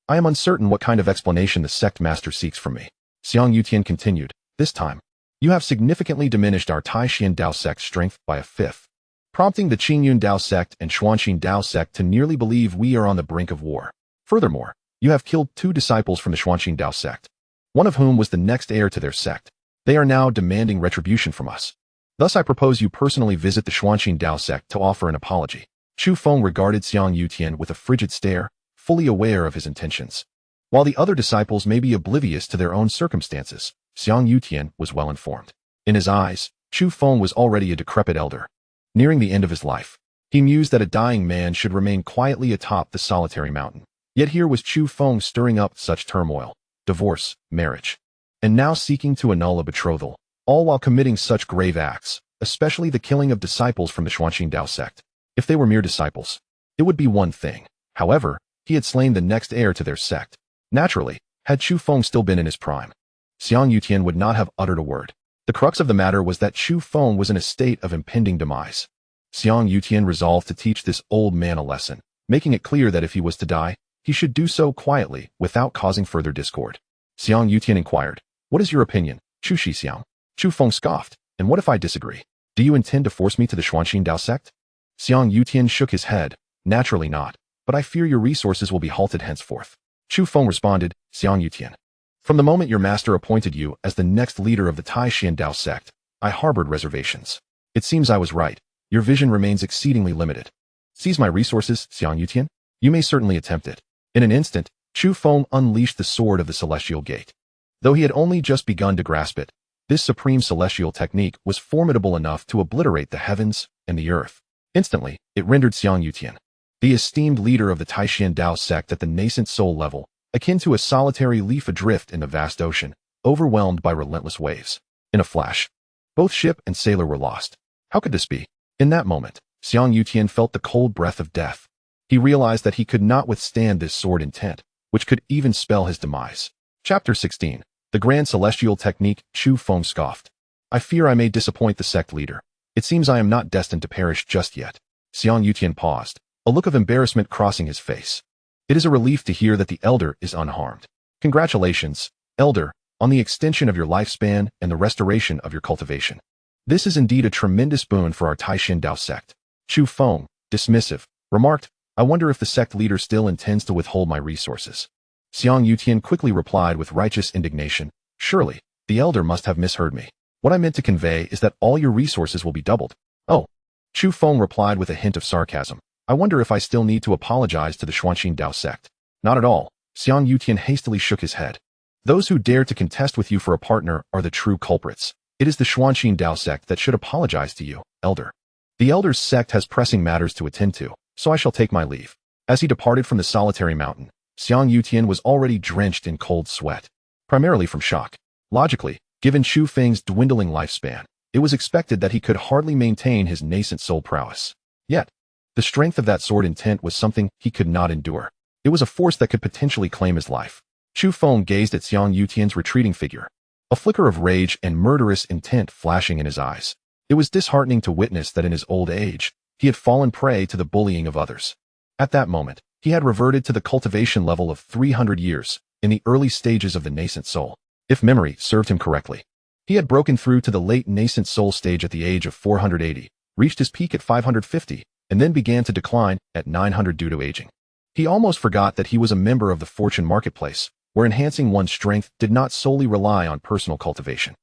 "I am uncertain what kind of explanation the sect master seeks from me." Xiang Yutian continued, "This time, you have significantly diminished our Taishan Dao sect's strength by a fifth, prompting the Qingyun Dao sect and Xuanxin Dao sect to nearly believe we are on the brink of war. Furthermore, you have killed 2 disciples from the Xuanxin Dao sect, one of whom was the next heir to their sect. They are now demanding retribution from us. Thus I propose you personally visit the Xuanxin Dao sect to offer an apology." Chu Feng regarded Xiang Yutian with a frigid stare, fully aware of his intentions. While the other disciples may be oblivious to their own circumstances, Xiang Yutian was well informed. In his eyes, Chu Feng was already a decrepit elder, nearing the end of his life. He mused that a dying man should remain quietly atop the solitary mountain. Yet here was Chu Feng stirring up such turmoil, divorce, marriage, and now seeking to annul a betrothal, all while committing such grave acts, especially the killing of disciples from the Xuanxin Dao sect. If they were mere disciples, it would be one thing. However, he had slain the next heir to their sect. Naturally, had Chu Feng still been in his prime, Xiang Yutian would not have uttered a word. The crux of the matter was that Chu Feng was in a state of impending demise. Xiang Yutian resolved to teach this old man a lesson, making it clear that if he was to die, he should do so quietly, without causing further discord. Xiang Yutian inquired, "What is your opinion, Chu Shixiang?" Chu Feng scoffed, "And what if I disagree? Do you intend to force me to the Xuanxin Dao sect?" Xiang Yutian shook his head, "Naturally not, but I fear your resources will be halted henceforth." Chu Feng responded, "Xiang Yutian, from the moment your master appointed you as the next leader of the Taishan Dao sect, I harbored reservations. It seems I was right. Your vision remains exceedingly limited. Seize my resources, Xiang Yutian? You may certainly attempt it." In an instant, Chu Feng unleashed the sword of the Celestial Gate. Though he had only just begun to grasp it, this supreme celestial technique was formidable enough to obliterate the heavens and the earth. Instantly, it rendered Xiang Yutian, the esteemed leader of the Taishan Dao sect at the nascent soul level, akin to a solitary leaf adrift in the vast ocean, overwhelmed by relentless waves. In a flash, both ship and sailor were lost. How could this be? In that moment, Xiang Yutian felt the cold breath of death. He realized that he could not withstand this sword intent, which could even spell his demise. Chapter 16. The Grand Celestial Technique. Chu Feng scoffed. I fear I may disappoint the sect leader. It seems I am not destined to perish just yet. Xiang Yutian paused, a look of embarrassment crossing his face. It is a relief to hear that the elder is unharmed. Congratulations, elder, on the extension of your lifespan and the restoration of your cultivation. This is indeed a tremendous boon for our Taishin Dao sect. Chu Feng, dismissive, remarked, I wonder if the sect leader still intends to withhold my resources. Xiang Yutian quickly replied with righteous indignation, surely, the elder must have misheard me. What I meant to convey is that all your resources will be doubled. Oh. Chu Feng replied with a hint of sarcasm. I wonder if I still need to apologize to the Xuanxin Dao sect. Not at all. Xiang Yutian hastily shook his head. Those who dare to contest with you for a partner are the true culprits. It is the Xuanxin Dao sect that should apologize to you, elder. The elder's sect has pressing matters to attend to, so I shall take my leave. As he departed from the solitary mountain, Xiang Yutian was already drenched in cold sweat, primarily from shock. Logically, given Chu Feng's dwindling lifespan, it was expected that he could hardly maintain his nascent soul prowess. Yet, the strength of that sword intent was something he could not endure. It was a force that could potentially claim his life. Chu Feng gazed at Xiang Yutian's retreating figure, a flicker of rage and murderous intent flashing in his eyes. It was disheartening to witness that in his old age, he had fallen prey to the bullying of others. At that moment, he had reverted to the cultivation level of 300 years, in the early stages of the nascent soul. If memory served him correctly, he had broken through to the late nascent soul stage at the age of 480, reached his peak at 550, and then began to decline at 900 due to aging. He almost forgot that he was a member of the fortune marketplace, where enhancing one's strength did not solely rely on personal cultivation.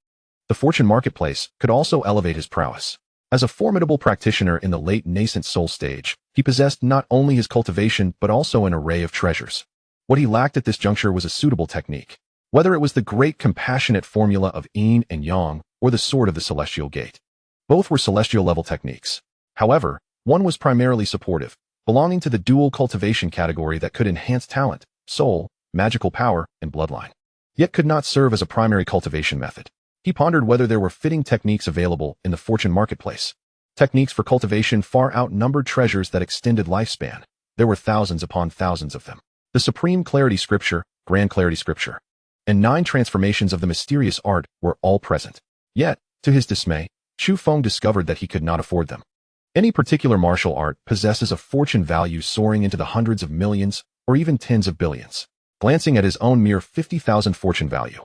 The fortune marketplace could also elevate his prowess. As a formidable practitioner in the late nascent soul stage, he possessed not only his cultivation but also an array of treasures. What he lacked at this juncture was a suitable technique. Whether it was the great compassionate formula of yin and yang or the sword of the celestial gate. Both were celestial level techniques. However, one was primarily supportive, belonging to the dual cultivation category that could enhance talent, soul, magical power, and bloodline, yet could not serve as a primary cultivation method. He pondered whether there were fitting techniques available in the fortune marketplace. Techniques for cultivation far outnumbered treasures that extended lifespan. There were thousands upon thousands of them. The Supreme Clarity Scripture, Grand Clarity Scripture, and 9 transformations of the mysterious art were all present. Yet, to his dismay, Chu Feng discovered that he could not afford them. Any particular martial art possesses a fortune value soaring into the hundreds of millions or even tens of billions. Glancing at his own mere 50,000 fortune value,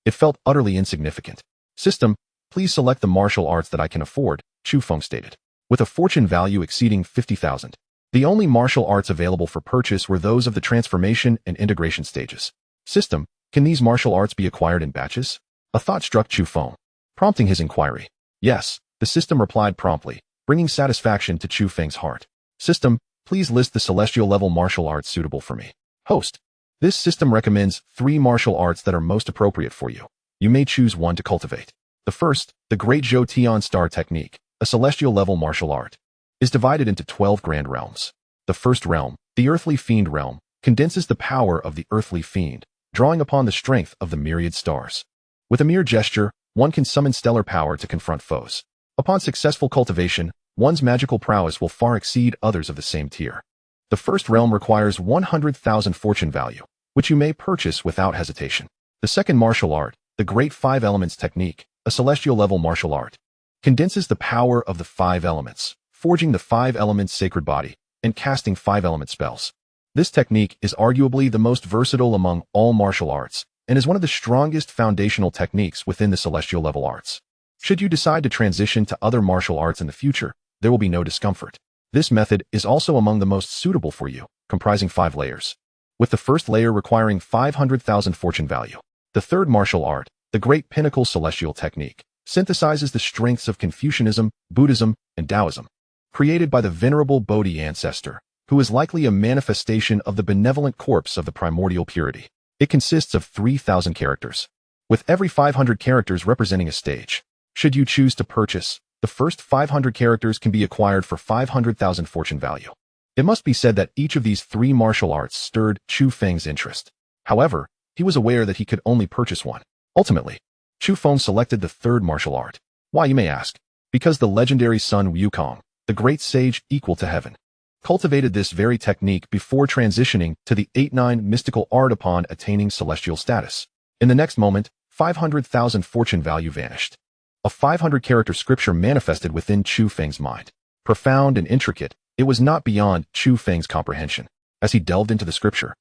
it felt utterly insignificant. System, please select the martial arts that I can afford, Chu Feng stated. With a fortune value exceeding 50,000, the only martial arts available for purchase were those of the transformation and integration stages. System, can these martial arts be acquired in batches? A thought struck Chu Feng, prompting his inquiry. Yes, the system replied promptly, bringing satisfaction to Chu Feng's heart. System, please list the celestial level martial arts suitable for me. Host, this system recommends 3 martial arts that are most appropriate for you. You may choose one to cultivate. The first, the Great Zhou Tian Star Technique, a celestial level martial art, is divided into 12 grand realms. The first realm, the Earthly Fiend realm, condenses the power of the Earthly Fiend, drawing upon the strength of the myriad stars. With a mere gesture, one can summon stellar power to confront foes. Upon successful cultivation, one's magical prowess will far exceed others of the same tier. The first realm requires 100,000 fortune value, which you may purchase without hesitation. The second martial art, the Great 5 Elements Technique, a celestial level martial art, condenses the power of the 5 elements, forging the 5 elements sacred body, and casting 5 element spells. This technique is arguably the most versatile among all martial arts, and is one of the strongest foundational techniques within the celestial level arts. Should you decide to transition to other martial arts in the future, there will be no discomfort. This method is also among the most suitable for you, comprising 5 layers, with the first layer requiring 500,000 fortune value. The third martial art, the Great Pinnacle Celestial Technique, synthesizes the strengths of Confucianism, Buddhism, and Taoism, created by the venerable Bodhi ancestor, who is likely a manifestation of the benevolent corpse of the primordial purity. It consists of 3,000 characters, with every 500 characters representing a stage. Should you choose to purchase, the first 500 characters can be acquired for 500,000 fortune value. It must be said that each of these 3 martial arts stirred Chu Feng's interest. However, he was aware that he could only purchase one. Ultimately, Chu Feng selected the third martial art. Why, you may ask? Because the legendary Sun Wukong, the great sage equal to heaven, cultivated this very technique before transitioning to the 8-9 mystical art upon attaining celestial status. In the next moment, 500,000 fortune value vanished. A 500-character scripture manifested within Chu Feng's mind. Profound and intricate, it was not beyond Chu Feng's comprehension. As he delved into the scripture,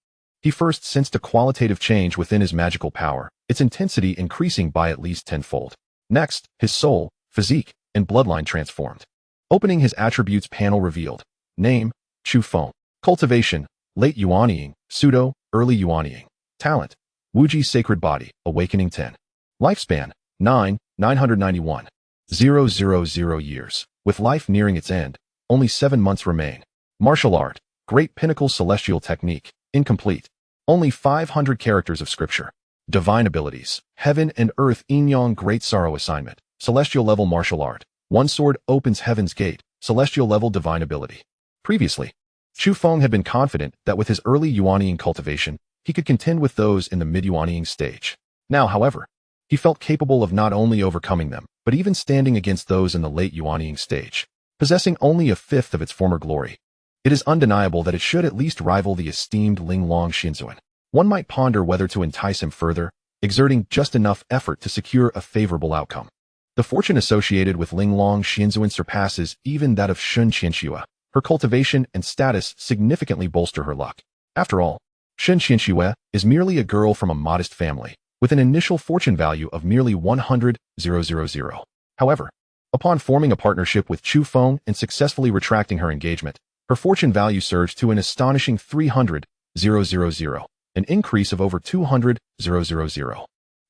he first sensed a qualitative change within his magical power, its intensity increasing by at least tenfold. Next, his soul, physique, and bloodline transformed. Opening his attributes panel revealed. Name, Chu Feng. Cultivation, late Yuanying, pseudo, early Yuanying. Talent, Wuji sacred body, awakening 10. Lifespan, 991. 000 years. With life nearing its end, only 7 months remain. Martial art, great pinnacle celestial technique, incomplete. Only 500 characters of scripture. Divine abilities, heaven and earth Yin great sorrow assignment, celestial level martial art. One sword opens heaven's gate, celestial level divine ability. Previously, Chu Feng had been confident that with his early Yuanying cultivation, he could contend with those in the mid-Yuanying stage. Now, however, he felt capable of not only overcoming them, but even standing against those in the late Yuanying stage, possessing only a fifth of its former glory. It is undeniable that it should at least rival the esteemed Linglong Xiyue. One might ponder whether to entice him further, exerting just enough effort to secure a favorable outcome. The fortune associated with Linglong Xiyue surpasses even that of Sun Qianxue. Her cultivation and status significantly bolster her luck. After all, Sun Qianxue is merely a girl from a modest family, with an initial fortune value of merely 100,000. However, upon forming a partnership with Chu Feng and successfully retracting her engagement, her fortune value surged to an astonishing 300,000, an increase of over 200,000.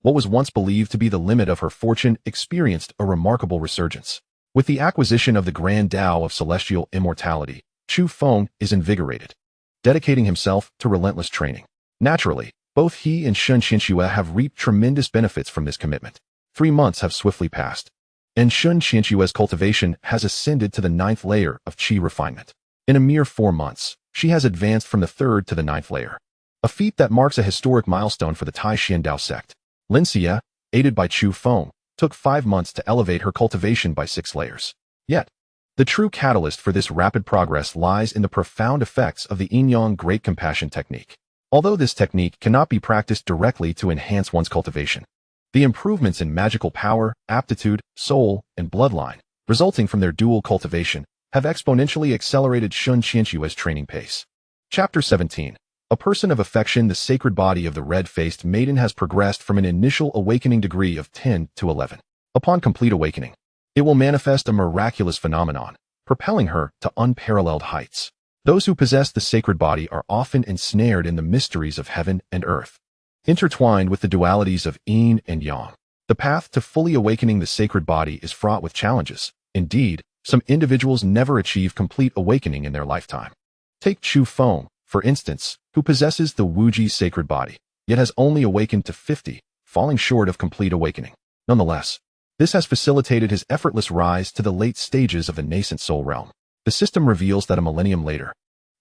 What was once believed to be the limit of her fortune experienced a remarkable resurgence. With the acquisition of the Grand Tao of Celestial Immortality, Chu Feng is invigorated, dedicating himself to relentless training. Naturally, both he and Sun Qianxue have reaped tremendous benefits from this commitment. 3 months have swiftly passed, and Sun Qianxue's cultivation has ascended to the 9th layer of qi refinement. In a mere 4 months, she has advanced from the 3rd to the 9th layer, a feat that marks a historic milestone for the Tai Xian Dao sect. Lin Xiyue, aided by Chu Feng, took 5 months to elevate her cultivation by 6 layers. Yet, the true catalyst for this rapid progress lies in the profound effects of the Yin Great Compassion technique. Although this technique cannot be practiced directly to enhance one's cultivation, the improvements in magical power, aptitude, soul, and bloodline, resulting from their dual cultivation, have exponentially accelerated Sun Qianxue's training pace. Chapter 17. A person of affection. The sacred body of the red-faced maiden has progressed from an initial awakening degree of 10 to 11. Upon complete awakening, it will manifest a miraculous phenomenon, propelling her to unparalleled heights. Those who possess the sacred body are often ensnared in the mysteries of heaven and earth, intertwined with the dualities of yin and yang. The path to fully awakening the sacred body is fraught with challenges. Indeed, some individuals never achieve complete awakening in their lifetime. Take Chu Feng, for instance, who possesses the Wuji sacred body, yet has only awakened to 50, falling short of complete awakening. Nonetheless, this has facilitated his effortless rise to the late stages of the Nascent Soul realm. The system reveals that a millennium later,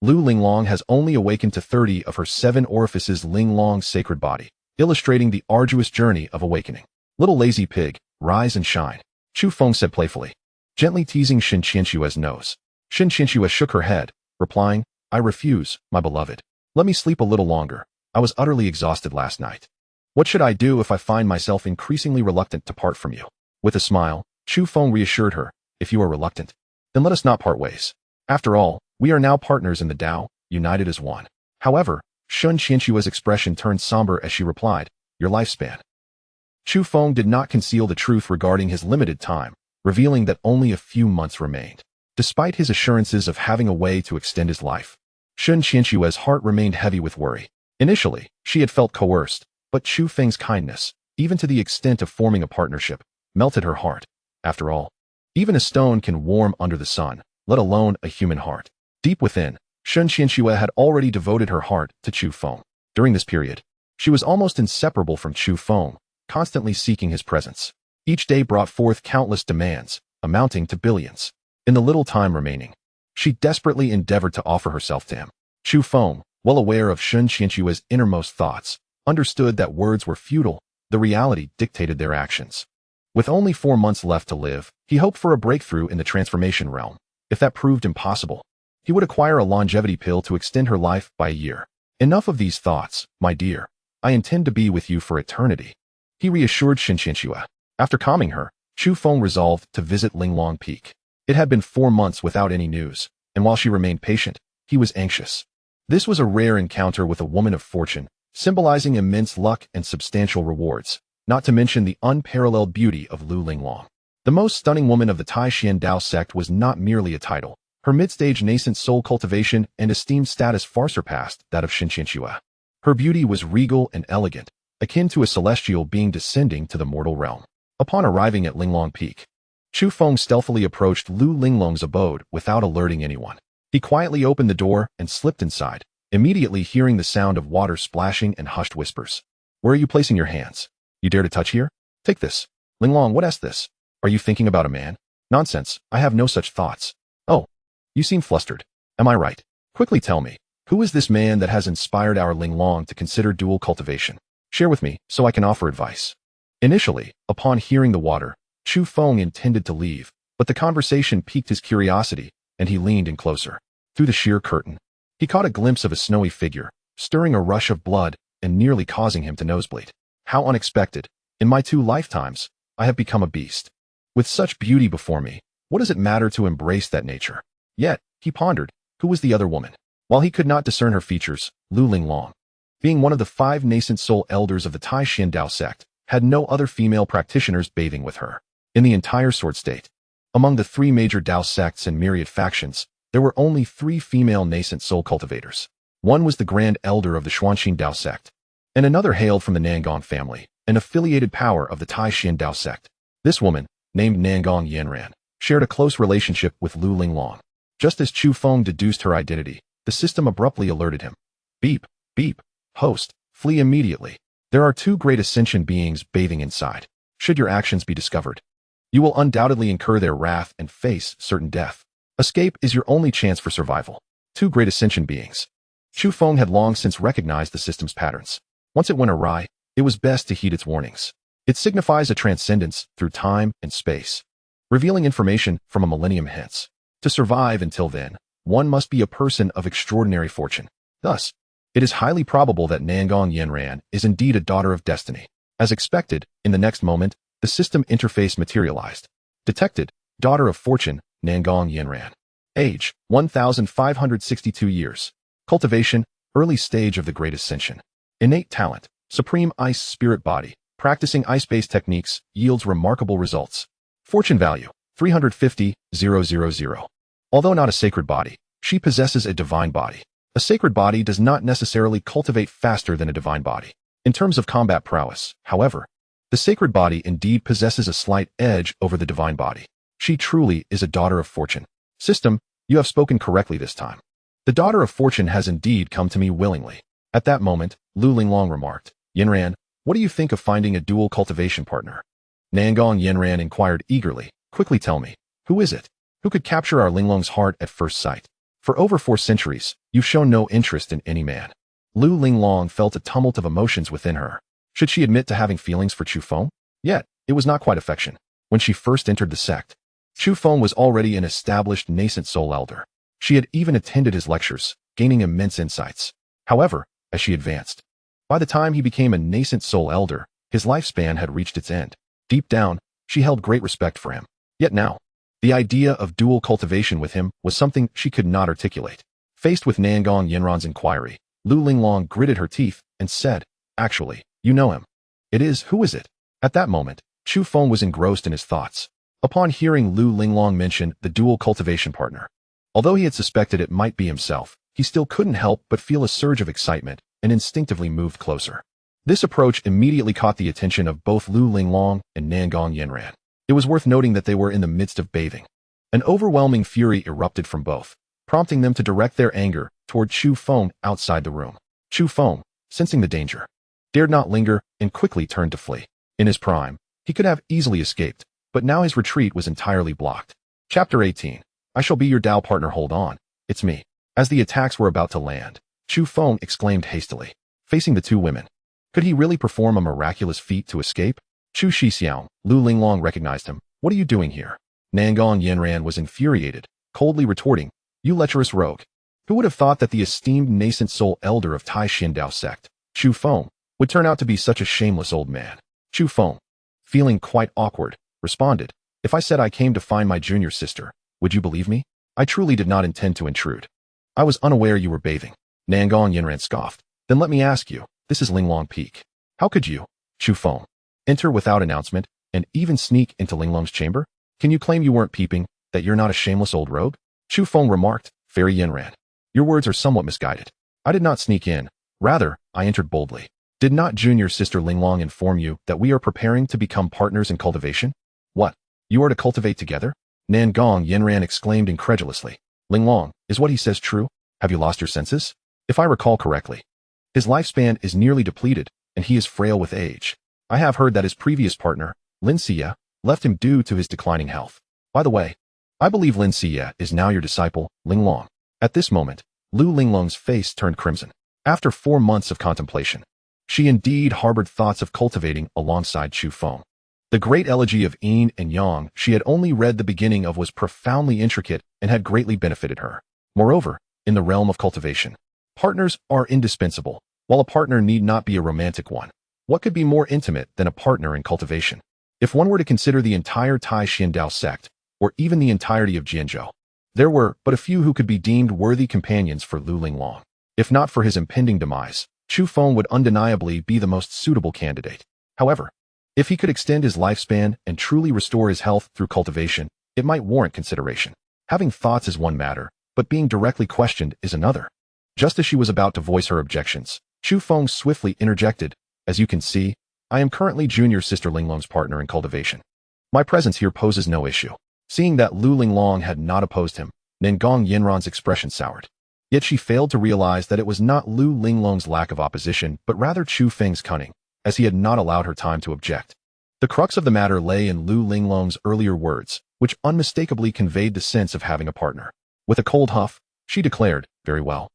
Lu Linglong has only awakened to 30 of her 7 orifices Linglong's sacred body, illustrating the arduous journey of awakening. Little lazy pig, rise and shine, Chu Feng said playfully, gently teasing Sun Qianxue's nose. Sun Qianxue shook her head, replying, I refuse, my beloved. Let me sleep a little longer. I was utterly exhausted last night. What should I do if I find myself increasingly reluctant to part from you? With a smile, Chu Feng reassured her, if you are reluctant, then let us not part ways. After all, we are now partners in the Tao, united as one. However, Sun Qianxue's expression turned somber as she replied, your lifespan. Chu Feng did not conceal the truth regarding his limited time, revealing that only a few months remained. Despite his assurances of having a way to extend his life, Sun Qianxue's heart remained heavy with worry. Initially, she had felt coerced, but Chu Feng's kindness, even to the extent of forming a partnership, melted her heart. After all, even a stone can warm under the sun, let alone a human heart. Deep within, Sun Qianxue had already devoted her heart to Chu Feng. During this period, she was almost inseparable from Chu Feng, constantly seeking his presence. Each day brought forth countless demands, amounting to billions. In the little time remaining, she desperately endeavored to offer herself to him. Chu Feng, well aware of Sun Qianxue's innermost thoughts, understood that words were futile, the reality dictated their actions. With only 4 months left to live, he hoped for a breakthrough in the transformation realm. If that proved impossible, he would acquire a longevity pill to extend her life by a year. Enough of these thoughts, my dear. I intend to be with you for eternity, he reassured Lin Xiyue. After calming her, Chu Feng resolved to visit Linglong Peak. It had been 4 months without any news, and while she remained patient, he was anxious. This was a rare encounter with a woman of fortune, symbolizing immense luck and substantial rewards, not to mention the unparalleled beauty of Lu Linglong. The most stunning woman of the Taishan Dao sect was not merely a title. Her mid-stage nascent soul cultivation and esteemed status far surpassed that of Lin Xiyue. Her beauty was regal and elegant, akin to a celestial being descending to the mortal realm. Upon arriving at Linglong Peak, Chu Feng stealthily approached Lu Linglong's abode without alerting anyone. He quietly opened the door and slipped inside, immediately hearing the sound of water splashing and hushed whispers. Where are you placing your hands? You dare to touch here? Take this. Linglong, what is this? Are you thinking about a man? Nonsense, I have no such thoughts. Oh, you seem flustered. Am I right? Quickly tell me, who is this man that has inspired our Linglong to consider dual cultivation? Share with me, so I can offer advice. Initially, upon hearing the water, Chu Feng intended to leave, but the conversation piqued his curiosity, and he leaned in closer. Through the sheer curtain, he caught a glimpse of a snowy figure, stirring a rush of blood and nearly causing him to nosebleed. How unexpected. In my 2 lifetimes, I have become a beast. With such beauty before me, what does it matter to embrace that nature? Yet, he pondered, who was the other woman? While he could not discern her features, Lu Linglong, being one of the 5 nascent soul elders of the Taishan Dao sect, had no other female practitioners bathing with her. In the entire sword state, among the 3 major Dao sects and myriad factions, there were only 3 female nascent soul cultivators. One was the Grand Elder of the Xuanxin Dao sect, and another hailed from the Nangong family, an affiliated power of the Taishan Dao sect. This woman, named Nangong Yanran, shared a close relationship with Lu Linglong. Just as Chu Feng deduced her identity, the system abruptly alerted him. Beep, beep, host, flee immediately. There are 2 great ascension beings bathing inside. Should your actions be discovered, you will undoubtedly incur their wrath and face certain death. Escape is your only chance for survival. 2 great ascension beings. Chu Feng had long since recognized the system's patterns. Once it went awry, it was best to heed its warnings. It signifies a transcendence through time and space, revealing information from a millennium hence. To survive until then, one must be a person of extraordinary fortune. Thus, it is highly probable that Nangong Yanran is indeed a daughter of destiny. As expected, in the next moment, the system interface materialized. Detected, daughter of fortune, Nangong Yanran. Age, 1,562 years. Cultivation, early stage of the Great Ascension. Innate talent, Supreme Ice Spirit Body. Practicing ice-based techniques yields remarkable results. Fortune value, 350,000. Although not a sacred body, she possesses a divine body. A sacred body does not necessarily cultivate faster than a divine body. In terms of combat prowess, however, the sacred body indeed possesses a slight edge over the divine body. She truly is a daughter of fortune. System, you have spoken correctly this time. The daughter of fortune has indeed come to me willingly. At that moment, Lu Linglong remarked, Yanran, what do you think of finding a dual cultivation partner? Nangong Yanran inquired eagerly, quickly tell me, who is it? Who could capture our Linglong's heart at first sight? For over 4 centuries, you've shown no interest in any man. Lu Linglong felt a tumult of emotions within her. Should she admit to having feelings for Chu Feng? Yet, it was not quite affection. When she first entered the sect, Chu Feng was already an established nascent soul elder. She had even attended his lectures, gaining immense insights. However, as she advanced, by the time he became a nascent soul elder, his lifespan had reached its end. Deep down, she held great respect for him. Yet now, the idea of dual cultivation with him was something she could not articulate. Faced with Nangong Yanran's inquiry, Lu Linglong gritted her teeth and said, actually, you know him. It is, who is it? At that moment, Chu Feng was engrossed in his thoughts. Upon hearing Lu Linglong mention the dual cultivation partner, although he had suspected it might be himself, he still couldn't help but feel a surge of excitement and instinctively moved closer. This approach immediately caught the attention of both Lu Linglong and Nangong Yanran. It was worth noting that they were in the midst of bathing. An overwhelming fury erupted from both, prompting them to direct their anger toward Chu Feng outside the room. Chu Feng, sensing the danger, dared not linger and quickly turned to flee. In his prime, he could have easily escaped, but now his retreat was entirely blocked. Chapter 18. I shall be your Dao partner, hold on. It's me. As the attacks were about to land, Chu Feng exclaimed hastily, facing the 2 women. Could he really perform a miraculous feat to escape? Chu Xixiang, Lu Linglong recognized him. What are you doing here? Nangong Yanran was infuriated, coldly retorting, you lecherous rogue. Who would have thought that the esteemed Nascent Soul elder of Tai Xindao sect, Chu Feng, would turn out to be such a shameless old man? Chu Feng, feeling quite awkward, responded, if I said I came to find my junior sister, would you believe me? I truly did not intend to intrude. I was unaware you were bathing. Nangong Yanran scoffed. Then let me ask you, this is Linglong Peak. How could you, Chu Feng, enter without announcement and even sneak into Linglong's chamber? Can you claim you weren't peeping, that you're not a shameless old rogue? Chu Feng remarked, Fairy Yanran. Your words are somewhat misguided. I did not sneak in. Rather, I entered boldly. Did not junior sister Linglong inform you that we are preparing to become partners in cultivation? What? You are to cultivate together? Nangong Yanran exclaimed incredulously. Linglong, is what he says true? Have you lost your senses? If I recall correctly, his lifespan is nearly depleted, and he is frail with age. I have heard that his previous partner, Lin Xiyue, left him due to his declining health. By the way, I believe Lin Xiyue is now your disciple, Linglong. At this moment, Lu Linglong's face turned crimson. After 4 months of contemplation, she indeed harbored thoughts of cultivating alongside Chu Feng. The great elegy of yin and yang she had only read the beginning of was profoundly intricate and had greatly benefited her. Moreover, in the realm of cultivation, partners are indispensable, while a partner need not be a romantic one. What could be more intimate than a partner in cultivation? If one were to consider the entire Tai Xindao sect, or even the entirety of Jianzhou, there were but a few who could be deemed worthy companions for Lu Linglong. If not for his impending demise, Chu Feng would undeniably be the most suitable candidate. However, if he could extend his lifespan and truly restore his health through cultivation, it might warrant consideration. Having thoughts is one matter, but being directly questioned is another. Just as she was about to voice her objections, Chu Feng swiftly interjected, as you can see, I am currently junior sister Linglong's partner in cultivation. My presence here poses no issue. Seeing that Lu Linglong had not opposed him, Nangong Yanran's expression soured. Yet she failed to realize that it was not Lu Linglong's lack of opposition, but rather Chu Feng's cunning, as he had not allowed her time to object. The crux of the matter lay in Lu Linglong's earlier words, which unmistakably conveyed the sense of having a partner. With a cold huff, she declared, very well.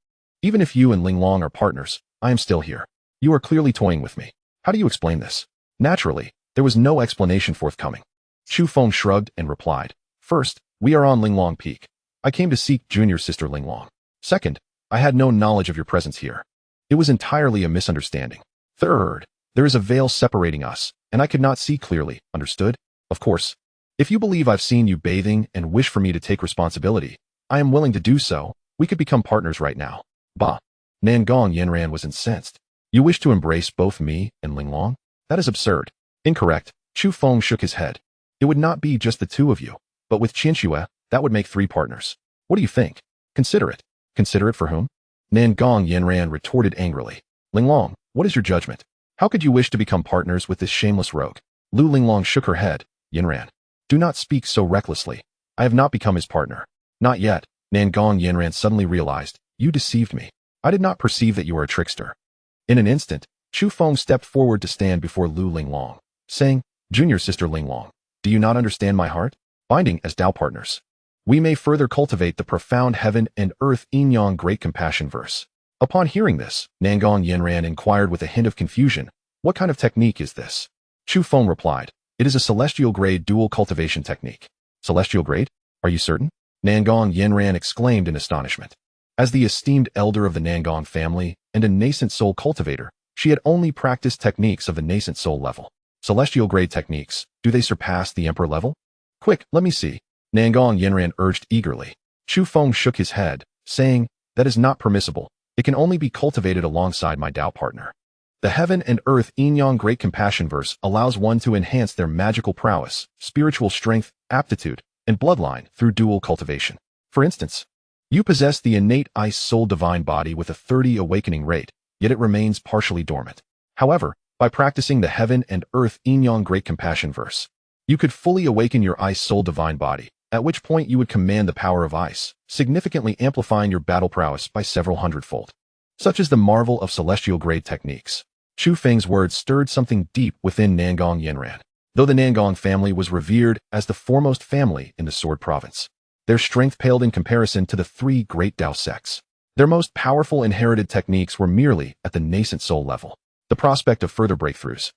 Even if you and Linglong are partners, I am still here. You are clearly toying with me. How do you explain this? Naturally, there was no explanation forthcoming. Chu Feng shrugged and replied, First, we are on Linglong Peak. I came to seek junior sister Linglong. Second, I had no knowledge of your presence here. It was entirely a misunderstanding. Third, there is a veil separating us, and I could not see clearly, understood? Of course. If you believe I've seen you bathing and wish for me to take responsibility, I am willing to do so. We could become partners right now. Bah. Nangong Yanran was incensed. You wish to embrace both me and Linglong? That is absurd. Incorrect. Chu Feng shook his head. It would not be just the two of you, but with Lin Xiyue, that would make 3 partners. What do you think? Consider it. Consider it for whom? Nangong Yanran retorted angrily. Linglong, what is your judgment? How could you wish to become partners with this shameless rogue? Lu Linglong shook her head. Yanran, do not speak so recklessly. I have not become his partner. Not yet. Nangong Yanran suddenly realized. You deceived me. I did not perceive that you were a trickster. In an instant, Chu Feng stepped forward to stand before Lu Linglong, saying, Junior sister Linglong, do you not understand my heart? Binding as Tao partners, we may further cultivate the profound heaven and earth yin-yang great compassion verse. Upon hearing this, Nangong Yanran inquired with a hint of confusion, what kind of technique is this? Chu Feng replied, it is a celestial grade dual cultivation technique. Celestial grade? Are you certain? Nangong Yanran exclaimed in astonishment. As the esteemed elder of the Nangong family and a nascent soul cultivator, she had only practiced techniques of the nascent soul level. Celestial grade techniques, do they surpass the emperor level? Quick, let me see. Nangong Yanran urged eagerly. Chu Feng shook his head, saying, that is not permissible. It can only be cultivated alongside my Tao partner. The heaven and earth yin-yang great compassion verse allows one to enhance their magical prowess, spiritual strength, aptitude, and bloodline through dual cultivation. For instance, you possess the innate ice soul divine body with a 30 awakening rate, yet it remains partially dormant. However, by practicing the heaven and earth yin-yang great compassion verse, you could fully awaken your ice soul divine body, at which point you would command the power of ice, significantly amplifying your battle prowess by several hundredfold. Such is the marvel of celestial grade techniques. Chu Feng's words stirred something deep within Nangong Yanran. Though the Nangong family was revered as the foremost family in the Sword Province, their strength paled in comparison to the 3 great Tao sects. Their most powerful inherited techniques were merely at the nascent soul level. the prospect of further breakthroughs,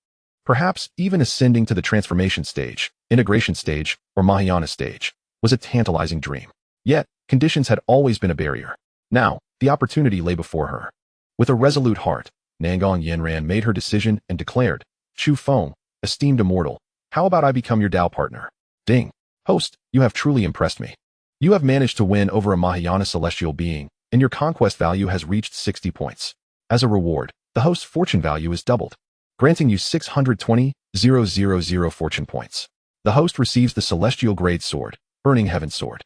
perhaps even ascending to the transformation stage, integration stage, or Mahayana stage, was a tantalizing dream. Yet, conditions had always been a barrier. Now, the opportunity lay before her. With a resolute heart, Nangong Yenran made her decision and declared, Chu Feng, esteemed immortal, how about I become your Tao partner? Ding. Host, you have truly impressed me. You have managed to win over a Mahayana celestial being, and your conquest value has reached 60 points. As a reward, the host's fortune value is doubled, granting you 620,000 fortune points. The host receives the celestial grade sword, Burning Heaven Sword.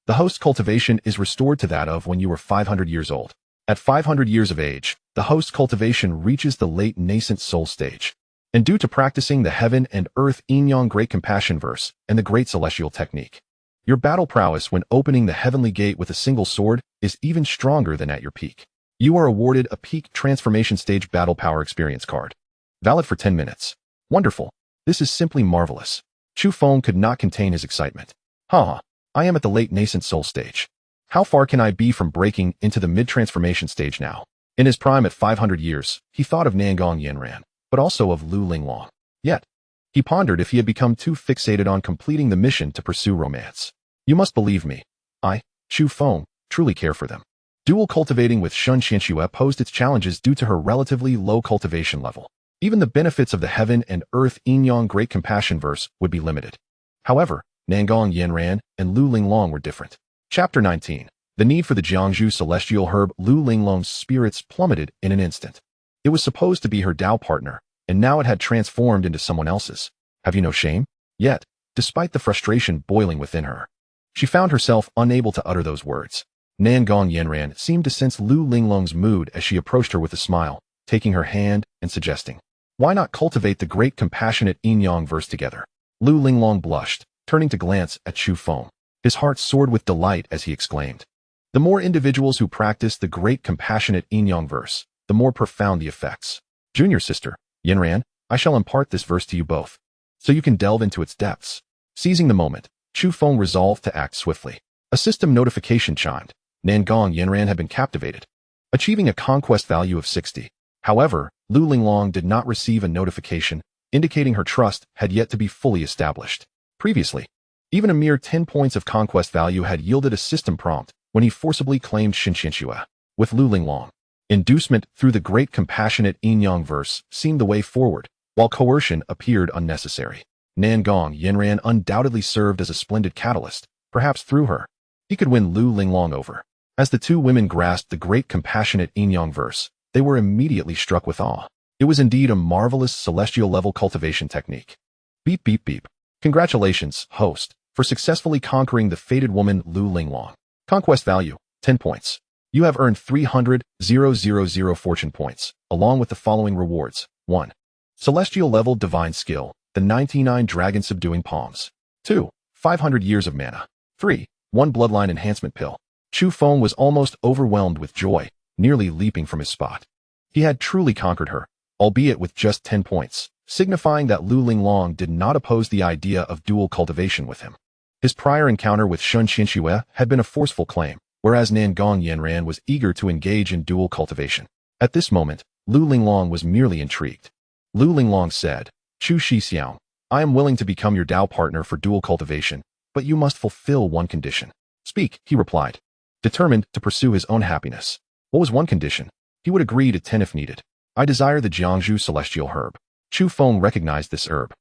The host's cultivation is restored to that of when you were 500 years old. At 500 years of age, the host's cultivation reaches the late Nascent Soul stage. And due to practicing the Heaven and Earth Yin-Yang Great Compassion Verse and the Great Celestial Technique, your battle prowess when opening the Heavenly Gate with a single sword is even stronger than at your peak. You are awarded a Peak Transformation Stage Battle Power Experience card. Valid for 10 minutes. Wonderful. This is simply marvelous. Chu Feng could not contain his excitement. Haha, I am at the late Nascent Soul stage. How far can I be from breaking into the mid-transformation stage now? In his prime at 500 years, he thought of Nangong Yenran, but also of Lu Linglong. Yet, he pondered if he had become too fixated on completing the mission to pursue romance. You must believe me. I, Chu Feng, truly care for them. Dual cultivating with Lin Xiyue posed its challenges due to her relatively low cultivation level. Even the benefits of the Heaven and Earth Yin-Yang Great Compassion Verse would be limited. However, Nangong Yenran and Lu Linglong were different. Chapter 19. The need for the Jiangzhu celestial herb. Lu Linglong's spirits plummeted in an instant. It was supposed to be her Tao partner, and now it had transformed into someone else's. Have you no shame? Yet, despite the frustration boiling within her, she found herself unable to utter those words. Nangong Yenran seemed to sense Lu Linglong's mood as she approached her with a smile, taking her hand and suggesting, why not cultivate the great compassionate Yin-Yang verse together? Lu Linglong blushed, turning to glance at Chu Feng. His heart soared with delight as he exclaimed, the more individuals who practice the great compassionate Yin-Yang verse, the more profound the effects. Junior sister, Yenran, I shall impart this verse to you both, so you can delve into its depths. Seizing the moment, Chu Feng resolved to act swiftly. A system notification chimed. Nangong Yenran had been captivated, achieving a conquest value of 60. However, Lu Linglong did not receive a notification, indicating her trust had yet to be fully established. Previously, even a mere 10 points of conquest value had yielded a system prompt when he forcibly claimed Lin Xiyue. With Lu Linglong, inducement through the great compassionate Yin-Yang verse seemed the way forward, while coercion appeared unnecessary. Nangong Yenran undoubtedly served as a splendid catalyst. Perhaps through her, he could win Lu Linglong over. As the two women grasped the great compassionate Yin-Yang verse, they were immediately struck with awe. It was indeed a marvelous celestial-level cultivation technique. Beep beep beep. Congratulations, host, for successfully conquering the fated woman Lu Linglong. Conquest value, 10 points. You have earned 300,000 fortune points, along with the following rewards. 1. Celestial-level divine skill, the 99 dragon-subduing palms. 2. 500 years of mana. 3. 1 bloodline enhancement pill. Chu Feng was almost overwhelmed with joy, nearly leaping from his spot. He had truly conquered her, albeit with just 10 points, signifying that Lu Linglong did not oppose the idea of dual cultivation with him. His prior encounter with Lin Xiyue had been a forceful claim, whereas Nangong Yenran was eager to engage in dual cultivation. At this moment, Lu Linglong was merely intrigued. Lu Linglong said, Chu Xixiang, I am willing to become your Tao partner for dual cultivation, but you must fulfill one condition. Speak, he replied, determined to pursue his own happiness. What was one condition? He would agree to 10 if needed. I desire the Jiangzhu celestial herb. Chu Feng recognized this herb,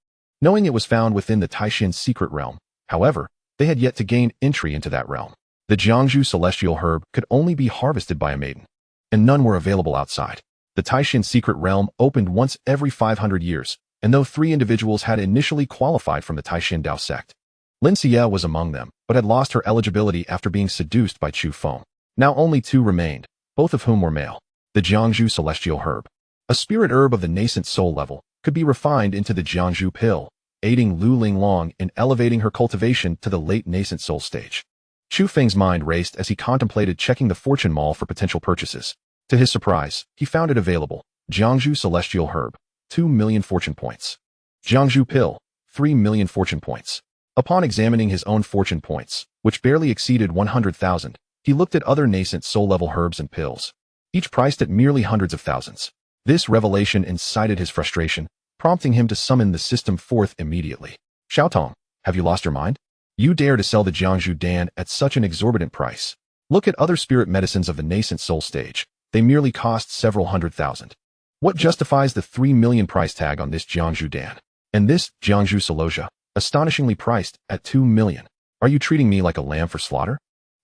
knowing it was found within the Taishan secret realm. However, they had yet to gain entry into that realm. The Jiangzhu celestial herb could only be harvested by a maiden, and none were available outside. The Taishan secret realm opened once every 500 years, and though 3 individuals had initially qualified from the Taishan Dao sect, Lin Xiyue was among them, but had lost her eligibility after being seduced by Chu Feng. Now only 2 remained, both of whom were male. The Jiangzhu celestial herb, a spirit herb of the Nascent Soul level, could be refined into the Jiangzhu pill, aiding Lu Linglong in elevating her cultivation to the late Nascent Soul stage. Chu Feng's mind raced as he contemplated checking the fortune mall for potential purchases. To his surprise, he found it available. Jiangzhu celestial herb, 2 million fortune points. Jiangzhu pill, 3 million fortune points. Upon examining his own fortune points, which barely exceeded 100,000, he looked at other Nascent Soul level herbs and pills, each priced at merely hundreds of thousands. This revelation incited his frustration, prompting him to summon the system forth immediately. Xiaotong, have you lost your mind? You dare to sell the Jiangzhu Dan at such an exorbitant price. Look at other spirit medicines of the Nascent Soul stage. They merely cost several $100,000. What justifies the 3 million price tag on this Jiangzhu Dan? And this Jiangzhu Solosia, astonishingly priced at 2 million. Are you treating me like a lamb for slaughter?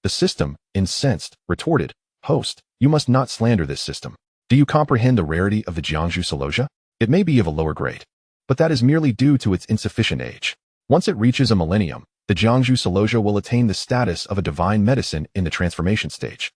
The system, incensed, retorted, Host, you must not slander this system. Do you comprehend the rarity of the Jiangzhu Solosia? It may be of a lower grade, but that is merely due to its insufficient age. Once it reaches a millennium, the Jiangzhu Solosia will attain the status of a divine medicine in the transformation stage.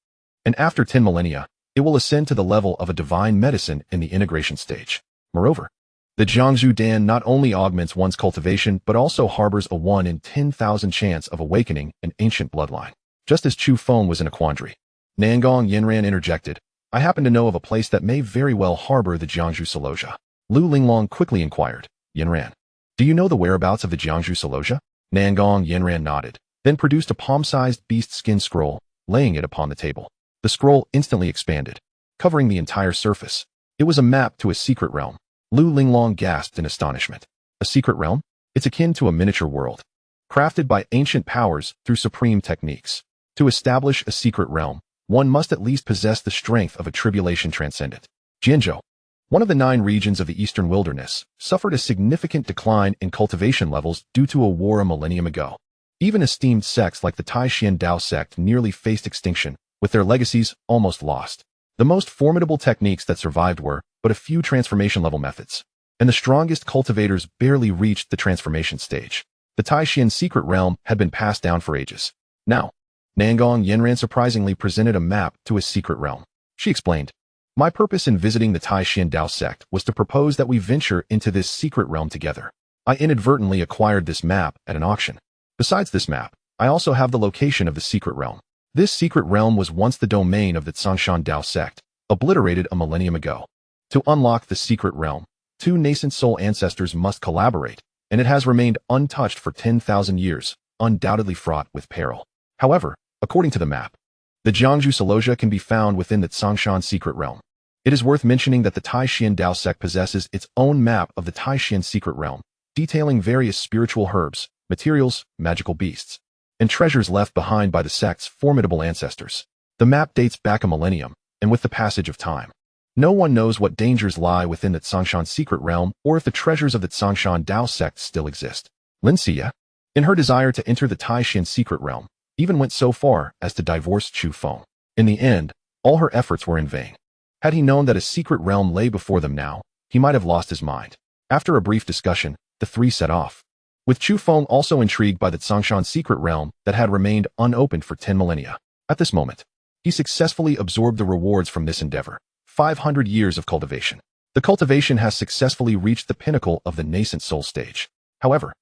And after 10 millennia, it will ascend to the level of a divine medicine in the integration stage. Moreover, the Jiangzhu Dan not only augments one's cultivation but also harbors a 1 in 10,000 chance of awakening an ancient bloodline. Just as Chu Feng was in a quandary, Nangong Yinran interjected, I happen to know of a place that may very well harbor the Jiangzhu Solosia. Lu Linglong quickly inquired, Yinran, do you know the whereabouts of the Jiangzhu Solosia? Nangong Yinran nodded, then produced a palm-sized beast skin scroll, laying it upon the table. The scroll instantly expanded, covering the entire surface. It was a map to a secret realm. Lu Linglong gasped in astonishment. A secret realm? It's akin to a miniature world, crafted by ancient powers through supreme techniques. To establish a secret realm, one must at least possess the strength of a tribulation transcendent. Jianzhou, one of the 9 regions of the eastern wilderness, suffered a significant decline in cultivation levels due to a war a millennium ago. Even esteemed sects like the Taishan Dao sect nearly faced extinction, with their legacies almost lost. The most formidable techniques that survived were but a few transformation-level methods, and the strongest cultivators barely reached the transformation stage. The Taishan secret realm had been passed down for ages. Now, Nangong Yinran surprisingly presented a map to a secret realm. She explained, my purpose in visiting the Taishan Dao sect was to propose that we venture into this secret realm together. I inadvertently acquired this map at an auction. Besides this map, I also have the location of the secret realm. This secret realm was once the domain of the Tsangshan Dao sect, obliterated a millennium ago. To unlock the secret realm, 2 Nascent Soul ancestors must collaborate, and it has remained untouched for 10,000 years, undoubtedly fraught with peril. However, according to the map, the Jiangzhu Solosia can be found within the Tsangshan secret realm. It is worth mentioning that the Taishan Dao sect possesses its own map of the Taishan secret realm, detailing various spiritual herbs, materials, magical beasts, and treasures left behind by the sect's formidable ancestors. The map dates back a millennium, and with the passage of time, no one knows what dangers lie within the Tsangshan secret realm or if the treasures of the Tsangshan Dao sect still exist. Lin Xiyue, in her desire to enter the Taishan secret realm, even went so far as to divorce Chu Feng. In the end, all her efforts were in vain. Had he known that a secret realm lay before them now, he might have lost his mind. After a brief discussion, the 3 set off, with Chu Feng also intrigued by the Tsangshan secret realm that had remained unopened for 10 millennia. At this moment, he successfully absorbed the rewards from this endeavor. 500 years of cultivation. The cultivation has successfully reached the pinnacle of the Nascent Soul stage. However,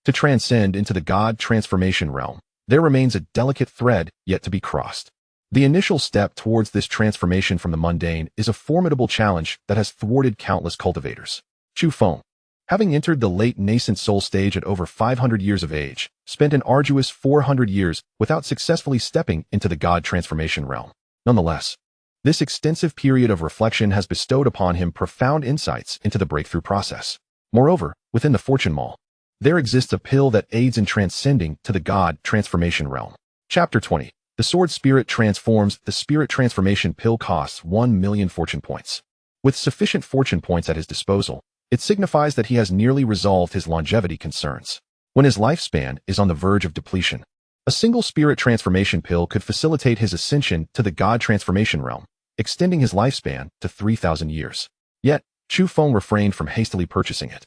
to transcend into the God transformation realm, there remains a delicate thread yet to be crossed. The initial step towards this transformation from the mundane is a formidable challenge that has thwarted countless cultivators. Chu Feng, having entered the late Nascent Soul stage at over 500 years of age, spent an arduous 400 years without successfully stepping into the God transformation realm. Nonetheless, this extensive period of reflection has bestowed upon him profound insights into the breakthrough process. Moreover, within the Fortune Mall, there exists a pill that aids in transcending to the God transformation realm. Chapter 20. The Sword Spirit Transforms. The Spirit Transformation Pill costs 1 million fortune points. With sufficient fortune points at his disposal, it signifies that he has nearly resolved his longevity concerns. When his lifespan is on the verge of depletion, a single spirit transformation pill could facilitate his ascension to the God transformation realm, extending his lifespan to 3,000 years. Yet, Chu Feng refrained from hastily purchasing it.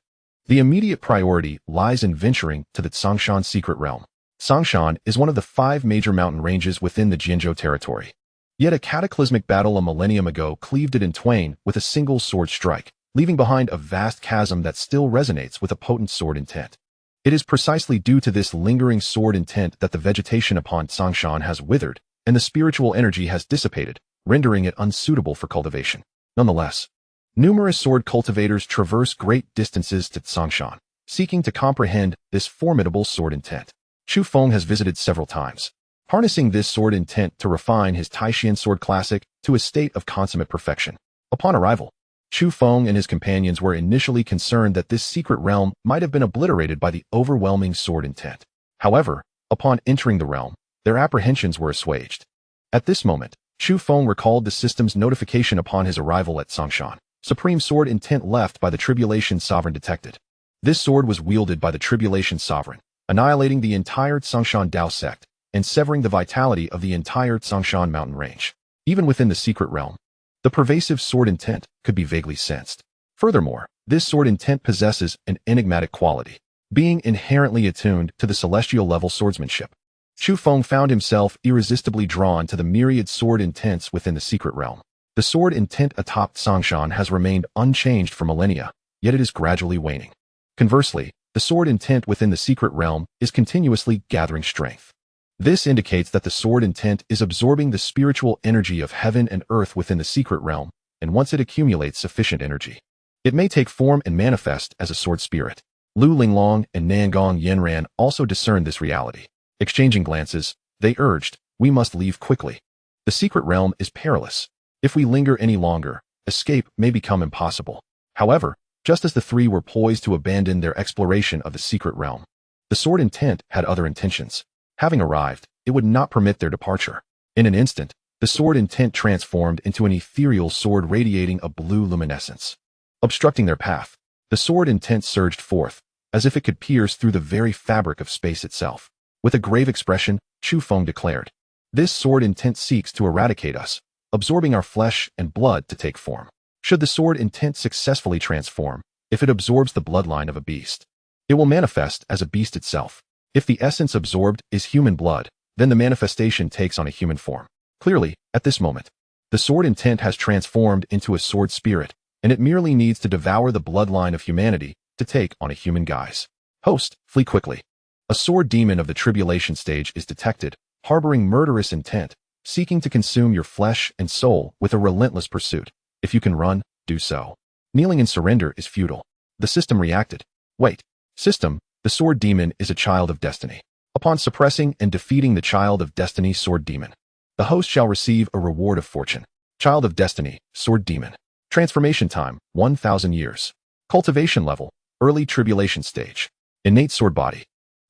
The immediate priority lies in venturing to the Tsangshan secret realm. Tsangshan is one of the 5 major mountain ranges within the Jianzhou territory. Yet a cataclysmic battle a millennium ago cleaved it in twain with a single sword strike, leaving behind a vast chasm that still resonates with a potent sword intent. It is precisely due to this lingering sword intent that the vegetation upon Tsangshan has withered, and the spiritual energy has dissipated, rendering it unsuitable for cultivation. Nonetheless, numerous sword cultivators traverse great distances to Tsangshan, seeking to comprehend this formidable sword intent. Chu Feng has visited several times, harnessing this sword intent to refine his Taishan sword classic to a state of consummate perfection. Upon arrival, Chu Feng and his companions were initially concerned that this secret realm might have been obliterated by the overwhelming sword intent. However, upon entering the realm, their apprehensions were assuaged. At this moment, Chu Feng recalled the system's notification upon his arrival at Songshan. Supreme sword intent left by the Tribulation Sovereign detected. This sword was wielded by the Tribulation Sovereign, annihilating the entire Songshan Dao sect and severing the vitality of the entire Songshan mountain range. Even within the secret realm, the pervasive sword intent could be vaguely sensed. Furthermore, this sword intent possesses an enigmatic quality, being inherently attuned to the celestial level swordsmanship. Chu Feng found himself irresistibly drawn to the myriad sword intents within the secret realm. The sword intent atop Songshan has remained unchanged for millennia, yet it is gradually waning. Conversely, the sword intent within the secret realm is continuously gathering strength. This indicates that the sword intent is absorbing the spiritual energy of heaven and earth within the secret realm, and once it accumulates sufficient energy, it may take form and manifest as a sword spirit. Lu Linglong and Nangong Yanran also discerned this reality. Exchanging glances, they urged, "We must leave quickly. The secret realm is perilous. If we linger any longer, escape may become impossible." However, just as the three were poised to abandon their exploration of the secret realm, the sword intent had other intentions. Having arrived, it would not permit their departure. In an instant, the sword intent transformed into an ethereal sword radiating a blue luminescence. Obstructing their path, the sword intent surged forth, as if it could pierce through the very fabric of space itself. With a grave expression, Chu Feng declared, "This sword intent seeks to eradicate us, absorbing our flesh and blood to take form. Should the sword intent successfully transform, if it absorbs the bloodline of a beast, it will manifest as a beast itself. If the essence absorbed is human blood, then the manifestation takes on a human form." Clearly, at this moment, the sword intent has transformed into a sword spirit, and it merely needs to devour the bloodline of humanity to take on a human guise. Host, flee quickly. A sword demon of the tribulation stage is detected, harboring murderous intent, seeking to consume your flesh and soul with a relentless pursuit. If you can run, do so. Kneeling in surrender is futile. The system reacted. Wait. System, the sword demon is a child of destiny. Upon suppressing and defeating the child of destiny sword demon, the host shall receive a reward of fortune. Child of destiny, sword demon. Transformation time, 1,000 years. Cultivation level, early tribulation stage. Innate sword body.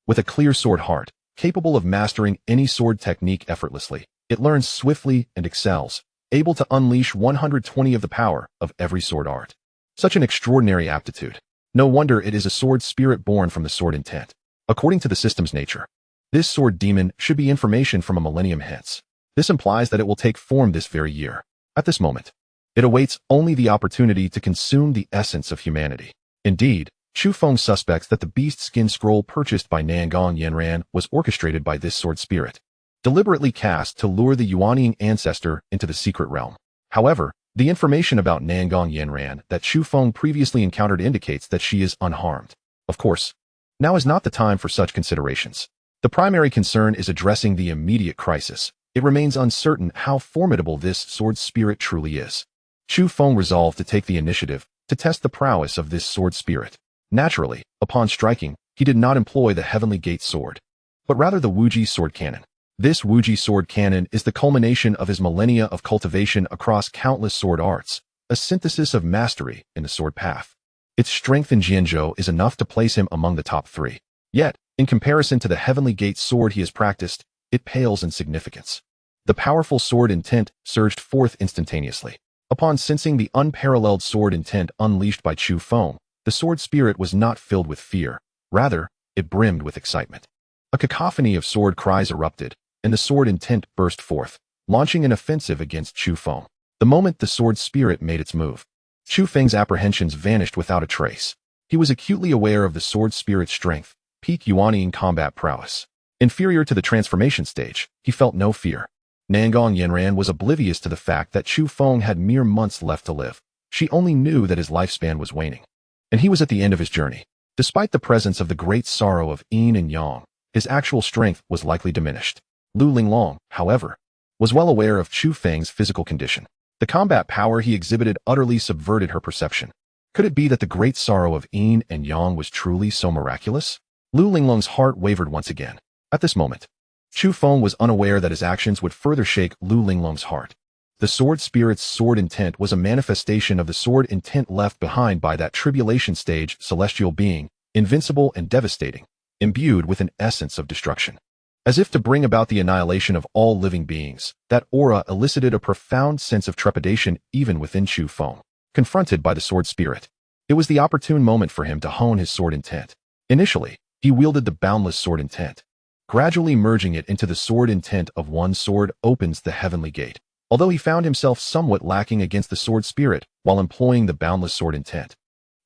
With a clear sword heart, capable of mastering any sword technique effortlessly, it learns swiftly and excels, able to unleash 120 of the power of every sword art. Such an extraordinary aptitude. No wonder it is a sword spirit born from the sword intent. According to the system's nature, this sword demon should be information from a millennium hence. This implies that it will take form this very year. At this moment, it awaits only the opportunity to consume the essence of humanity. Indeed, Chu Feng suspects that the beast skin scroll purchased by Nangong Yanran was orchestrated by this sword spirit, deliberately cast to lure the Yuanying ancestor into the secret realm. However, the information about Nangong Yanran that Chu Feng previously encountered indicates that she is unharmed. Of course, now is not the time for such considerations. The primary concern is addressing the immediate crisis. It remains uncertain how formidable this sword spirit truly is. Chu Feng resolved to take the initiative to test the prowess of this sword spirit. Naturally, upon striking, he did not employ the Heavenly Gate sword, but rather the Wuji sword cannon. This Wuji sword cannon is the culmination of his millennia of cultivation across countless sword arts, a synthesis of mastery in the sword path. Its strength in Jianzhou is enough to place him among the top 3. Yet, in comparison to the Heavenly Gate sword he has practiced, it pales in significance. The powerful sword intent surged forth instantaneously. Upon sensing the unparalleled sword intent unleashed by Chu Feng, the sword spirit was not filled with fear. Rather, it brimmed with excitement. A cacophony of sword cries erupted, and the sword intent burst forth, launching an offensive against Chu Feng. The moment the sword spirit made its move, Chu Feng's apprehensions vanished without a trace. He was acutely aware of the sword spirit's strength, peak Yuanying combat prowess. Inferior to the transformation stage, he felt no fear. Nangong Yanran was oblivious to the fact that Chu Feng had mere months left to live. She only knew that his lifespan was waning, and he was at the end of his journey. Despite the presence of the great sorrow of Yin and Yang, his actual strength was likely diminished. Lu Linglong, however, was well aware of Chu Feng's physical condition. The combat power he exhibited utterly subverted her perception. Could it be that the great sorrow of Yin and Yang was truly so miraculous? Lu Linglong's heart wavered once again. At this moment, Chu Feng was unaware that his actions would further shake Lu Linglong's heart. The sword spirit's sword intent was a manifestation of the sword intent left behind by that tribulation stage celestial being, invincible and devastating, imbued with an essence of destruction. As if to bring about the annihilation of all living beings, that aura elicited a profound sense of trepidation even within Chu Feng. Confronted by the sword spirit, it was the opportune moment for him to hone his sword intent. Initially, he wielded the boundless sword intent. Gradually merging it into the sword intent of one sword opens the heavenly gate. Although he found himself somewhat lacking against the sword spirit while employing the boundless sword intent.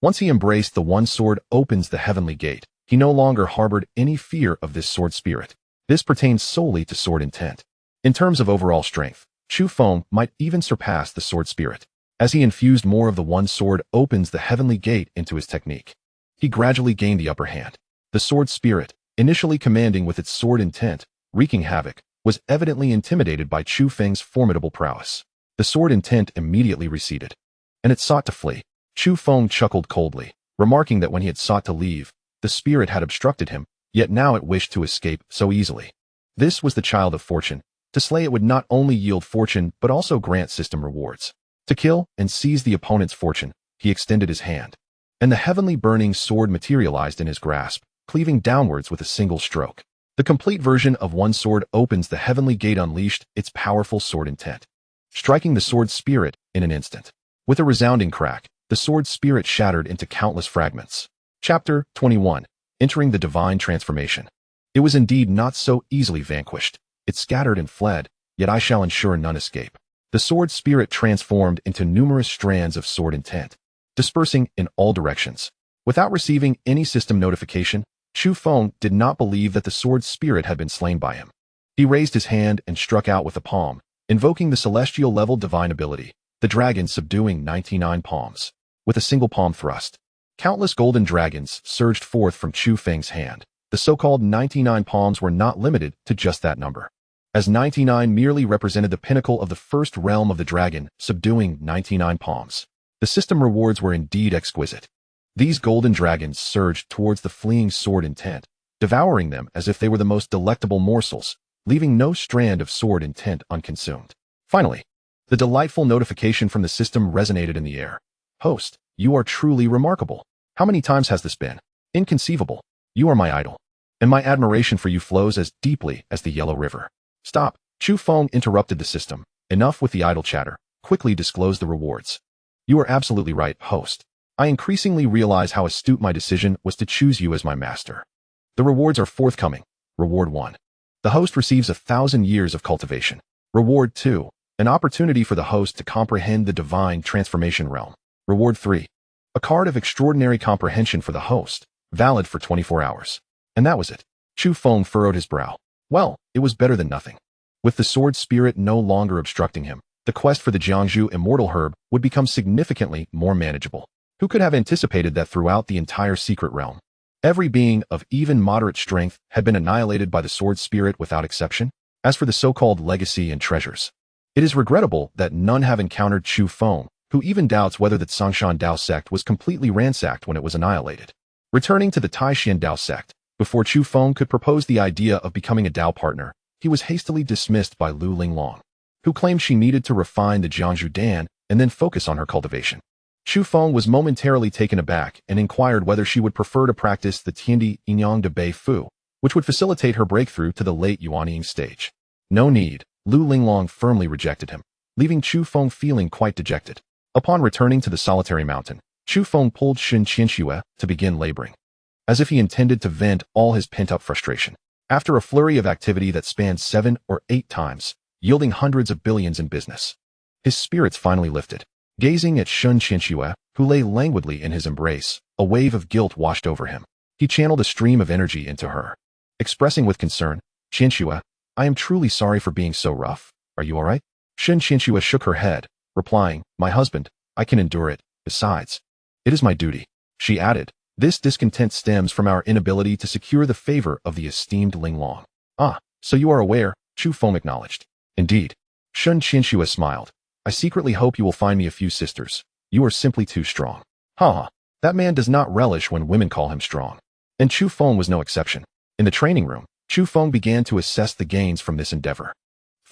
Once he embraced the one sword opens the heavenly gate, he no longer harbored any fear of this sword spirit. This pertains solely to sword intent. In terms of overall strength, Chu Feng might even surpass the sword spirit. As he infused more of the one sword opens the heavenly gate into his technique, he gradually gained the upper hand. The sword spirit, initially commanding with its sword intent, wreaking havoc, was evidently intimidated by Chu Feng's formidable prowess. The sword intent immediately receded, and it sought to flee. Chu Feng chuckled coldly, remarking that when he had sought to leave, the spirit had obstructed him, yet now it wished to escape so easily. This was the child of fortune. To slay it would not only yield fortune but also grant system rewards. To kill and seize the opponent's fortune, he extended his hand, and the heavenly burning sword materialized in his grasp, cleaving downwards with a single stroke. The complete version of one sword opens the heavenly gate unleashed its powerful sword intent, striking the sword spirit in an instant. With a resounding crack, the sword spirit shattered into countless fragments. Chapter 21. Entering the Divine Transformation. It was indeed not so easily vanquished. It scattered and fled, yet I shall ensure none escape. The sword spirit transformed into numerous strands of sword intent, dispersing in all directions. Without receiving any system notification, Chu Feng did not believe that the sword spirit had been slain by him. He raised his hand and struck out with a palm, invoking the celestial level divine ability, the dragon subduing 99 palms. With a single palm thrust, countless golden dragons surged forth from Chu Feng's hand. The so-called 99 palms were not limited to just that number, as 99 merely represented the pinnacle of the first realm of the dragon, subduing 99 palms. The system rewards were indeed exquisite. These golden dragons surged towards the fleeing sword intent, devouring them as if they were the most delectable morsels, leaving no strand of sword intent unconsumed. Finally, the delightful notification from the system resonated in the air. Host, you are truly remarkable. How many times has this been? Inconceivable. You are my idol, and my admiration for you flows as deeply as the Yellow River. Stop. Chu Feng interrupted the system. Enough with the idle chatter. Quickly disclose the rewards. You are absolutely right, host. I increasingly realize how astute my decision was to choose you as my master. The rewards are forthcoming. Reward 1. The host receives 1,000 years of cultivation. Reward 2. An opportunity for the host to comprehend the divine transformation realm. Reward 3. A card of extraordinary comprehension for the host, valid for 24 hours. And that was it. Chu Feng furrowed his brow. Well, it was better than nothing. With the sword spirit no longer obstructing him, the quest for the Jiangzhu immortal herb would become significantly more manageable. Who could have anticipated that throughout the entire secret realm, every being of even moderate strength had been annihilated by the sword spirit without exception? As for the so-called legacy and treasures, it is regrettable that none have encountered Chu Feng, who even doubts whether the Tsangshan Dao sect was completely ransacked when it was annihilated. Returning to the Taishan Dao sect, before Chu Feng could propose the idea of becoming a Dao partner, he was hastily dismissed by Lu Linglong, who claimed she needed to refine the Jiangzhu Dan and then focus on her cultivation. Chu Feng was momentarily taken aback and inquired whether she would prefer to practice the Tiandi Inyang de Bei Fu, which would facilitate her breakthrough to the late Yuanying stage. No need. Lu Linglong firmly rejected him, leaving Chu Feng feeling quite dejected. Upon returning to the solitary mountain, Chu Feng pulled Lin Xiyue to begin laboring, as if he intended to vent all his pent-up frustration. After a flurry of activity that spanned 7 or 8 times, yielding hundreds of billions in business, his spirits finally lifted. Gazing at Lin Xiyue, who lay languidly in his embrace, a wave of guilt washed over him. He channeled a stream of energy into her, expressing with concern, Lin Xiyue, I am truly sorry for being so rough. Are you all right? Lin Xiyue shook her head, replying, my husband, I can endure it. Besides, it is my duty. She added, this discontent stems from our inability to secure the favor of the esteemed Linglong. Ah, so you are aware, Chu Feng acknowledged. Indeed. Lin Xiyue smiled. I secretly hope you will find me a few sisters. You are simply too strong. Ha! That man does not relish when women call him strong. And Chu Feng was no exception. In the training room, Chu Feng began to assess the gains from this endeavor.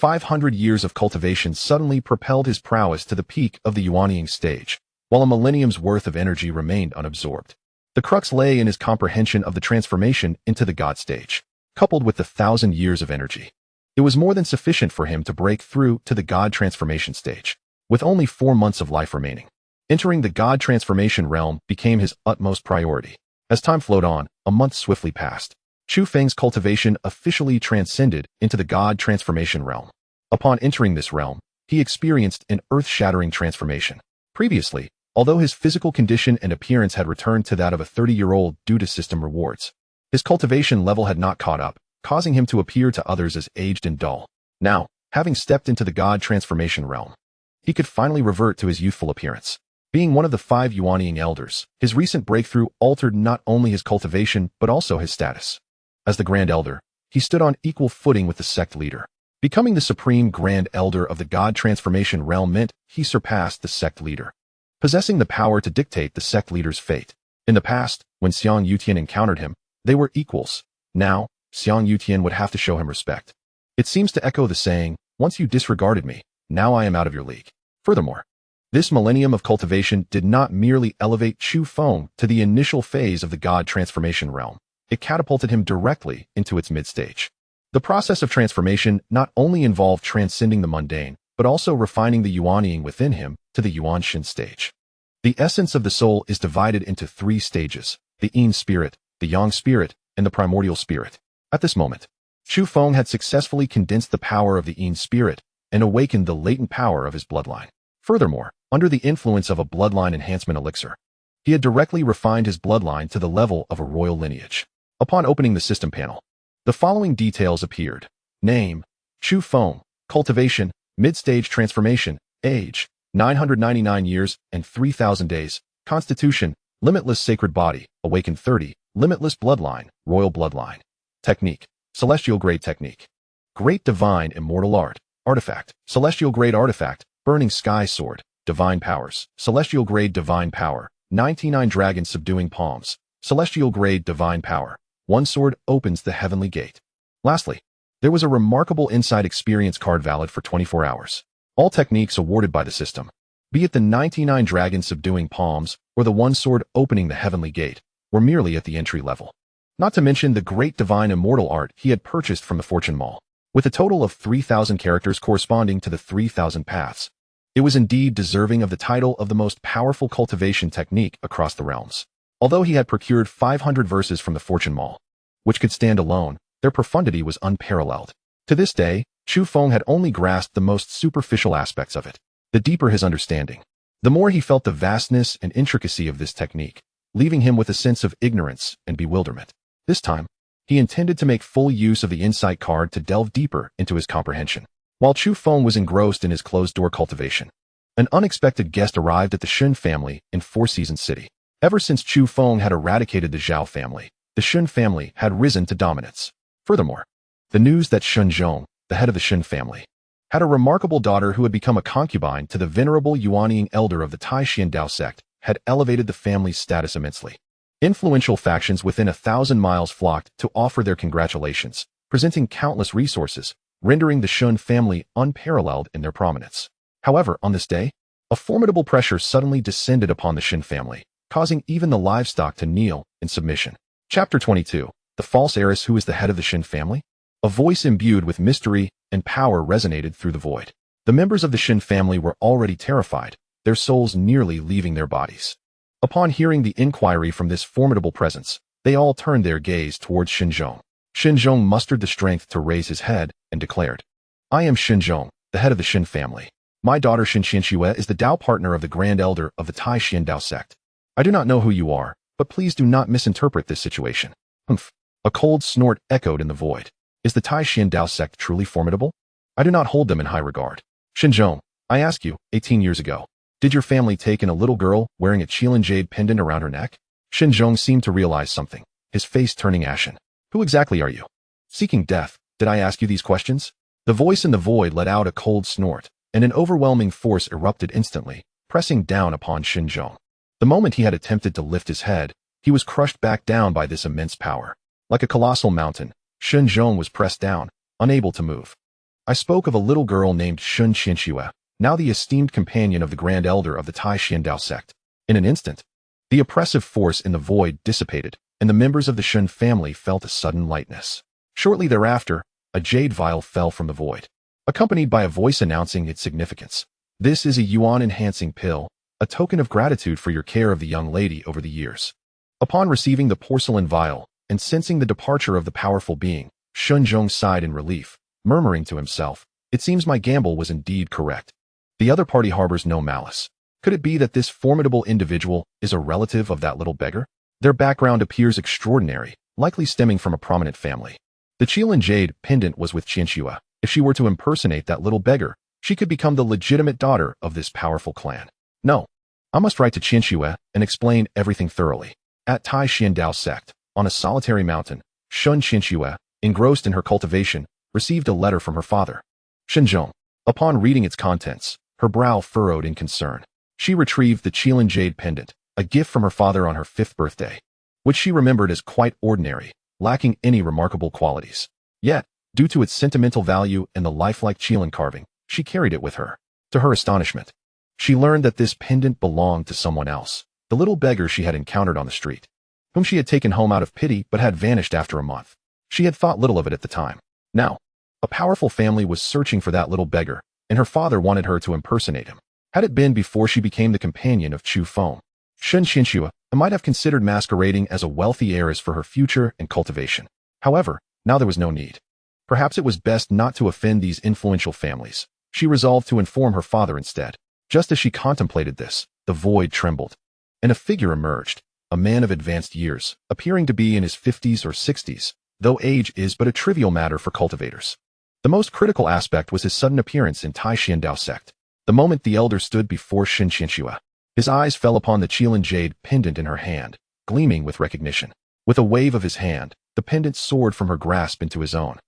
500 years of cultivation suddenly propelled his prowess to the peak of the Yuanying stage, while a millennium's worth of energy remained unabsorbed. The crux lay in his comprehension of the transformation into the God stage, coupled with the 1,000 years of energy. It was more than sufficient for him to break through to the God transformation stage, with only 4 months of life remaining. Entering the God transformation realm became his utmost priority. As time flowed on, a month swiftly passed. Chu Feng's cultivation officially transcended into the God transformation realm. Upon entering this realm, he experienced an earth-shattering transformation. Previously, although his physical condition and appearance had returned to that of a 30-year-old due to system rewards, his cultivation level had not caught up, causing him to appear to others as aged and dull. Now, having stepped into the God transformation realm, he could finally revert to his youthful appearance. Being one of the 5 Yuanying elders, his recent breakthrough altered not only his cultivation but also his status. As the Grand Elder, he stood on equal footing with the sect leader. Becoming the Supreme Grand Elder of the God transformation realm meant he surpassed the sect leader, possessing the power to dictate the sect leader's fate. In the past, when Xiang Yutian encountered him, they were equals. Now, Xiang Yutian would have to show him respect. It seems to echo the saying, "Once you disregarded me, now I am out of your league." Furthermore, this millennium of cultivation did not merely elevate Chu Feng to the initial phase of the God transformation realm. It catapulted him directly into its mid-stage. The process of transformation not only involved transcending the mundane, but also refining the Yuanying within him to the Yuanshin stage. The essence of the soul is divided into 3 stages: the Yin spirit, the Yang spirit, and the primordial spirit. At this moment, Chu Feng had successfully condensed the power of the Yin spirit and awakened the latent power of his bloodline. Furthermore, under the influence of a bloodline enhancement elixir, he had directly refined his bloodline to the level of a royal lineage. Upon opening the system panel, the following details appeared. Name: Chu Feng. Cultivation: mid-stage transformation. Age: 999 years and 3,000 days. Constitution: limitless sacred body. Awakened 30. Limitless bloodline. Royal bloodline. Technique: celestial grade technique. Great divine immortal art. Artifact: celestial grade artifact. Burning sky sword. Divine powers: celestial grade divine power. 99 dragons subduing palms. Celestial grade divine power. 1 sword opens the heavenly gate. Lastly, there was a remarkable insight experience card valid for 24 hours. All techniques awarded by the system, be it the 99 dragons subduing palms or the 1 sword opening the heavenly gate, were merely at the entry level. Not to mention the great divine immortal art he had purchased from the Fortune Mall, with a total of 3,000 characters corresponding to the 3,000 paths. It was indeed deserving of the title of the most powerful cultivation technique across the realms. Although he had procured 500 verses from the Fortune Mall, which could stand alone, their profundity was unparalleled. To this day, Chu Feng had only grasped the most superficial aspects of it. The deeper his understanding, the more he felt the vastness and intricacy of this technique, leaving him with a sense of ignorance and bewilderment. This time, he intended to make full use of the insight card to delve deeper into his comprehension. While Chu Feng was engrossed in his closed-door cultivation, an unexpected guest arrived at the Shun family in Four Seasons City. Ever since Chu Feng had eradicated the Zhao family, the Shun family had risen to dominance. Furthermore, the news that Shun Zhong, the head of the Shun family, had a remarkable daughter who had become a concubine to the venerable Yuanying elder of the Taishan Dao sect, had elevated the family's status immensely. Influential factions within 1,000 miles flocked to offer their congratulations, presenting countless resources, rendering the Shun family unparalleled in their prominence. However, on this day, a formidable pressure suddenly descended upon the Shun family, causing even the livestock to kneel in submission. Chapter 22. The false heiress who is the head of the Shun family? A voice imbued with mystery and power resonated through the void. The members of the Shun family were already terrified, their souls nearly leaving their bodies. Upon hearing the inquiry from this formidable presence, they all turned their gaze towards Shinzhong. Shinzhong mustered the strength to raise his head and declared, "I am Shinzhong, the head of the Shin family. My daughter Lin Xiyue is the Dao partner of the Grand Elder of the Taishan Dao sect. I do not know who you are, but please do not misinterpret this situation." Humph. A cold snort echoed in the void. Is the Taishan Dao sect truly formidable? I do not hold them in high regard. Shinzhong, I ask you, 18 years ago, did your family take in a little girl wearing a Qilin jade pendant around her neck? Shinzhong seemed to realize something, his face turning ashen. Who exactly are you? Seeking death, did I ask you these questions? The voice in the void let out a cold snort, and an overwhelming force erupted instantly, pressing down upon Shinzhong. The moment he had attempted to lift his head, he was crushed back down by this immense power. Like a colossal mountain, Shinzhong was pressed down, unable to move. I spoke of a little girl named Lin Xiyue, now the esteemed companion of the Grand Elder of the Tai Xiandao sect. In an instant, the oppressive force in the void dissipated, and the members of the Shun family felt a sudden lightness. Shortly thereafter, a jade vial fell from the void, accompanied by a voice announcing its significance. This is a yuan-enhancing pill, a token of gratitude for your care of the young lady over the years. Upon receiving the porcelain vial, and sensing the departure of the powerful being, Shunzhong sighed in relief, murmuring to himself, "It seems my gamble was indeed correct. The other party harbors no malice. Could it be that this formidable individual is a relative of that little beggar? Their background appears extraordinary, likely stemming from a prominent family." The Qilin jade pendant was with Xiyue. If she were to impersonate that little beggar, she could become the legitimate daughter of this powerful clan. No, I must write to Xiyue and explain everything thoroughly. At Tai Xiandao sect, on a solitary mountain, Shun Xiyue, engrossed in her cultivation, received a letter from her father. Shenzhong. Upon reading its contents, her brow furrowed in concern. She retrieved the Qilin jade pendant, a gift from her father on her 5th birthday, which she remembered as quite ordinary, lacking any remarkable qualities. Yet, due to its sentimental value and the lifelike Qilin carving, she carried it with her. To her astonishment, she learned that this pendant belonged to someone else, the little beggar she had encountered on the street, whom she had taken home out of pity but had vanished after a month. She had thought little of it at the time. Now, a powerful family was searching for that little beggar, and her father wanted her to impersonate him. Had it been before she became the companion of Chu Feng, Shun Xiyue might have considered masquerading as a wealthy heiress for her future and cultivation. However, now there was no need. Perhaps it was best not to offend these influential families. She resolved to inform her father instead. Just as she contemplated this, the void trembled, and a figure emerged, a man of advanced years, appearing to be in his 50s or 60s, though age is but a trivial matter for cultivators. The most critical aspect was his sudden appearance in Tai Xiandao sect. The moment the elder stood before Shun Xiyue, his eyes fell upon the Qilin jade pendant in her hand, gleaming with recognition. With a wave of his hand, the pendant soared from her grasp into his own.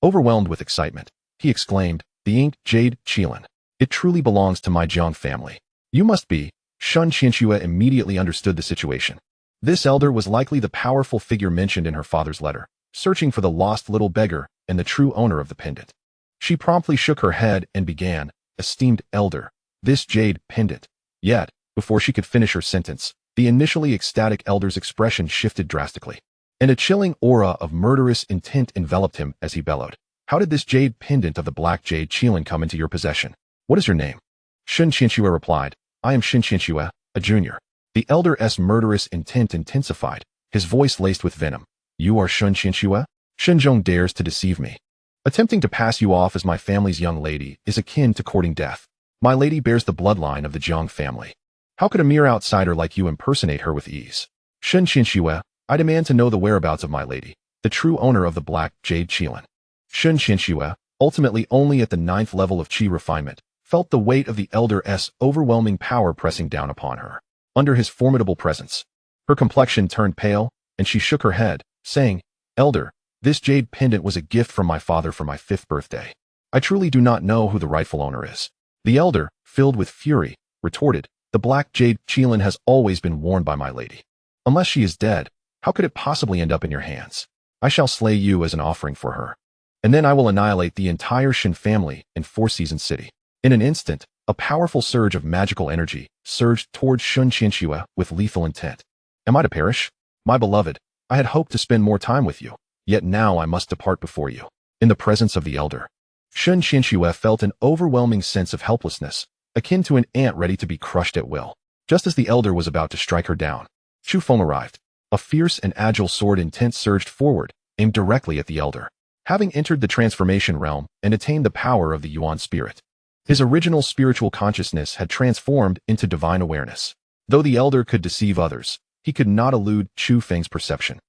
Overwhelmed with excitement, he exclaimed, "The inked jade Qilin. It truly belongs to my Jiang family. You must be." Shun Xiyue immediately understood the situation. This elder was likely the powerful figure mentioned in her father's letter, searching for the lost little beggar and the true owner of the pendant. She promptly shook her head and began, "Esteemed elder, this jade pendant." Yet, before she could finish her sentence, the initially ecstatic elder's expression shifted drastically, and a chilling aura of murderous intent enveloped him as he bellowed, "How did this jade pendant of the black jade Qilin come into your possession? What is your name?" Shun Xiyue replied, "I am Shun Xiyue, a junior." The elder's murderous intent intensified, his voice laced with venom. "You are Shun Xiyue? Shenzhong dares to deceive me. Attempting to pass you off as my family's young lady is akin to courting death. My lady bears the bloodline of the Jiang family. How could a mere outsider like you impersonate her with ease? Shun Xiyue, I demand to know the whereabouts of my lady, the true owner of the black jade Qilin." Shun Xiyue, ultimately only at the 9th level of qi refinement, felt the weight of the elder's overwhelming power pressing down upon her. Under his formidable presence, her complexion turned pale, and she shook her head, saying, "Elder, this jade pendant was a gift from my father for my 5th birthday. I truly do not know who the rightful owner is." The elder, filled with fury, retorted, "The black jade Qilin has always been worn by my lady. Unless she is dead, how could it possibly end up in your hands? I shall slay you as an offering for her, and then I will annihilate the entire Shin family in Four Seasons City." In an instant, a powerful surge of magical energy surged towards Shun Xiyue with lethal intent. "Am I to perish? My beloved, I had hoped to spend more time with you, yet now I must depart before you." In the presence of the elder, Shun Xiyue felt an overwhelming sense of helplessness, akin to an ant ready to be crushed at will. Just as the elder was about to strike her down, Chu Feng arrived. A fierce and agile sword intent surged forward, aimed directly at the elder. Having entered the transformation realm and attained the power of the Yuan spirit, his original spiritual consciousness had transformed into divine awareness. Though the elder could deceive others, he could not elude Chu Feng's perception.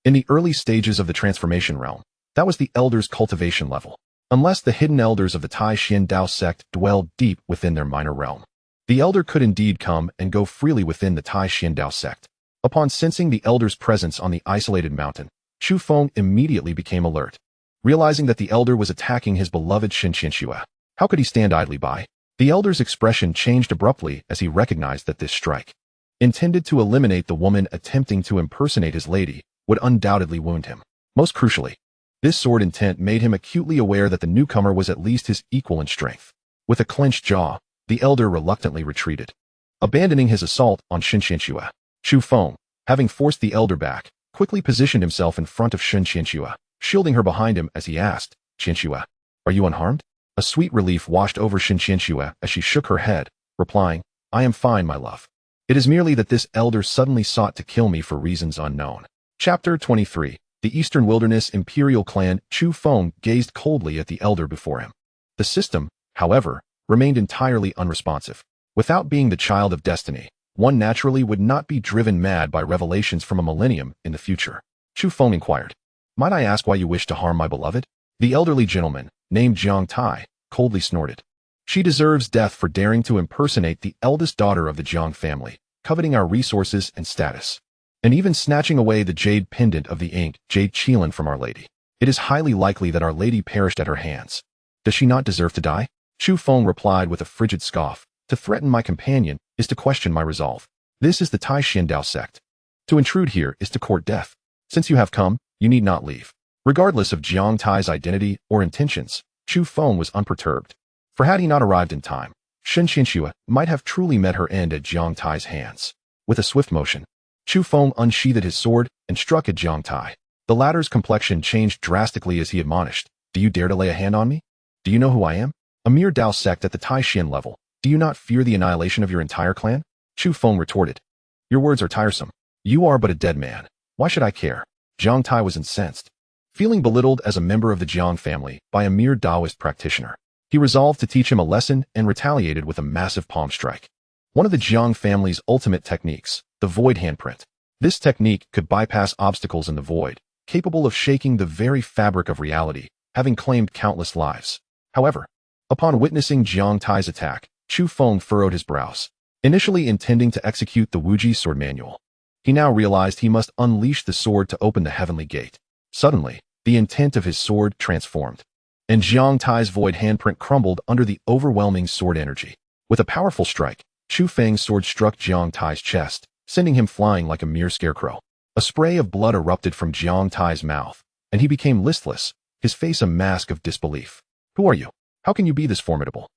In the early stages of the transformation realm, that was the elder's cultivation level. Unless the hidden elders of the Tai Xiandao sect dwelled deep within their minor realm, the elder could indeed come and go freely within the Tai Xiandao sect. Upon sensing the elder's presence on the isolated mountain, Chu Feng immediately became alert. Realizing that the elder was attacking his beloved Shun Xiyue, how could he stand idly by? The elder's expression changed abruptly as he recognized that this strike, intended to eliminate the woman attempting to impersonate his lady, would undoubtedly wound him. Most crucially, This sword intent made him acutely aware that the newcomer was at least his equal in strength. With a clenched jaw, the elder reluctantly retreated, abandoning his assault on Lin Xiyue. Chu Feng, having forced the elder back, quickly positioned himself in front of Lin Xiyue, shielding her behind him as he asked, "Lin Xiyue, are you unharmed?" A sweet relief washed over Lin Xiyue as she shook her head, replying, "I am fine, my love. It is merely that this elder suddenly sought to kill me for reasons unknown." Chapter 23. The Eastern Wilderness Imperial Clan. Chu Feng gazed coldly at the elder before him. The system, however, remained entirely unresponsive. Without being the child of destiny, one naturally would not be driven mad by revelations from a millennium in the future. Chu Feng inquired, "Might I ask why you wish to harm my beloved?" The elderly gentleman, named Jiang Tai, coldly snorted. "She deserves death for daring to impersonate the eldest daughter of the Jiang family, coveting our resources and status, and even snatching away the jade pendant of the inked jade Qilin from Our Lady. It is highly likely that Our Lady perished at her hands. Does she not deserve to die?" Chu Feng replied with a frigid scoff, "To threaten my companion is to question my resolve. This is the Tai Dao sect. To intrude here is to court death. Since you have come, you need not leave." Regardless of Jiang Tai's identity or intentions, Chu Feng was unperturbed. For had he not arrived in time, Lin Xiyue might have truly met her end at Jiang Tai's hands. With a swift motion, Chu Feng unsheathed his sword and struck at Jiang Tai. The latter's complexion changed drastically as he admonished, "Do you dare to lay a hand on me? Do you know who I am? A mere Dao sect at the Tai level. Do you not fear the annihilation of your entire clan?" Chu Feng retorted, "Your words are tiresome. You are but a dead man. Why should I care?" Jiang Tai was incensed. Feeling belittled as a member of the Jiang family by a mere Taoist practitioner, he resolved to teach him a lesson and retaliated with a massive palm strike. One of the Jiang family's ultimate techniques, the void handprint. This technique could bypass obstacles in the void, capable of shaking the very fabric of reality, having claimed countless lives. However, upon witnessing Jiang Tai's attack, Chu Feng furrowed his brows. Initially intending to execute the Wuji sword manual, he now realized he must unleash the sword to open the heavenly gate. Suddenly, the intent of his sword transformed, and Jiang Tai's void handprint crumbled under the overwhelming sword energy. With a powerful strike, Chu Feng's sword struck Jiang Tai's chest, sending him flying like a mere scarecrow. A spray of blood erupted from Jiang Tai's mouth, and he became listless, his face a mask of disbelief. "Who are you? How can you be this formidable?"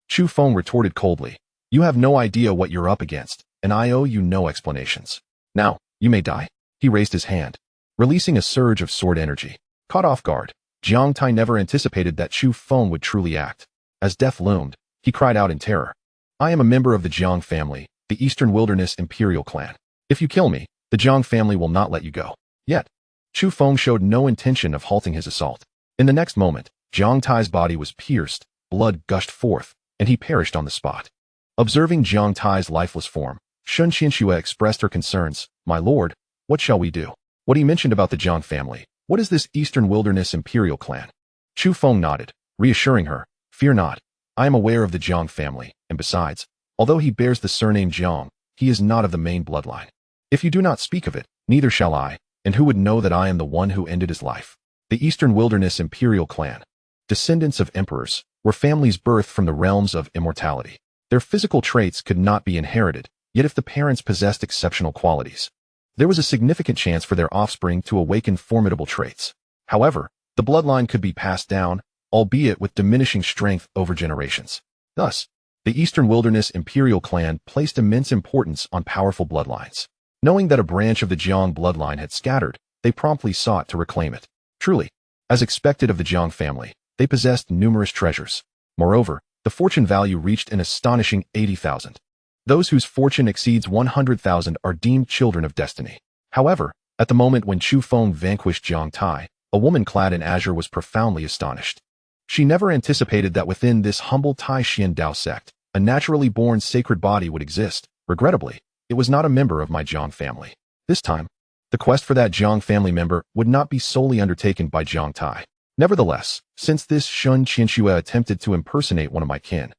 Chu Feng retorted coldly, "You have no idea what you're up against, and I owe you no explanations. Now, you may die." He raised his hand, releasing a surge of sword energy. Caught off guard, Jiang Tai never anticipated that Chu Feng would truly act. As death loomed, he cried out in terror, "I am a member of the Jiang family, the Eastern Wilderness Imperial Clan. If you kill me, the Jiang family will not let you go." Yet, Chu Feng showed no intention of halting his assault. In the next moment, Jiang Tai's body was pierced, blood gushed forth, and he perished on the spot. Observing Jiang Tai's lifeless form, Lin Xiyue expressed her concerns. "My lord, what shall we do? What he mentioned about the Jiang family. What is this Eastern Wilderness Imperial Clan?" Chu Feng nodded, reassuring her, "Fear not. I am aware of the Jiang family, and besides, although he bears the surname Jiang, he is not of the main bloodline. If you do not speak of it, neither shall I, and who would know that I am the one who ended his life?" The Eastern Wilderness Imperial Clan, descendants of emperors, were families birthed from the realms of immortality. Their physical traits could not be inherited, yet if the parents possessed exceptional qualities, there was a significant chance for their offspring to awaken formidable traits. However, the bloodline could be passed down, albeit with diminishing strength over generations. Thus, the Eastern Wilderness Imperial Clan placed immense importance on powerful bloodlines. Knowing that a branch of the Jiang bloodline had scattered, they promptly sought to reclaim it. Truly, as expected of the Jiang family, they possessed numerous treasures. Moreover, the fortune value reached an astonishing 80,000. Those whose fortune exceeds 100,000 are deemed children of destiny. However, at the moment when Chu Feng vanquished Jiang Tai, a woman clad in azure was profoundly astonished. She never anticipated that within this humble Tai Dao sect, a naturally born sacred body would exist. Regrettably, it was not a member of my Jiang family. This time, the quest for that Jiang family member would not be solely undertaken by Jiang Tai. Nevertheless, since this Lin Xiyue attempted to impersonate one of my kin,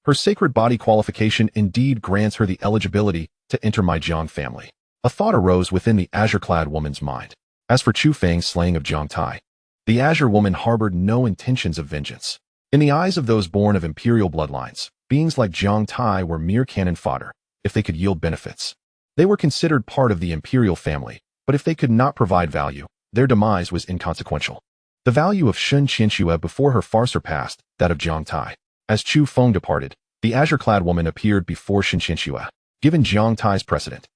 her sacred body qualification indeed grants her the eligibility to enter my Jiang family. A thought arose within the azure-clad woman's mind. As for Chu Feng's slaying of Jiang Tai, the azure woman harbored no intentions of vengeance. In the eyes of those born of imperial bloodlines, beings like Jiang Tai were mere cannon fodder, if they could yield benefits. They were considered part of the imperial family, but if they could not provide value, their demise was inconsequential. The value of Lin Xiyue before her far surpassed that of Jiang Tai. As Chu Feng departed, the azure-clad woman appeared before Lin Xiyue. Given Jiang Tai's precedent,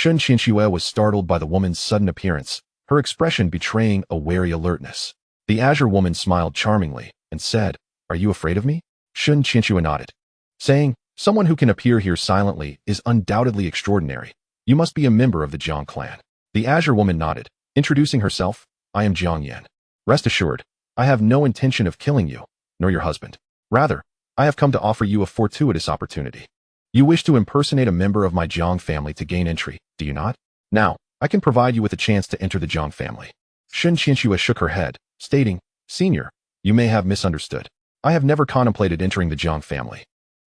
Lin Xiyue was startled by the woman's sudden appearance, her expression betraying a wary alertness. The azure woman smiled charmingly and said, "Are you afraid of me?" Lin Xiyue nodded, saying, "Someone who can appear here silently is undoubtedly extraordinary. You must be a member of the Jiang clan." The azure woman nodded, introducing herself, "I am Jiang Yan. Rest assured, I have no intention of killing you, nor your husband. Rather, I have come to offer you a fortuitous opportunity. You wish to impersonate a member of my Jiang family to gain entry, do you not? Now, I can provide you with a chance to enter the Jiang family." Lin Xiyue shook her head, stating, "Senior, you may have misunderstood. I have never contemplated entering the Jiang family.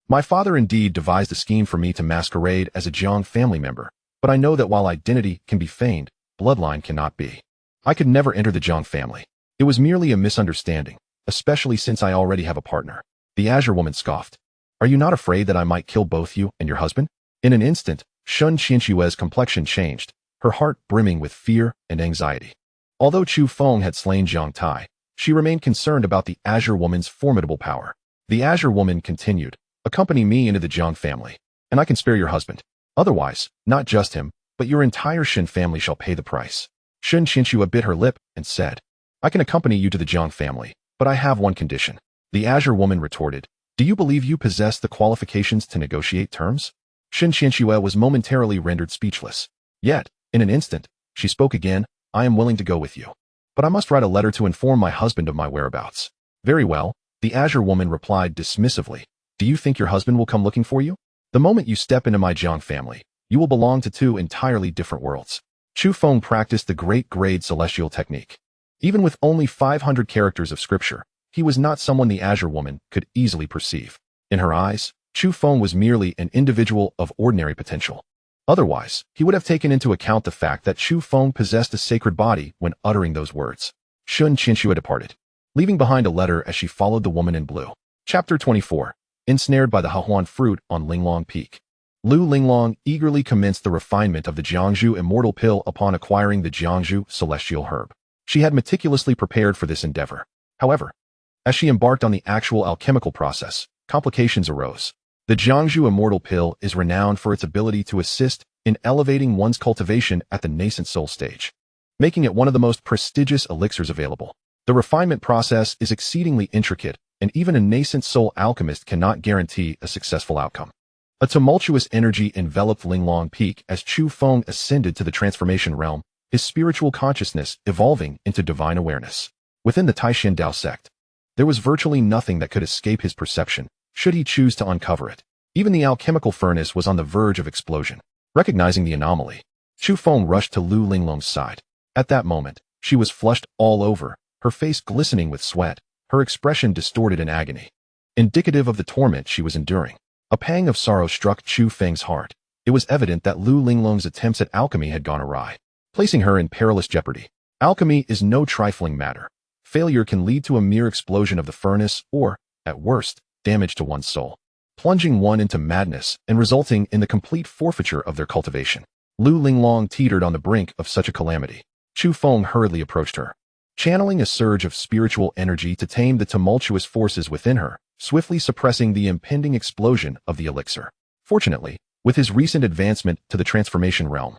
My father indeed devised a scheme for me to masquerade as a Jiang family member, but I know that while identity can be feigned, bloodline cannot be. I could never enter the Jiang family. It was merely a misunderstanding, especially since I already have a partner." The azure woman scoffed. "Are you not afraid that I might kill both you and your husband?" In an instant, Lin Xiyue's complexion changed, her heart brimming with fear and anxiety. Although Chu Feng had slain Jiang Tai, she remained concerned about the azure woman's formidable power. The azure woman continued, "Accompany me into the Jiang family, and I can spare your husband. Otherwise, not just him, but your entire Shin family shall pay the price." Lin Xiyue bit her lip and said, "I can accompany you to the Jiang family, but I have one condition." The azure woman retorted, "Do you believe you possess the qualifications to negotiate terms?" Lin Xiyue was momentarily rendered speechless. Yet, in an instant, she spoke again, "I am willing to go with you. But I must write a letter to inform my husband of my whereabouts." "Very well," the azure woman replied dismissively. "Do you think your husband will come looking for you? The moment you step into my Jiang family, you will belong to two entirely different worlds." Chu Feng practiced the great grade celestial technique. Even with only 500 characters of scripture, he was not someone the azure woman could easily perceive. In her eyes, Chu Feng was merely an individual of ordinary potential. Otherwise, he would have taken into account the fact that Chu Feng possessed a sacred body when uttering those words. Lin Xiyue departed, leaving behind a letter as she followed the woman in blue. Chapter 24. Ensnared by the Hahuan fruit on Linglong Peak. Lu Linglong eagerly commenced the refinement of the Jiangzhu Immortal Pill upon acquiring the Jiangzhu Celestial Herb. She had meticulously prepared for this endeavor. However, as she embarked on the actual alchemical process, complications arose. The Jiangzhu Immortal Pill is renowned for its ability to assist in elevating one's cultivation at the Nascent Soul stage, making it one of the most prestigious elixirs available. The refinement process is exceedingly intricate, and even a Nascent Soul alchemist cannot guarantee a successful outcome. A tumultuous energy enveloped Linglong Peak as Chu Feng ascended to the transformation realm, his spiritual consciousness evolving into divine awareness. Within the Taishan Dao sect, there was virtually nothing that could escape his perception, should he choose to uncover it. Even the alchemical furnace was on the verge of explosion. Recognizing the anomaly, Chu Feng rushed to Lu Linglong's side. At that moment, she was flushed all over, her face glistening with sweat, her expression distorted in agony, indicative of the torment she was enduring. A pang of sorrow struck Chu Feng's heart. It was evident that Lu Linglong's attempts at alchemy had gone awry, placing her in perilous jeopardy. Alchemy is no trifling matter. Failure can lead to a mere explosion of the furnace or, at worst, damage to one's soul, plunging one into madness and resulting in the complete forfeiture of their cultivation. Lu Linglong teetered on the brink of such a calamity. Chu Feng hurriedly approached her, channeling a surge of spiritual energy to tame the tumultuous forces within her, swiftly suppressing the impending explosion of the elixir. Fortunately, with his recent advancement to the transformation realm,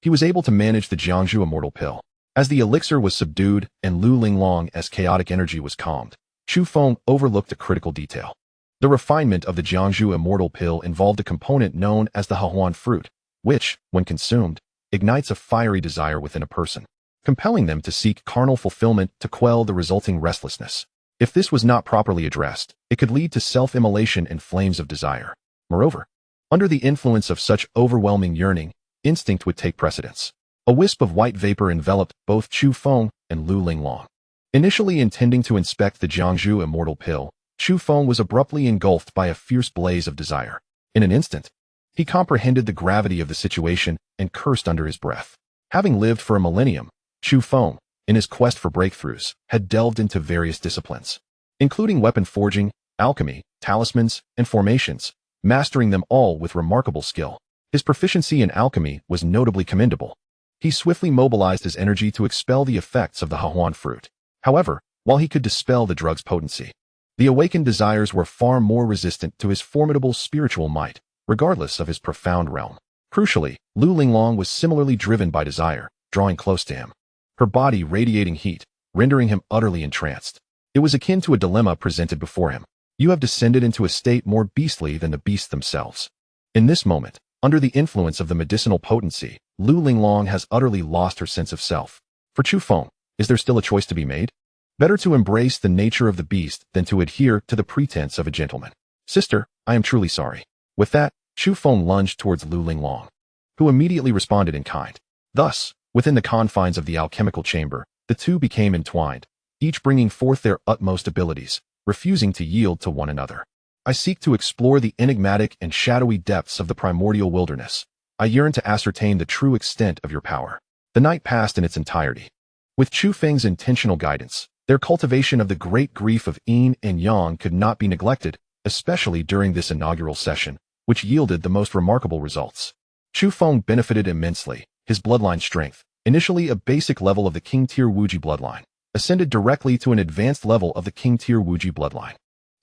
he was able to manage the Jiangzhu Immortal Pill. As the elixir was subdued and Lu Linglong's chaotic energy was calmed, Chu Feng overlooked a critical detail. The refinement of the Jiangzhu Immortal Pill involved a component known as the Hahuan fruit, which, when consumed, ignites a fiery desire within a person, compelling them to seek carnal fulfillment to quell the resulting restlessness. If this was not properly addressed, it could lead to self-immolation and flames of desire. Moreover, under the influence of such overwhelming yearning, instinct would take precedence. A wisp of white vapor enveloped both Chu Feng and Lu Linglong. Initially intending to inspect the Jiangzhu Immortal Pill, Chu Feng was abruptly engulfed by a fierce blaze of desire. In an instant, he comprehended the gravity of the situation and cursed under his breath. Having lived for a millennium, Chu Feng, in his quest for breakthroughs, had delved into various disciplines, including weapon forging, alchemy, talismans, and formations, mastering them all with remarkable skill. His proficiency in alchemy was notably commendable. He swiftly mobilized his energy to expel the effects of the Hahuan fruit. However, while he could dispel the drug's potency. The awakened desires were far more resistant to his formidable spiritual might, regardless of his profound realm. Crucially, Lu Linglong was similarly driven by desire, drawing close to him, her body radiating heat, rendering him utterly entranced. It was akin to a dilemma presented before him. You have descended into a state more beastly than the beasts themselves. In this moment, under the influence of the medicinal potency, Lu Linglong has utterly lost her sense of self. For Chu Feng, is there still a choice to be made? Better to embrace the nature of the beast than to adhere to the pretense of a gentleman. Sister, I am truly sorry. With that, Chu Feng lunged towards Lu Linglong, who immediately responded in kind. Thus, within the confines of the alchemical chamber, the two became entwined, each bringing forth their utmost abilities, refusing to yield to one another. I seek to explore the enigmatic and shadowy depths of the primordial wilderness. I yearn to ascertain the true extent of your power. The night passed in its entirety. With Chu Feng's intentional guidance, their cultivation of the great grief of yin and yang could not be neglected, especially during this inaugural session, which yielded the most remarkable results. Chu Feng benefited immensely. His bloodline strength, initially a basic level of the King Tier Wuji bloodline, ascended directly to an advanced level of the King Tier Wuji bloodline.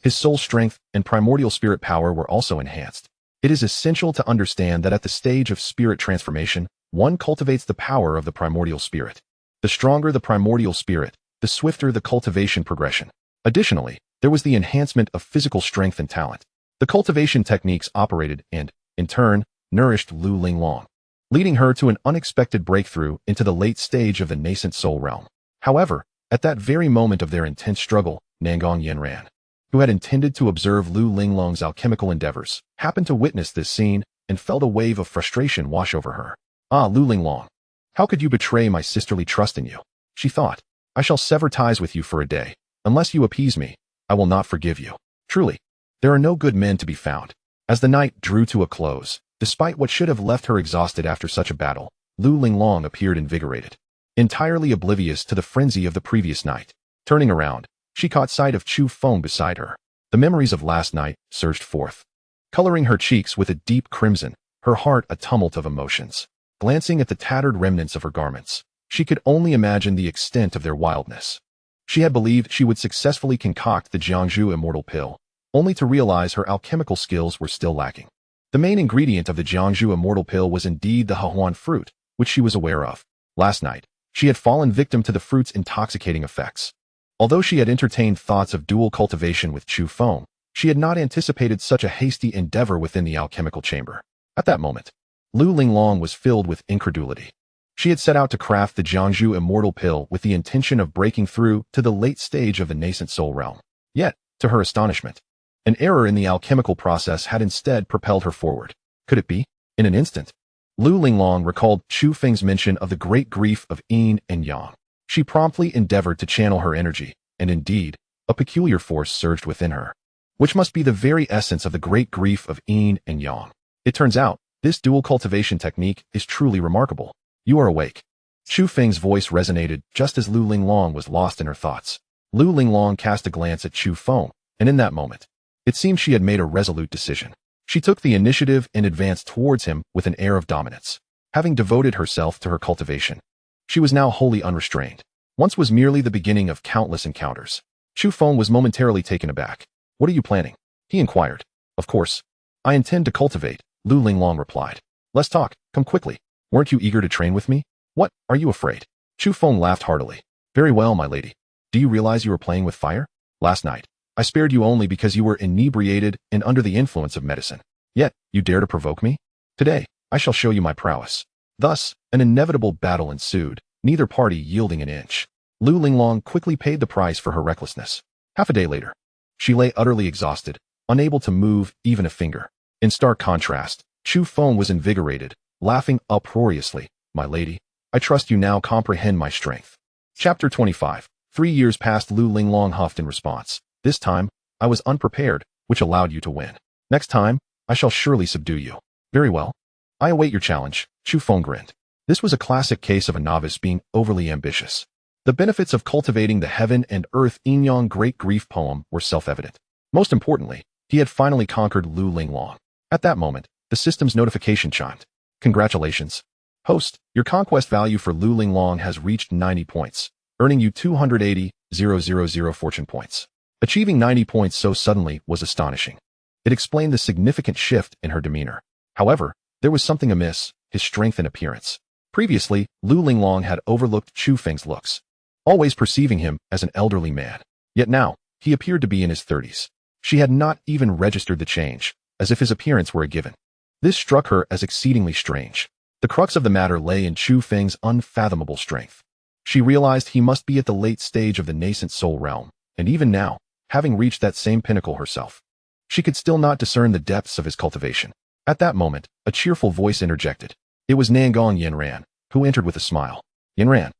His soul strength and primordial spirit power were also enhanced. It is essential to understand that at the stage of spirit transformation, one cultivates the power of the primordial spirit. The stronger the primordial spirit, the swifter the cultivation progression. Additionally, there was the enhancement of physical strength and talent. The cultivation techniques operated and, in turn, nourished Lu Linglong, leading her to an unexpected breakthrough into the late stage of the Nascent Soul realm. However, at that very moment of their intense struggle, Nangong Yanran, who had intended to observe Lu Linglong's alchemical endeavors, happened to witness this scene and felt a wave of frustration wash over her. Ah, Lu Linglong, how could you betray my sisterly trust in you? She thought. I shall sever ties with you for a day. Unless you appease me, I will not forgive you. Truly, there are no good men to be found. As the night drew to a close, despite what should have left her exhausted after such a battle, Lu Linglong appeared invigorated, entirely oblivious to the frenzy of the previous night. Turning around, she caught sight of Chu Feng beside her. The memories of last night surged forth, coloring her cheeks with a deep crimson, her heart a tumult of emotions. Glancing at the tattered remnants of her garments, she could only imagine the extent of their wildness. She had believed she would successfully concoct the Jiangzhu Immortal Pill, only to realize her alchemical skills were still lacking. The main ingredient of the Jiangzhu Immortal Pill was indeed the Hehuan fruit, which she was aware of. Last night, she had fallen victim to the fruit's intoxicating effects. Although she had entertained thoughts of dual cultivation with Chu Feng, she had not anticipated such a hasty endeavor within the alchemical chamber. At that moment, Lu Linglong was filled with incredulity. She had set out to craft the Jiangzhu Immortal Pill with the intention of breaking through to the late stage of the Nascent Soul realm. Yet, to her astonishment, an error in the alchemical process had instead propelled her forward. Could it be? In an instant, Lu Linglong recalled Chu Feng's mention of the great grief of yin and yang. She promptly endeavored to channel her energy, and indeed, a peculiar force surged within her, which must be the very essence of the great grief of yin and yang. It turns out, this dual cultivation technique is truly remarkable. You are awake. Chu Feng's voice resonated just as Lu Linglong was lost in her thoughts. Lu Linglong cast a glance at Chu Feng, and in that moment, it seemed she had made a resolute decision. She took the initiative and advanced towards him with an air of dominance. Having devoted herself to her cultivation, she was now wholly unrestrained. Once was merely the beginning of countless encounters. Chu Feng was momentarily taken aback. What are you planning? He inquired. Of course. I intend to cultivate, Lu Linglong replied. Let's talk. Come quickly. Weren't you eager to train with me? What, are you afraid? Chu Feng laughed heartily. Very well, my lady. Do you realize you were playing with fire? Last night, I spared you only because you were inebriated and under the influence of medicine. Yet, you dare to provoke me? Today, I shall show you my prowess. Thus, an inevitable battle ensued, neither party yielding an inch. Lu Linglong quickly paid the price for her recklessness. Half a day later, she lay utterly exhausted, unable to move even a finger. In stark contrast, Chu Feng was invigorated, laughing uproariously. My lady, I trust you now comprehend my strength. Chapter 25. 3 years passed. Lu Linglong huffed in response. This time, I was unprepared, which allowed you to win. Next time, I shall surely subdue you. Very well. I await your challenge. Chu Feng grinned. This was a classic case of a novice being overly ambitious. The benefits of cultivating the heaven and earth yin-yang great grief poem were self-evident. Most importantly, he had finally conquered Lu Linglong. At that moment, the system's notification chimed. Congratulations. Host, your conquest value for Lu Linglong has reached 90 points, earning you 280 000 fortune points. Achieving 90 points so suddenly was astonishing. It explained the significant shift in her demeanor. However, there was something amiss: his strength and appearance. Previously, Lu Linglong had overlooked Chu Feng's looks, always perceiving him as an elderly man. Yet now, he appeared to be in his 30s. She had not even registered the change, as if his appearance were a given. This struck her as exceedingly strange. The crux of the matter lay in Chu Feng's unfathomable strength. She realized he must be at the late stage of the Nascent Soul realm, and even now, having reached that same pinnacle herself, she could still not discern the depths of his cultivation. At that moment, a cheerful voice interjected. It was Nangong Yanran, who entered with a smile. Yanran,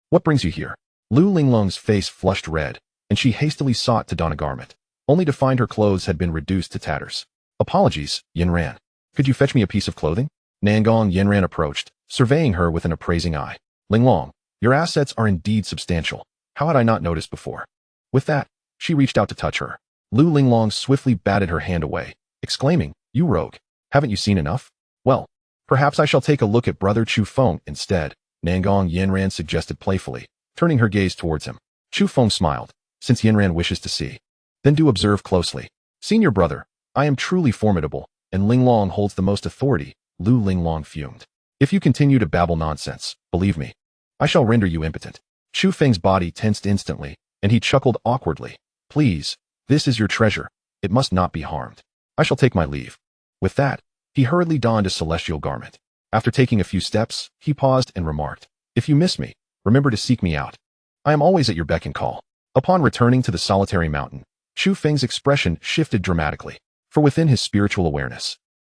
what brings you here? Lu Linglong's face flushed red, and she hastily sought to don a garment, only to find her clothes had been reduced to tatters. Apologies, Yanran. Could you fetch me a piece of clothing? Nangong Yanran approached, surveying her with an appraising eye. Linglong, your assets are indeed substantial. How had I not noticed before? With that, she reached out to touch her. Lu Linglong swiftly batted her hand away, exclaiming, You rogue, haven't you seen enough? Well, perhaps I shall take a look at brother Chu Feng instead, Nangong Yanran suggested playfully, turning her gaze towards him. Chu Feng smiled. Since Yanran wishes to see, then do observe closely. Senior brother, I am truly formidable, and Linglong holds the most authority. Lu Linglong fumed. If you continue to babble nonsense, believe me, I shall render you impotent. Chu Feng's body tensed instantly, and he chuckled awkwardly. Please, this is your treasure. It must not be harmed. I shall take my leave. With that, he hurriedly donned a celestial garment. After taking a few steps, he paused and remarked, If you miss me, remember to seek me out. I am always at your beck and call. Upon returning to the solitary mountain, Chu Feng's expression shifted dramatically, for within his spiritual awareness,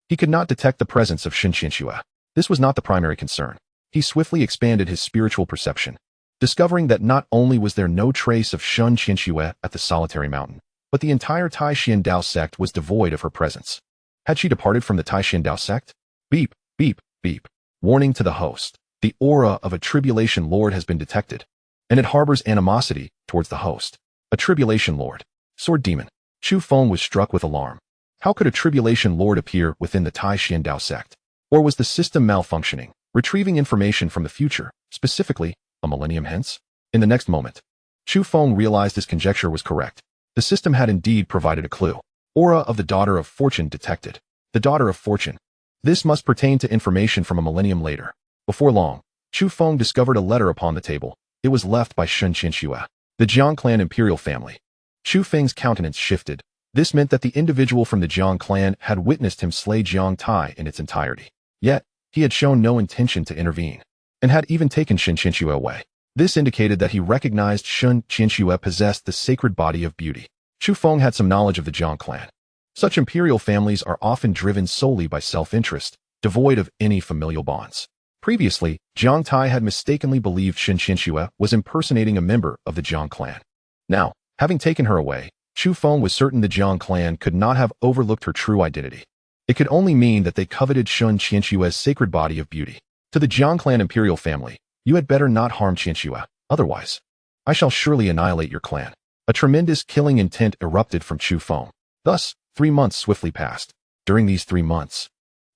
he could not detect the presence of Lin Xiyue. This was not the primary concern. He swiftly expanded his spiritual perception, discovering that not only was there no trace of Lin Xiyue at the solitary mountain, but the entire Taishan Dao sect was devoid of her presence. Had she departed from the Taishan Dao sect? Beep, beep, beep. Warning to the host. The aura of a tribulation lord has been detected, and it harbors animosity towards the host. A tribulation lord. Sword demon. Chu Feng was struck with alarm. How could a tribulation lord appear within the Taishan Dao sect? Or was the system malfunctioning, retrieving information from the future, specifically, a millennium hence? In the next moment, Chu Feng realized his conjecture was correct. The system had indeed provided a clue. Aura of the Daughter of Fortune detected. The Daughter of Fortune. This must pertain to information from a millennium later. Before long, Chu Feng discovered a letter upon the table. It was left by Lin Xiyue, the Jiang clan imperial family. Chu Feng's countenance shifted. This meant that the individual from the Jiang clan had witnessed him slay Jiang Tai in its entirety. Yet, he had shown no intention to intervene, and had even taken Lin Xiyue away. This indicated that he recognized Lin Xiyue possessed the sacred body of beauty. Chu Feng had some knowledge of the Jiang clan. Such imperial families are often driven solely by self-interest, devoid of any familial bonds. Previously, Jiang Tai had mistakenly believed Lin Xiyue was impersonating a member of the Jiang clan. Now, having taken her away, Chu Feng was certain the Jiang clan could not have overlooked her true identity. It could only mean that they coveted Lin Xiyue's sacred body of beauty. To the Jiang clan imperial family, you had better not harm Lin Xiyue, otherwise, I shall surely annihilate your clan. A tremendous killing intent erupted from Chu Feng. Thus, 3 months swiftly passed. During these 3 months,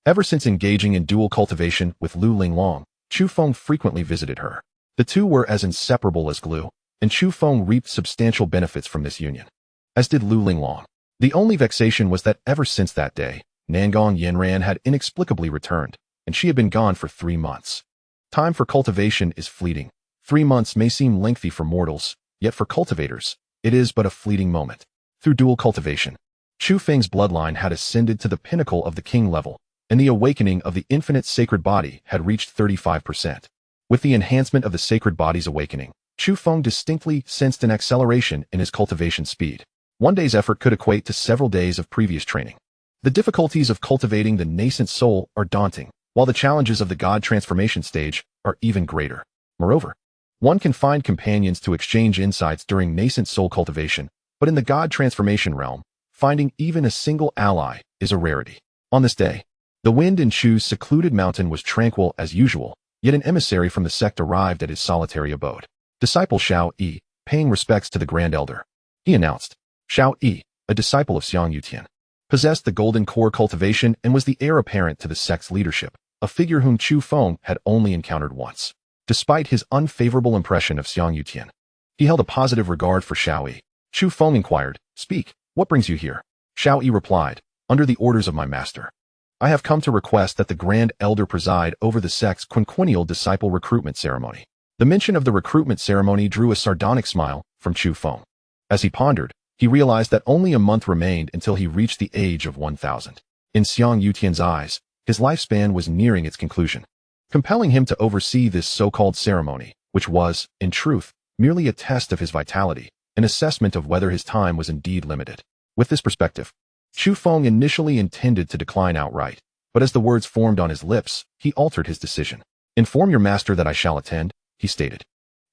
ever since engaging in dual cultivation with Lu Linglong, Chu Feng frequently visited her. The two were as inseparable as glue, and Chu Feng reaped substantial benefits from this union, as did Lu Linglong. The only vexation was that ever since that day, Nangong Yanran had inexplicably returned, and she had been gone for 3 months. Time for cultivation is fleeting. 3 months may seem lengthy for mortals, yet for cultivators, it is but a fleeting moment. Through dual cultivation, Chu Feng's bloodline had ascended to the pinnacle of the king level, and the awakening of the infinite sacred body had reached 35%. With the enhancement of the sacred body's awakening, Chu Feng distinctly sensed an acceleration in his cultivation speed. One day's effort could equate to several days of previous training. The difficulties of cultivating the nascent soul are daunting, while the challenges of the God transformation stage are even greater. Moreover, one can find companions to exchange insights during nascent soul cultivation, but in the God transformation realm, finding even a single ally is a rarity. On this day, the wind in Chu's secluded mountain was tranquil as usual, yet an emissary from the sect arrived at his solitary abode. Disciple Xiao Yi, paying respects to the Grand Elder, he announced. Xiao Yi, a disciple of Xiang Yutian, possessed the golden core cultivation and was the heir apparent to the sect's leadership, a figure whom Chu Feng had only encountered once. Despite his unfavorable impression of Xiang Yutian, He held a positive regard for Xiaoyi. Chu Feng inquired, "Speak, what brings you here?" Xiaoyi replied, "Under the orders of my master. I have come to request that the Grand Elder preside over the sect's quinquennial disciple recruitment ceremony." The mention of the recruitment ceremony drew a sardonic smile from Chu Feng. As he pondered, he realized that only a month remained until he reached the age of 1,000. In Xiang Yutian's eyes, his lifespan was nearing its conclusion, compelling him to oversee this so-called ceremony, which was, in truth, merely a test of his vitality, an assessment of whether his time was indeed limited. With this perspective, Chu Feng initially intended to decline outright, but as the words formed on his lips, he altered his decision. "Inform your master that I shall attend," he stated.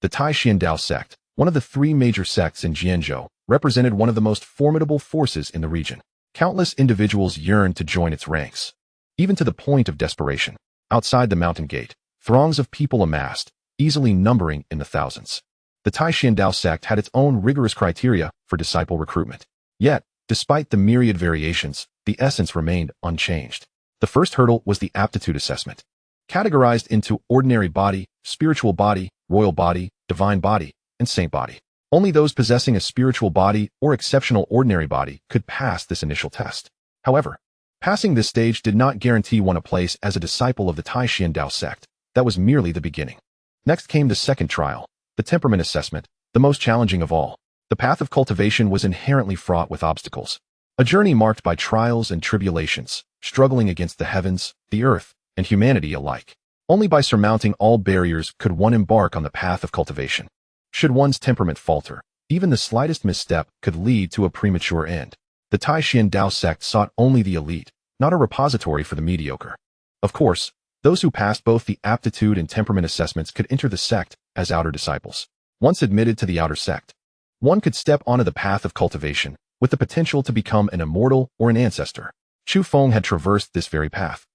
The Tai Xiandao sect, one of the three major sects in Jianzhou, represented one of the most formidable forces in the region. Countless individuals yearned to join its ranks, even to the point of desperation. Outside the mountain gate, throngs of people amassed, easily numbering in the thousands. The Tai Xiandao sect had its own rigorous criteria for disciple recruitment. Yet, despite the myriad variations, the essence remained unchanged. The first hurdle was the aptitude assessment. Categorized into ordinary body, spiritual body, royal body, divine body, and saint body. Only those possessing a spiritual body or exceptional ordinary body could pass this initial test. However, passing this stage did not guarantee one a place as a disciple of the Tai Xiandao sect. That was merely the beginning. Next came the second trial, the temperament assessment, the most challenging of all. The path of cultivation was inherently fraught with obstacles. A journey marked by trials and tribulations, struggling against the heavens, the earth, and humanity alike. Only by surmounting all barriers could one embark on the path of cultivation. Should one's temperament falter, even the slightest misstep could lead to a premature end. The Tai Xiandao sect sought only the elite, not a repository for the mediocre. Of course, those who passed both the aptitude and temperament assessments could enter the sect as outer disciples. Once admitted to the outer sect, one could step onto the path of cultivation with the potential to become an immortal or an ancestor. Chu Feng had traversed this very path,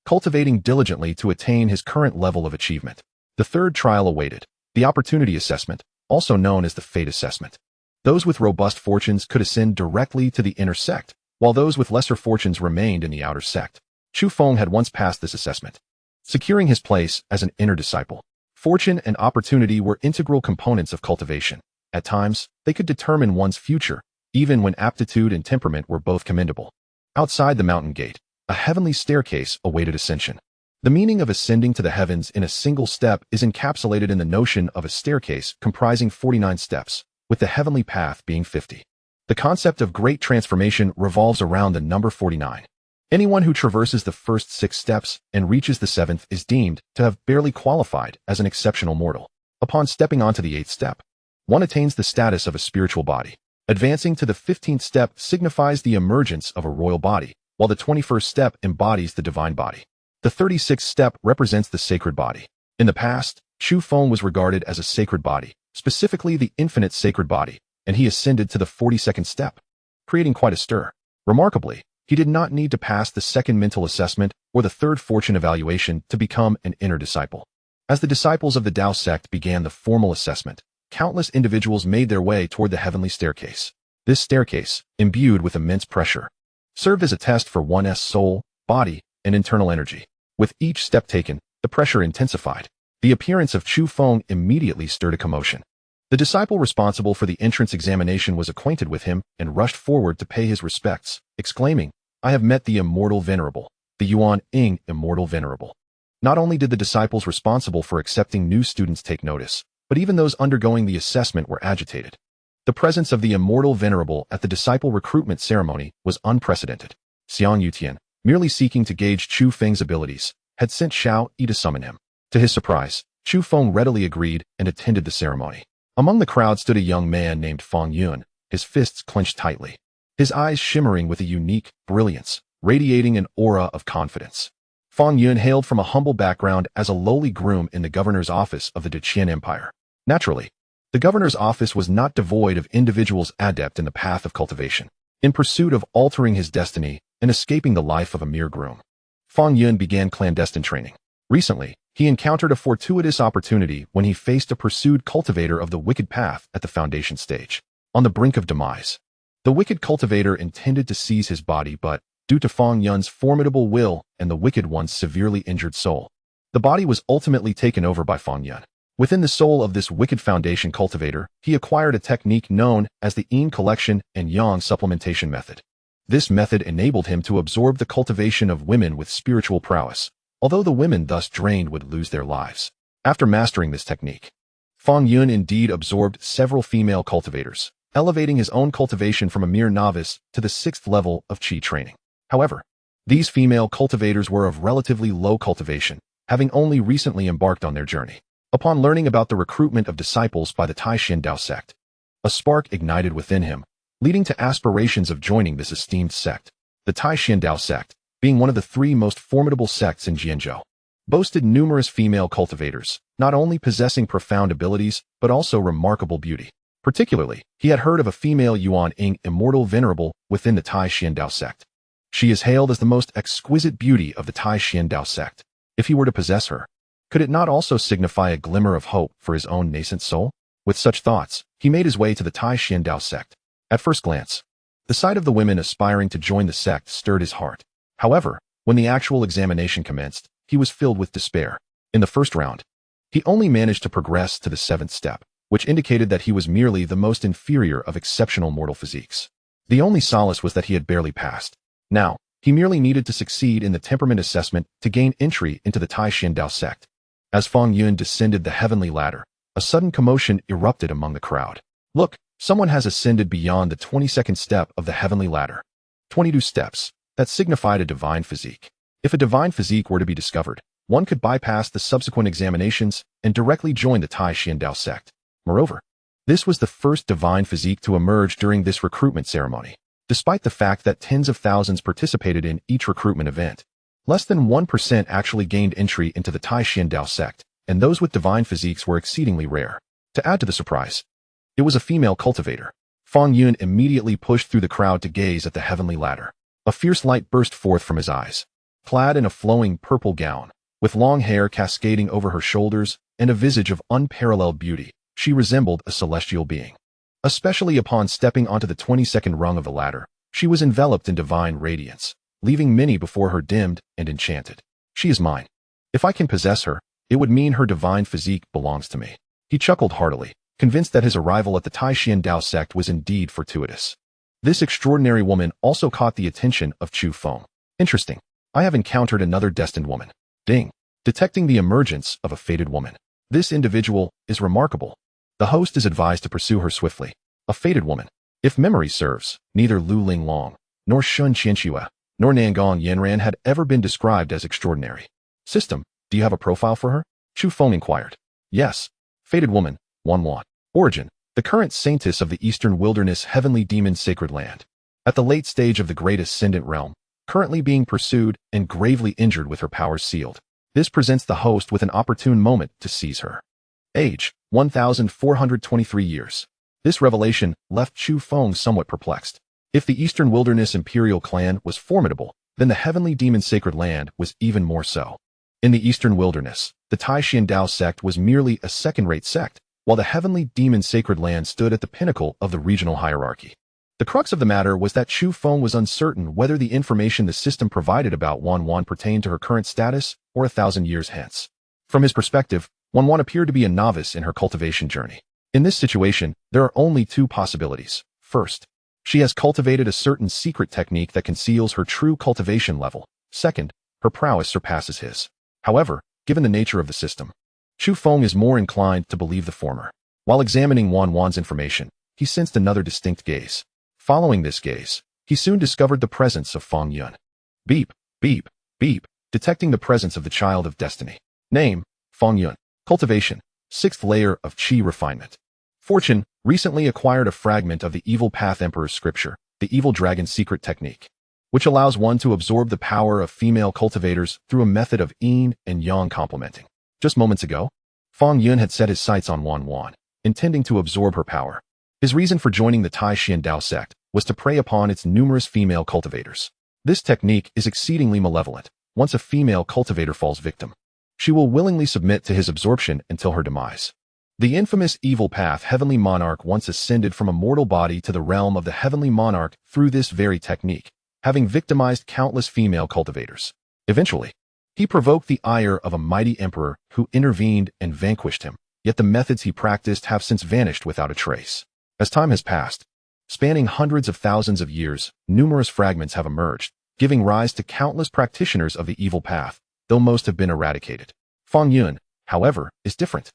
cultivating diligently to attain his current level of achievement. The third trial awaited, the opportunity assessment, also known as the fate assessment. Those with robust fortunes could ascend directly to the inner sect, while those with lesser fortunes remained in the outer sect. Chu Feng had once passed this assessment, securing his place as an inner disciple. Fortune and opportunity were integral components of cultivation. At times, they could determine one's future, even when aptitude and temperament were both commendable. Outside the mountain gate, a heavenly staircase awaited ascension. The meaning of ascending to the heavens in a single step is encapsulated in the notion of a staircase comprising 49 steps, with the heavenly path being 50. The concept of great transformation revolves around the number 49. Anyone who traverses the first 6 steps and reaches the 7th is deemed to have barely qualified as an exceptional mortal. Upon stepping onto the 8th step, one attains the status of a spiritual body. Advancing to the 15th step signifies the emergence of a royal body, while the 21st step embodies the divine body. The 36th step represents the sacred body. In the past, Chu Feng was regarded as a sacred body, specifically the infinite sacred body, and he ascended to the 42nd step, creating quite a stir. Remarkably, he did not need to pass the second mental assessment or the third fortune evaluation to become an inner disciple. As the disciples of the Tao sect began the formal assessment, countless individuals made their way toward the heavenly staircase. This staircase, imbued with immense pressure, served as a test for one's soul, body, and internal energy. With each step taken, the pressure intensified. The appearance of Chu Feng immediately stirred a commotion. The disciple responsible for the entrance examination was acquainted with him and rushed forward to pay his respects, exclaiming, "I have met the Immortal Venerable, the Yuan Ing Immortal Venerable." Not only did the disciples responsible for accepting new students take notice, but even those undergoing the assessment were agitated. The presence of the Immortal Venerable at the disciple recruitment ceremony was unprecedented. Xiang Yutian, merely seeking to gauge Chu Feng's abilities, had sent Xiao Yi to summon him. To his surprise, Chu Feng readily agreed and attended the ceremony. Among the crowd stood a young man named Feng Yun, his fists clenched tightly, his eyes shimmering with a unique brilliance, radiating an aura of confidence. Feng Yun hailed from a humble background as a lowly groom in the governor's office of the Deqian Empire. Naturally, the governor's office was not devoid of individuals adept in the path of cultivation, in pursuit of altering his destiny and escaping the life of a mere groom. Feng Yun began clandestine training. Recently, he encountered a fortuitous opportunity when he faced a pursued cultivator of the wicked path at the foundation stage. On the brink of demise, the wicked cultivator intended to seize his body, but, due to Feng Yun's formidable will and the wicked one's severely injured soul, the body was ultimately taken over by Feng Yun. Within the soul of this wicked foundation cultivator, he acquired a technique known as the Yin collection and Yang supplementation method. This method enabled him to absorb the cultivation of women with spiritual prowess, although the women thus drained would lose their lives. After mastering this technique, Feng Yun indeed absorbed several female cultivators, elevating his own cultivation from a mere novice to the 6th level of Qi training. However, these female cultivators were of relatively low cultivation, having only recently embarked on their journey. Upon learning about the recruitment of disciples by the Taishan Dao sect, a spark ignited within him, leading to aspirations of joining this esteemed sect. The Taishan Dao sect, being one of the 3 most formidable sects in Jianzhou, boasted numerous female cultivators, not only possessing profound abilities, but also remarkable beauty. Particularly, he had heard of a female Yuan Ying immortal venerable within the Taishan Dao sect. She is hailed as the most exquisite beauty of the Taishan Dao sect. If he were to possess her, could it not also signify a glimmer of hope for his own nascent soul? With such thoughts, he made his way to the Taishan Dao sect. At first glance, the sight of the women aspiring to join the sect stirred his heart. However, when the actual examination commenced, he was filled with despair. In the first round, he only managed to progress to the 7th step, which indicated that he was merely the most inferior of exceptional mortal physiques. The only solace was that he had barely passed. Now, he merely needed to succeed in the temperament assessment to gain entry into the Taishan Dao sect. As Feng Yun descended the heavenly ladder, a sudden commotion erupted among the crowd. Look, someone has ascended beyond the 22nd step of the heavenly ladder. 22 steps. That signified a divine physique. If a divine physique were to be discovered, one could bypass the subsequent examinations and directly join the Taishan Dao sect. Moreover, this was the first divine physique to emerge during this recruitment ceremony. Despite the fact that tens of thousands participated in each recruitment event, less than 1% actually gained entry into the Taishan Dao sect, and those with divine physiques were exceedingly rare. To add to the surprise, it was a female cultivator. Feng Yun immediately pushed through the crowd to gaze at the heavenly ladder. A fierce light burst forth from his eyes. Clad in a flowing purple gown, with long hair cascading over her shoulders and a visage of unparalleled beauty, she resembled a celestial being. Especially upon stepping onto the 22nd rung of the ladder, she was enveloped in divine radiance, leaving many before her dimmed and enchanted. She is mine. If I can possess her, it would mean her divine physique belongs to me. He chuckled heartily, convinced that his arrival at the Taishan Dao sect was indeed fortuitous. This extraordinary woman also caught the attention of Chu Feng. Interesting. I have encountered another destined woman. Ding. Detecting the emergence of a fated woman. This individual is remarkable. The host is advised to pursue her swiftly. A fated woman. If memory serves, neither Lu Linglong, nor Shun Qianxue, nor Nangong Yanran had ever been described as extraordinary. System, do you have a profile for her? Chu Feng inquired. Yes. Fated woman, Wan. Origin, the current saintess of the Eastern Wilderness Heavenly Demon Sacred Land. At the late stage of the Great Ascendant Realm, currently being pursued and gravely injured with her powers sealed. This presents the host with an opportune moment to seize her. Age, 1,423 years. This revelation left Chu Feng somewhat perplexed. If the Eastern Wilderness Imperial Clan was formidable, then the Heavenly Demon Sacred Land was even more so. In the Eastern Wilderness, the Taishan Dao sect was merely a second-rate sect, while the Heavenly Demon Sacred Land stood at the pinnacle of the regional hierarchy. The crux of the matter was that Chu Feng was uncertain whether the information the system provided about Wan pertained to her current status or 1,000 years hence. From his perspective, Wan appeared to be a novice in her cultivation journey. In this situation, there are only 2 possibilities. First, she has cultivated a certain secret technique that conceals her true cultivation level. Second, her prowess surpasses his. However, given the nature of the system, Chu Feng is more inclined to believe the former. While examining Wan's information, he sensed another distinct gaze. Following this gaze, he soon discovered the presence of Feng Yun. Beep, beep, beep, detecting the presence of the child of destiny. Name, Feng Yun. Cultivation, 6th layer of Qi refinement. Fortune, recently acquired a fragment of the Evil Path Emperor's scripture, the Evil Dragon secret technique, which allows one to absorb the power of female cultivators through a method of yin and yang complementing. Just moments ago, Feng Yun had set his sights on Wan, intending to absorb her power. His reason for joining the Taishan Dao sect was to prey upon its numerous female cultivators. This technique is exceedingly malevolent. Once a female cultivator falls victim, she will willingly submit to his absorption until her demise. The infamous Evil Path Heavenly Monarch once ascended from a mortal body to the realm of the Heavenly Monarch through this very technique, having victimized countless female cultivators. Eventually, he provoked the ire of a mighty emperor who intervened and vanquished him. yet the methods he practiced have since vanished without a trace. As time has passed, spanning hundreds of thousands of years, numerous fragments have emerged, giving rise to countless practitioners of the evil path, though most have been eradicated. Feng Yun, however, is different.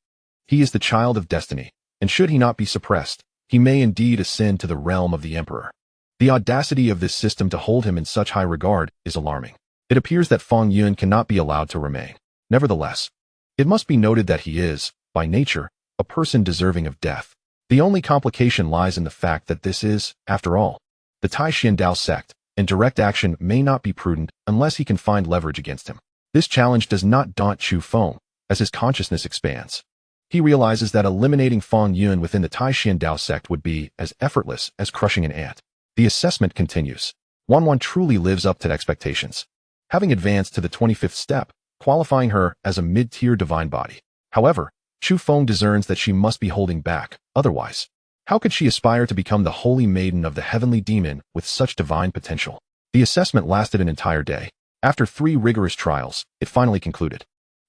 He is the child of destiny, and should he not be suppressed, he may indeed ascend to the realm of the emperor. The audacity of this system to hold him in such high regard is alarming. It appears that Feng Yun cannot be allowed to remain. Nevertheless, it must be noted that he is, by nature, a person deserving of death. The only complication lies in the fact that this is, after all, the Tai Dao sect, and direct action may not be prudent unless he can find leverage against him. This challenge does not daunt Chu Feng, as his consciousness expands. He realizes that eliminating Feng Yun within the Tai Dao sect would be as effortless as crushing an ant. The assessment continues. Wanwan truly lives up to expectations, having advanced to the 25th step, qualifying her as a mid-tier divine body. However, Chu Feng discerns that she must be holding back, otherwise, how could she aspire to become the holy maiden of the heavenly demon with such divine potential? The assessment lasted an entire day. After 3 rigorous trials, it finally concluded.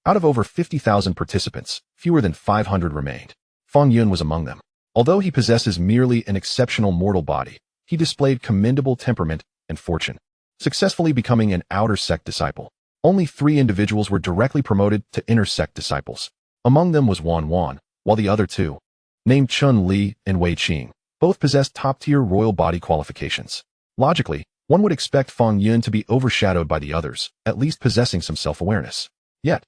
Out of over 50,000 participants, fewer than 500 remained. Feng Yun was among them. Although he possesses merely an exceptional mortal body, he displayed commendable temperament and fortune, successfully becoming an outer sect disciple. Only 3 individuals were directly promoted to inner sect disciples. Among them was Wanwan, while the other 2, named Chun Li and Wei Qing, both possessed top-tier royal body qualifications. Logically, one would expect Feng Yun to be overshadowed by the others, at least possessing some self-awareness. Yet,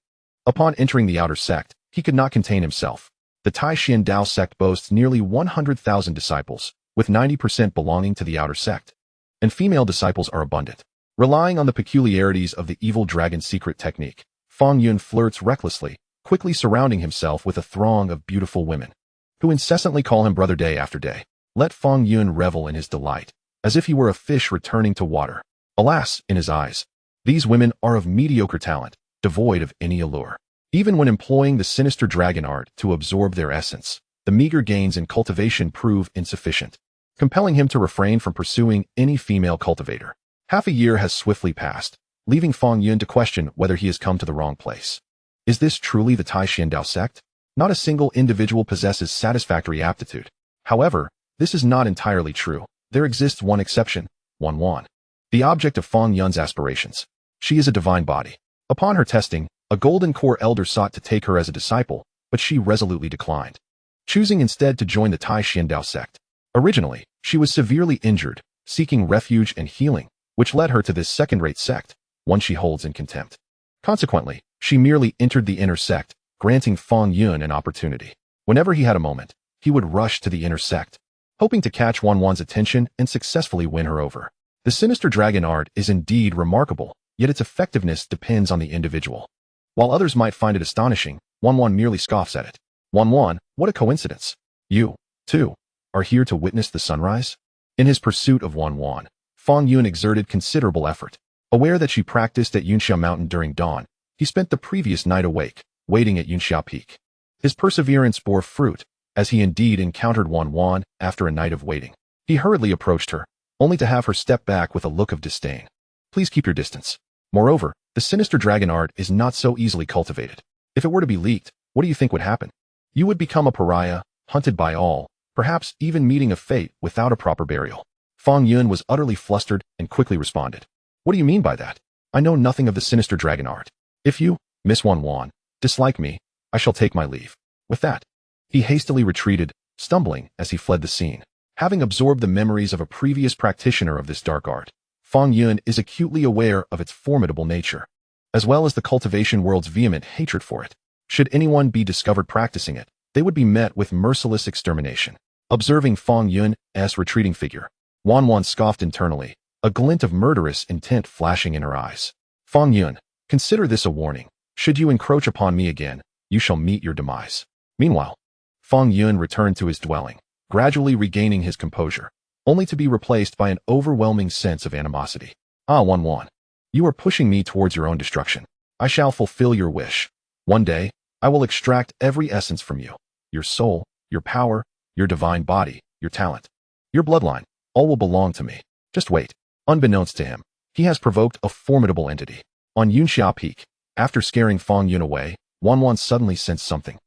upon entering the outer sect, he could not contain himself. The Tai Dao sect boasts nearly 100,000 disciples, with 90% belonging to the outer sect, and female disciples are abundant. Relying on the peculiarities of the evil dragon secret technique, Feng Yun flirts recklessly, quickly surrounding himself with a throng of beautiful women, who incessantly call him brother day after day. Let Feng Yun revel in his delight, as if he were a fish returning to water. Alas, in his eyes, these women are of mediocre talent, devoid of any allure. Even when employing the sinister dragon art to absorb their essence, the meager gains in cultivation prove insufficient, compelling him to refrain from pursuing any female cultivator. Half a year has swiftly passed, leaving Feng Yun to question whether he has come to the wrong place. Is this truly the Tai Dao sect? Not a single individual possesses satisfactory aptitude. However, this is not entirely true. There exists one exception, Wanwan, the object of Feng Yun's aspirations. She is a divine body. Upon her testing, a golden core elder sought to take her as a disciple, but she resolutely declined, choosing instead to join the Tai Dao sect. Originally, she was severely injured, seeking refuge and healing, which led her to this second-rate sect, one she holds in contempt. Consequently, she merely entered the inner sect, granting Feng Yun an opportunity. Whenever he had a moment, he would rush to the inner sect, hoping to catch Wanwan's attention and successfully win her over. The sinister dragon art is indeed remarkable, yet its effectiveness depends on the individual. While others might find it astonishing, Wanwan merely scoffs at it. Wanwan, what a coincidence. You, too, are here to witness the sunrise? In his pursuit of Wanwan, Feng Yun exerted considerable effort. Aware that she practiced at Yunxia Mountain during dawn, he spent the previous night awake, waiting at Yunxia Peak. His perseverance bore fruit, as he indeed encountered Wanwan after a night of waiting. He hurriedly approached her, only to have her step back with a look of disdain. Please keep your distance. Moreover, the sinister dragon art is not so easily cultivated. If it were to be leaked, what do you think would happen? You would become a pariah, hunted by all, perhaps even meeting a fate without a proper burial. Feng Yun was utterly flustered and quickly responded. What do you mean by that? I know nothing of the sinister dragon art. If you, Miss Wanwan, dislike me, I shall take my leave. With that, he hastily retreated, stumbling as he fled the scene. Having absorbed the memories of a previous practitioner of this dark art, Feng Yun is acutely aware of its formidable nature, as well as the cultivation world's vehement hatred for it. Should anyone be discovered practicing it, they would be met with merciless extermination. Observing Feng Yun's retreating figure, Wanwan scoffed internally, a glint of murderous intent flashing in her eyes. Feng Yun, consider this a warning. Should you encroach upon me again, you shall meet your demise. Meanwhile, Feng Yun returned to his dwelling, gradually regaining his composure, only to be replaced by an overwhelming sense of animosity. Ah, Wanwan, you are pushing me towards your own destruction. I shall fulfill your wish. One day, I will extract every essence from you. Your soul, your power, your divine body, your talent, your bloodline, all will belong to me. Just wait. Unbeknownst to him, he has provoked a formidable entity. On Yunxia Peak, after scaring Feng Yun away, Wanwan suddenly sensed something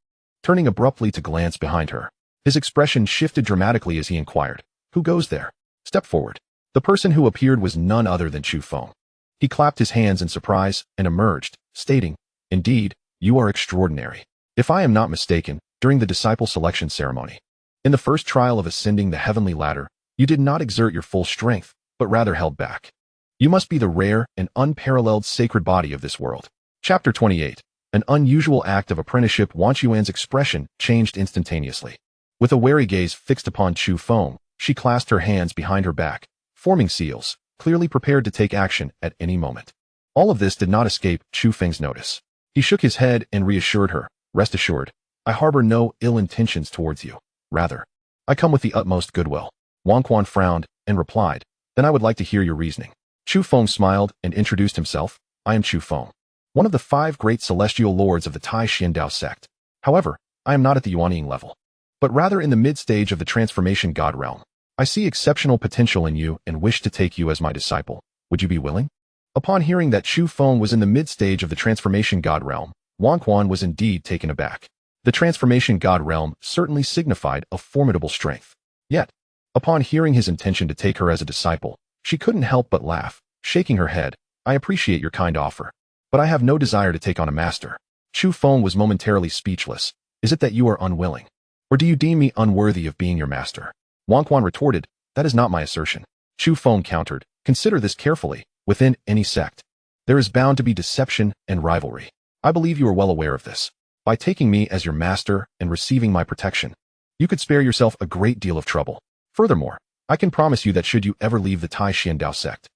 turning abruptly to glance behind her. His expression shifted dramatically as he inquired, "Who goes there?" "Step forward." The person who appeared was none other than Chu Feng. He clapped his hands in surprise and emerged, stating, "Indeed, you are extraordinary. If I am not mistaken, during the disciple selection ceremony, in the first trial of ascending the heavenly ladder, you did not exert your full strength, but rather held back. You must be the rare and unparalleled sacred body of this world." Chapter 28. An unusual act of apprenticeship. Wang Xuan's expression changed instantaneously. With a wary gaze fixed upon Chu Feng, she clasped her hands behind her back, forming seals, clearly prepared to take action at any moment. All of this did not escape Chu Feng's notice. He shook his head and reassured her, "Rest assured, I harbor no ill intentions towards you. Rather, I come with the utmost goodwill." Wang Quan frowned and replied, "Then I would like to hear your reasoning." Chu Feng smiled and introduced himself. "I am Chu Feng, one of the 5 great celestial lords of the Tai Xiandao sect. However, I am not at the Yuanying level, but rather in the mid-stage of the transformation god realm. I see exceptional potential in you and wish to take you as my disciple. Would you be willing?" Upon hearing that Chu Feng was in the mid-stage of the transformation god realm, Wang Quan was indeed taken aback. The transformation god realm certainly signified a formidable strength. Yet, upon hearing his intention to take her as a disciple, she couldn't help but laugh, shaking her head. "I appreciate your kind offer, but I have no desire to take on a master." Chu Feng was momentarily speechless. "Is it that you are unwilling? Or do you deem me unworthy of being your master?" Wang Quan retorted, "That is not my assertion." Chu Feng countered, "Consider this carefully. Within any sect, there is bound to be deception and rivalry. I believe you are well aware of this. By taking me as your master and receiving my protection, you could spare yourself a great deal of trouble. Furthermore, I can promise you that should you ever leave the Tai Xiandao sect,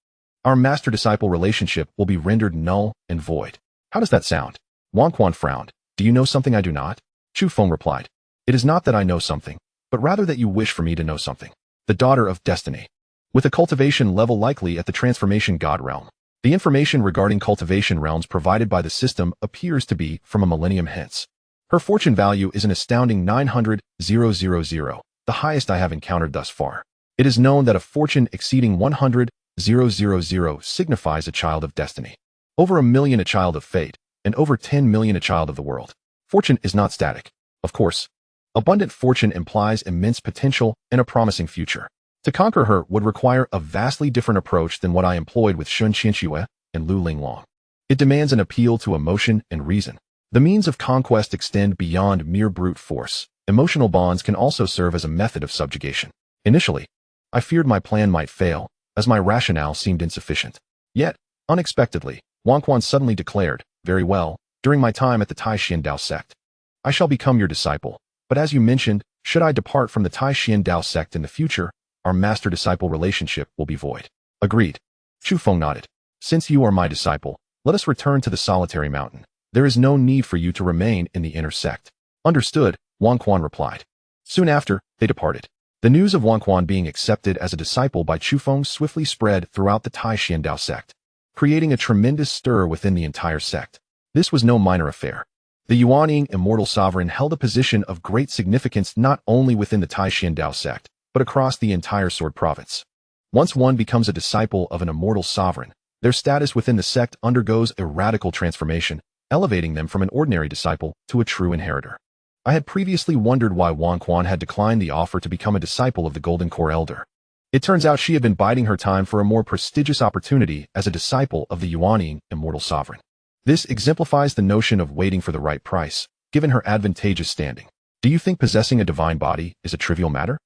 our master-disciple relationship will be rendered null and void. How does that sound?" Wang Quan frowned. "Do you know something I do not?" Chu Feng replied, "It is not that I know something, but rather that you wish for me to know something. The daughter of destiny, with a cultivation level likely at the transformation god realm. The information regarding cultivation realms provided by the system appears to be from a millennium hence. Her fortune value is an astounding 900,000, the highest I have encountered thus far. It is known that a fortune exceeding 100,000 signifies a child of destiny, over 1,000,000 a child of fate, and over 10 million a child of the world. Fortune is not static. Of course, abundant fortune implies immense potential and a promising future. To conquer her would require a vastly different approach than what I employed with Lin Xiyue and Lin Linglong. It demands an appeal to emotion and reason. The means of conquest extend beyond mere brute force. Emotional bonds can also serve as a method of subjugation. Initially, I feared my plan might fail, as my rationale seemed insufficient. Yet, unexpectedly, Wang Quan suddenly declared, "Very well, during my time at the Tai Xiandao sect, I shall become your disciple. But as you mentioned, should I depart from the Tai Xiandao sect in the future, our master-disciple relationship will be void." "Agreed." Chu Feng nodded. "Since you are my disciple, let us return to the solitary mountain. There is no need for you to remain in the inner sect." "Understood," Wang Quan replied. Soon after, they departed. The news of Wang Quan being accepted as a disciple by Chu Feng swiftly spread throughout the Tai Xiandao sect, creating a tremendous stir within the entire sect. This was no minor affair. The Yuanying Immortal Sovereign held a position of great significance not only within the Tai Xiandao sect, but across the entire Sword Province. Once one becomes a disciple of an immortal sovereign, their status within the sect undergoes a radical transformation, elevating them from an ordinary disciple to a true inheritor. I had previously wondered why Wang Quan had declined the offer to become a disciple of the Golden Core Elder. It turns out she had been biding her time for a more prestigious opportunity as a disciple of the Yuanying Immortal Sovereign. This exemplifies the notion of waiting for the right price, given her advantageous standing. Do you think possessing a divine body is a trivial matter?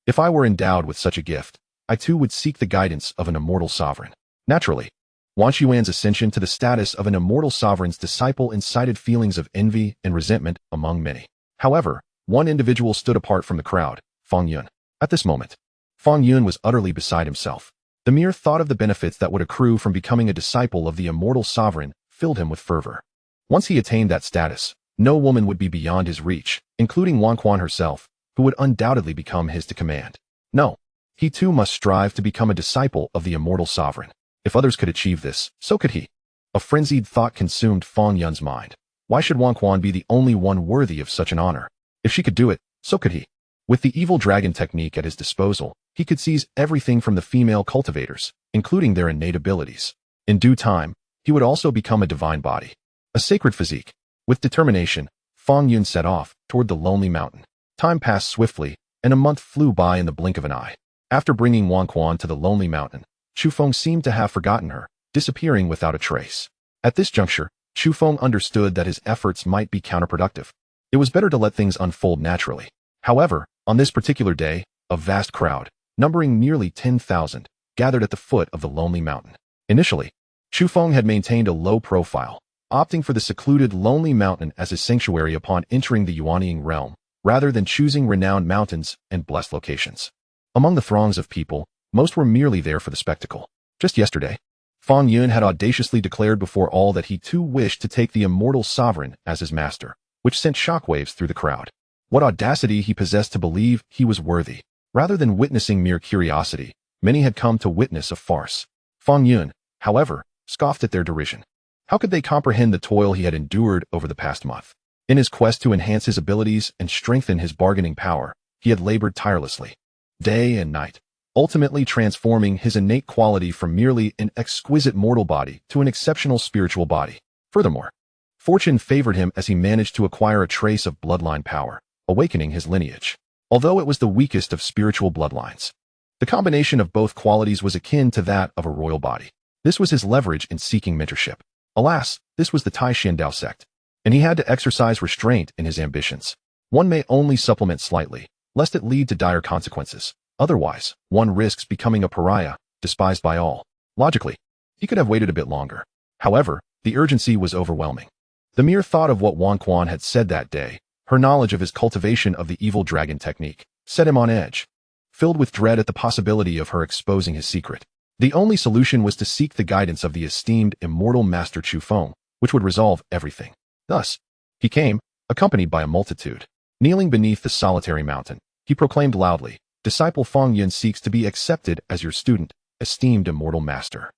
If I were endowed with such a gift, I too would seek the guidance of an immortal sovereign. Naturally, Wang Xuan's ascension to the status of an immortal sovereign's disciple incited feelings of envy and resentment among many. However, one individual stood apart from the crowd, Feng Yun. At this moment, Feng Yun was utterly beside himself. The mere thought of the benefits that would accrue from becoming a disciple of the immortal sovereign filled him with fervor. Once he attained that status, no woman would be beyond his reach, including Wang Quan herself, who would undoubtedly become his to command. No, he too must strive to become a disciple of the immortal sovereign. If others could achieve this, so could he. A frenzied thought consumed Feng Yun's mind. Why should Wang Quan be the only one worthy of such an honor? If she could do it, so could he. With the evil dragon technique at his disposal, he could seize everything from the female cultivators, including their innate abilities. In due time, he would also become a divine body, a sacred physique. With determination, Feng Yun set off toward the lonely mountain. Time passed swiftly, and a month flew by in the blink of an eye. After bringing Wang Quan to the lonely mountain, Chu Feng seemed to have forgotten her, disappearing without a trace. At this juncture, Chu Feng understood that his efforts might be counterproductive. It was better to let things unfold naturally. However, on this particular day, a vast crowd, numbering nearly 10,000, gathered at the foot of the lonely mountain. Initially, Chu Feng had maintained a low profile, opting for the secluded lonely mountain as his sanctuary upon entering the Yuanying realm, rather than choosing renowned mountains and blessed locations. Among the throngs of people, most were merely there for the spectacle. Just yesterday, Feng Yun had audaciously declared before all that he too wished to take the immortal sovereign as his master, which sent shockwaves through the crowd. What audacity he possessed to believe he was worthy. Rather than witnessing mere curiosity, many had come to witness a farce. Feng Yun, however, scoffed at their derision. How could they comprehend the toil he had endured over the past month? In his quest to enhance his abilities and strengthen his bargaining power, he had labored tirelessly, day and night, ultimately transforming his innate quality from merely an exquisite mortal body to an exceptional spiritual body. Furthermore, fortune favored him as he managed to acquire a trace of bloodline power, awakening his lineage. Although it was the weakest of spiritual bloodlines, the combination of both qualities was akin to that of a royal body. This was his leverage in seeking mentorship. Alas, this was the Tai Xiandao sect, and he had to exercise restraint in his ambitions. One may only supplement slightly, lest it lead to dire consequences. Otherwise, one risks becoming a pariah, despised by all. Logically, he could have waited a bit longer. However, the urgency was overwhelming. The mere thought of what Wang Quan had said that day, her knowledge of his cultivation of the evil dragon technique, set him on edge. Filled with dread at the possibility of her exposing his secret, the only solution was to seek the guidance of the esteemed immortal master Chu Feng, which would resolve everything. Thus, he came, accompanied by a multitude. Kneeling beneath the solitary mountain, he proclaimed loudly, "Disciple Feng Yun seeks to be accepted as your student, esteemed immortal master.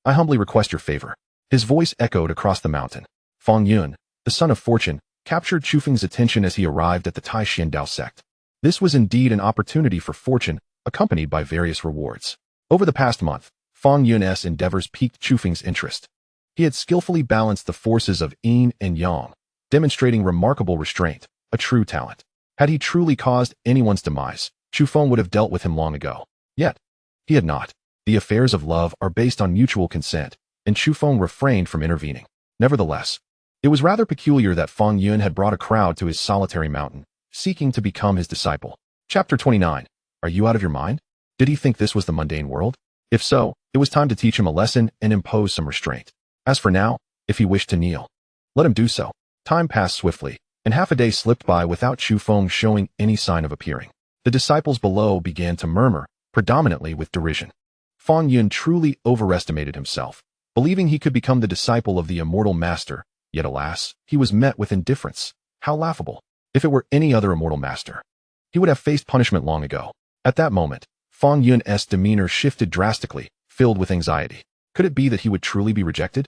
I humbly request your favor." His voice echoed across the mountain. Feng Yun, the son of fortune, captured Chu Feng's attention as he arrived at the Tai Xiandao sect. This was indeed an opportunity for fortune, accompanied by various rewards. Over the past month, Feng Yun's endeavors piqued Chu Feng's interest. He had skillfully balanced the forces of yin and yang, demonstrating remarkable restraint, a true talent. Had he truly caused anyone's demise, Chu Feng would have dealt with him long ago. Yet, he had not. The affairs of love are based on mutual consent, and Chu Feng refrained from intervening. Nevertheless, it was rather peculiar that Feng Yun had brought a crowd to his solitary mountain, seeking to become his disciple. Chapter 29. Are you out of your mind? Did he think this was the mundane world? If so, it was time to teach him a lesson and impose some restraint. As for now, if he wished to kneel, let him do so. Time passed swiftly, and half a day slipped by without Chu Feng showing any sign of appearing. The disciples below began to murmur, predominantly with derision. Feng Yun truly overestimated himself, believing he could become the disciple of the immortal master, yet alas, he was met with indifference. How laughable. If it were any other immortal master, he would have faced punishment long ago. At that moment, Feng Yun's demeanor shifted drastically, filled with anxiety. Could it be that he would truly be rejected?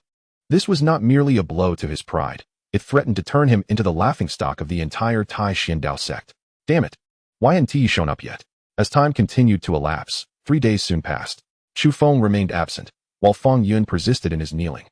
This was not merely a blow to his pride. It threatened to turn him into the laughingstock of the entire Tai Xiandao sect. Damn it. Why hadn't he shown up yet? As time continued to elapse, 3 days soon passed. Chu Feng remained absent, while Feng Yun persisted in his kneeling.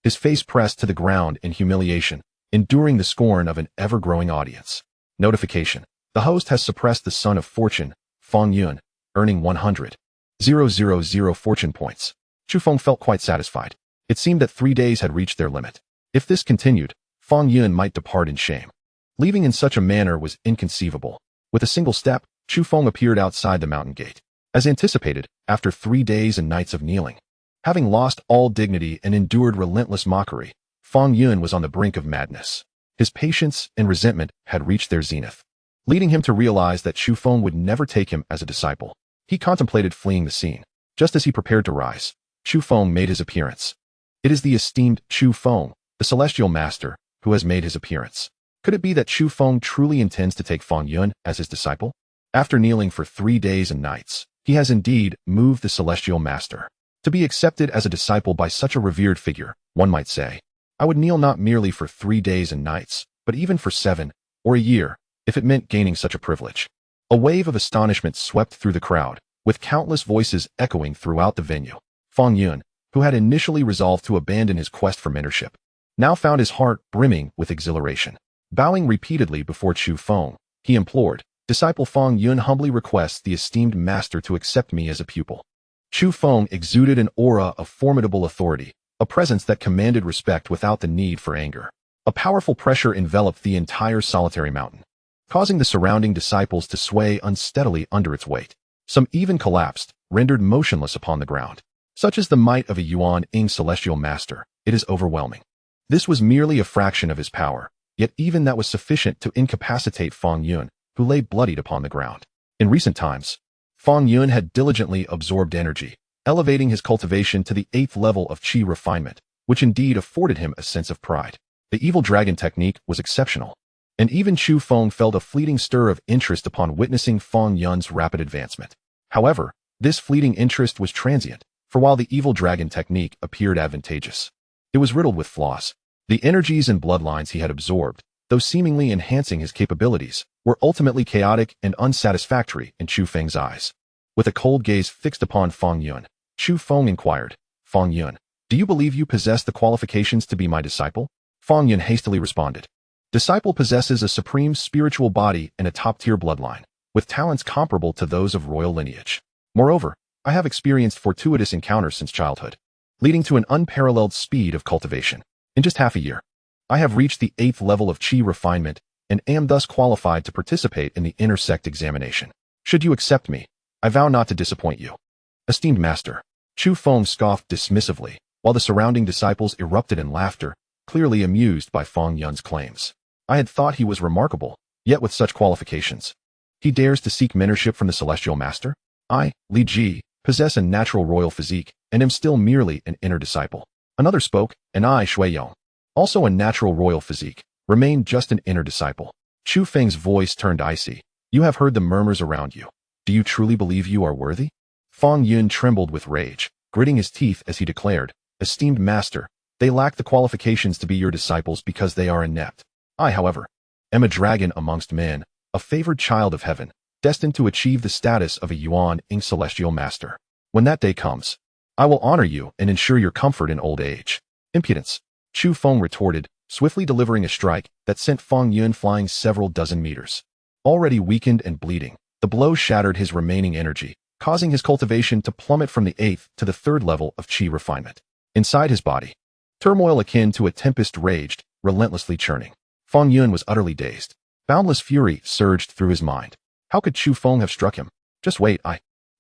His face pressed to the ground in humiliation, enduring the scorn of an ever-growing audience. Notification. The host has suppressed the son of fortune, Feng Yun, earning 100,000 fortune points. Chu Feng felt quite satisfied. It seemed that 3 days had reached their limit. If this continued, Feng Yun might depart in shame. Leaving in such a manner was inconceivable. With a single step, Chu Feng appeared outside the mountain gate. As anticipated, after 3 days and nights of kneeling, having lost all dignity and endured relentless mockery, Feng Yun was on the brink of madness. His patience and resentment had reached their zenith, leading him to realize that Chu Feng would never take him as a disciple. He contemplated fleeing the scene. Just as he prepared to rise, Chu Feng made his appearance. It is the esteemed Chu Feng, the celestial master, who has made his appearance. Could it be that Chu Feng truly intends to take Feng Yun as his disciple? After kneeling for 3 days and nights, he has indeed moved the celestial master. To be accepted as a disciple by such a revered figure, one might say, I would kneel not merely for 3 days and nights, but even for 7 or a year, if it meant gaining such a privilege. A wave of astonishment swept through the crowd, with countless voices echoing throughout the venue. Feng Yun, who had initially resolved to abandon his quest for mentorship, now found his heart brimming with exhilaration. Bowing repeatedly before Chu Feng, he implored, "Disciple Feng Yun humbly requests the esteemed master to accept me as a pupil." Chu Feng exuded an aura of formidable authority, a presence that commanded respect without the need for anger. A powerful pressure enveloped the entire solitary mountain, causing the surrounding disciples to sway unsteadily under its weight. Some even collapsed, rendered motionless upon the ground. Such is the might of a Yuan Ing celestial master, it is overwhelming. This was merely a fraction of his power, yet even that was sufficient to incapacitate Feng Yun, who lay bloodied upon the ground. In recent times, Feng Yun had diligently absorbed energy, elevating his cultivation to the 8th level of qi refinement, which indeed afforded him a sense of pride. The evil dragon technique was exceptional, and even Chu Feng felt a fleeting stir of interest upon witnessing Feng Yun's rapid advancement. However, this fleeting interest was transient, for while the evil dragon technique appeared advantageous, it was riddled with flaws. The energies and bloodlines he had absorbed, though seemingly enhancing his capabilities, were ultimately chaotic and unsatisfactory in Chu Feng's eyes. With a cold gaze fixed upon Feng Yun, Chu Feng inquired, "Feng Yun, do you believe you possess the qualifications to be my disciple?" Feng Yun hastily responded, "Disciple possesses a supreme spiritual body and a top-tier bloodline, with talents comparable to those of royal lineage. Moreover, I have experienced fortuitous encounters since childhood, leading to an unparalleled speed of cultivation. In just half a year, I have reached the 8th level of qi refinement and am thus qualified to participate in the inner sect examination. Should you accept me, I vow not to disappoint you." "Esteemed master," Chu Feng scoffed dismissively, while the surrounding disciples erupted in laughter, clearly amused by Feng Yun's claims. "I had thought he was remarkable, yet with such qualifications. He dares to seek mentorship from the celestial master? I, Li Ji, possess a natural royal physique and am still merely an inner disciple." Another spoke, and I, Shui Yong, also a natural royal physique, remained just an inner disciple. Chu Feng's voice turned icy. "You have heard the murmurs around you. Do you truly believe you are worthy?" Feng Yun trembled with rage, gritting his teeth as he declared, "Esteemed master, they lack the qualifications to be your disciples because they are inept. I, however, am a dragon amongst men, a favored child of heaven, destined to achieve the status of a Yuan Ing celestial master. When that day comes, I will honor you and ensure your comfort in old age." "Impudence," Chu Feng retorted, swiftly delivering a strike that sent Feng Yun flying several dozen meters. Already weakened and bleeding, the blow shattered his remaining energy, causing his cultivation to plummet from the 8th to the 3rd level of qi refinement. Inside his body, turmoil akin to a tempest raged, relentlessly churning. Feng Yun was utterly dazed. Boundless fury surged through his mind. How could Chu Feng have struck him? "Just wait,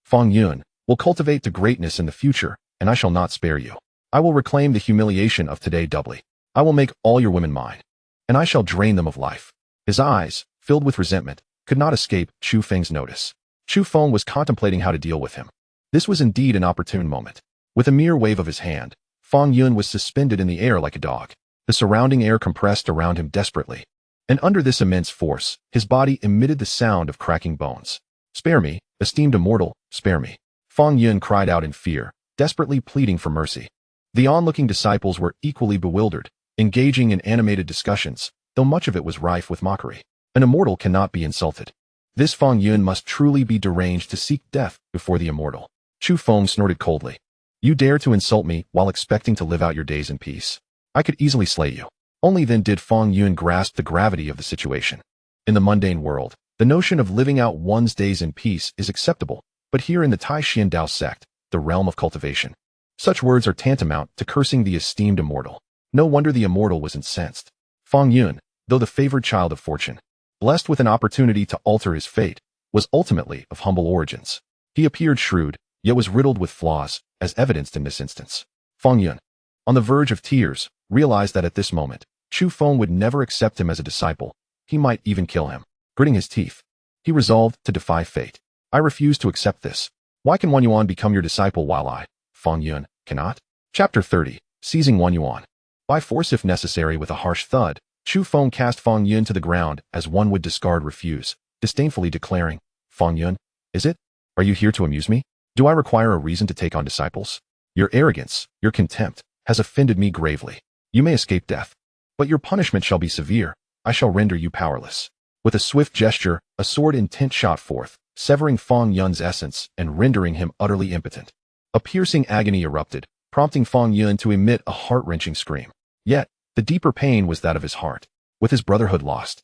Feng Yun, will cultivate to greatness in the future, and I shall not spare you. I will reclaim the humiliation of today doubly. I will make all your women mine, and I shall drain them of life." His eyes, filled with resentment, could not escape Chu Feng's notice. Chu Feng was contemplating how to deal with him. This was indeed an opportune moment. With a mere wave of his hand, Feng Yun was suspended in the air like a dog. The surrounding air compressed around him desperately, and under this immense force, his body emitted the sound of cracking bones. "Spare me, esteemed immortal, spare me." Feng Yun cried out in fear, desperately pleading for mercy. The onlooking disciples were equally bewildered, engaging in animated discussions, though much of it was rife with mockery. An immortal cannot be insulted. This Feng Yun must truly be deranged to seek death before the immortal. Chu Feng snorted coldly. "You dare to insult me while expecting to live out your days in peace? I could easily slay you." Only then did Feng Yun grasp the gravity of the situation. In the mundane world, the notion of living out one's days in peace is acceptable, but here in the Tai Xian Dao sect, the realm of cultivation, such words are tantamount to cursing the esteemed immortal. No wonder the immortal was incensed. Feng Yun, though the favored child of fortune, blessed with an opportunity to alter his fate, was ultimately of humble origins. He appeared shrewd, yet was riddled with flaws, as evidenced in this instance. Feng Yun, on the verge of tears, realized that at this moment, Chu Feng would never accept him as a disciple. He might even kill him. Gritting his teeth, he resolved to defy fate. "I refuse to accept this. Why can one Yuan become your disciple while I, Feng Yun, cannot?" Chapter 30. Seizing one Yuan. By force if necessary. With a harsh thud, Chu Feng cast Feng Yun to the ground as one would discard refuse, disdainfully declaring, "Feng Yun, is it? Are you here to amuse me? Do I require a reason to take on disciples? Your arrogance, your contempt, has offended me gravely. You may escape death, but your punishment shall be severe. I shall render you powerless." With a swift gesture, a sword intent shot forth, severing Feng Yun's essence and rendering him utterly impotent. A piercing agony erupted, prompting Feng Yun to emit a heart-wrenching scream. Yet, the deeper pain was that of his heart. with his brotherhood lost.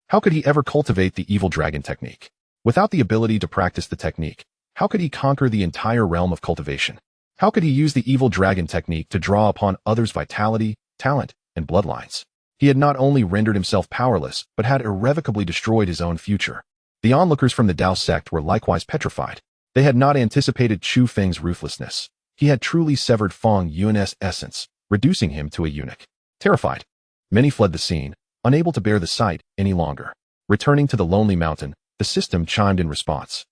How could he ever cultivate the evil dragon technique? Without the ability to practice the technique, how could he conquer the entire realm of cultivation? How could he use the evil dragon technique to draw upon others' vitality, talent, and bloodlines? He had not only rendered himself powerless, but had irrevocably destroyed his own future. The onlookers from the Dao sect were likewise petrified. They had not anticipated Chu Feng's ruthlessness. He had truly severed Feng Yuan's essence, reducing him to a eunuch. Terrified, many fled the scene, unable to bear the sight any longer. Returning to the lonely mountain, the system chimed in response.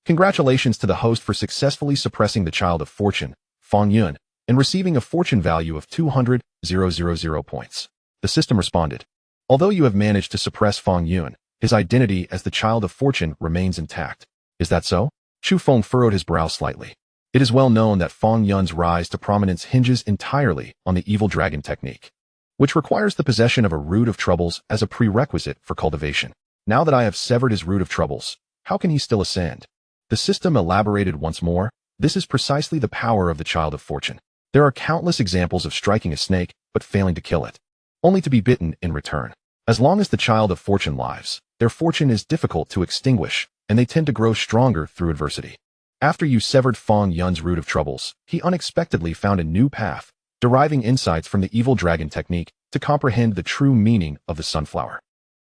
Congratulations to the host for successfully suppressing the child of fortune, Feng Yuan, and receiving a fortune value of 200,000 points. The system responded. Although you have managed to suppress Feng Yuan, his identity as the child of fortune remains intact. Is that so? Chu Feng furrowed his brow slightly. It is well known that Feng Yuan's rise to prominence hinges entirely on the evil dragon technique, which requires the possession of a root of troubles as a prerequisite for cultivation. Now that I have severed his root of troubles, how can he still ascend? The system elaborated once more. This is precisely the power of the child of fortune. There are countless examples of striking a snake, but failing to kill it, only to be bitten in return. As long as the child of fortune lives, their fortune is difficult to extinguish, and they tend to grow stronger through adversity. After you severed Feng Yuan's root of troubles, he unexpectedly found a new path, deriving insights from the evil dragon technique to comprehend the true meaning of the sunflower,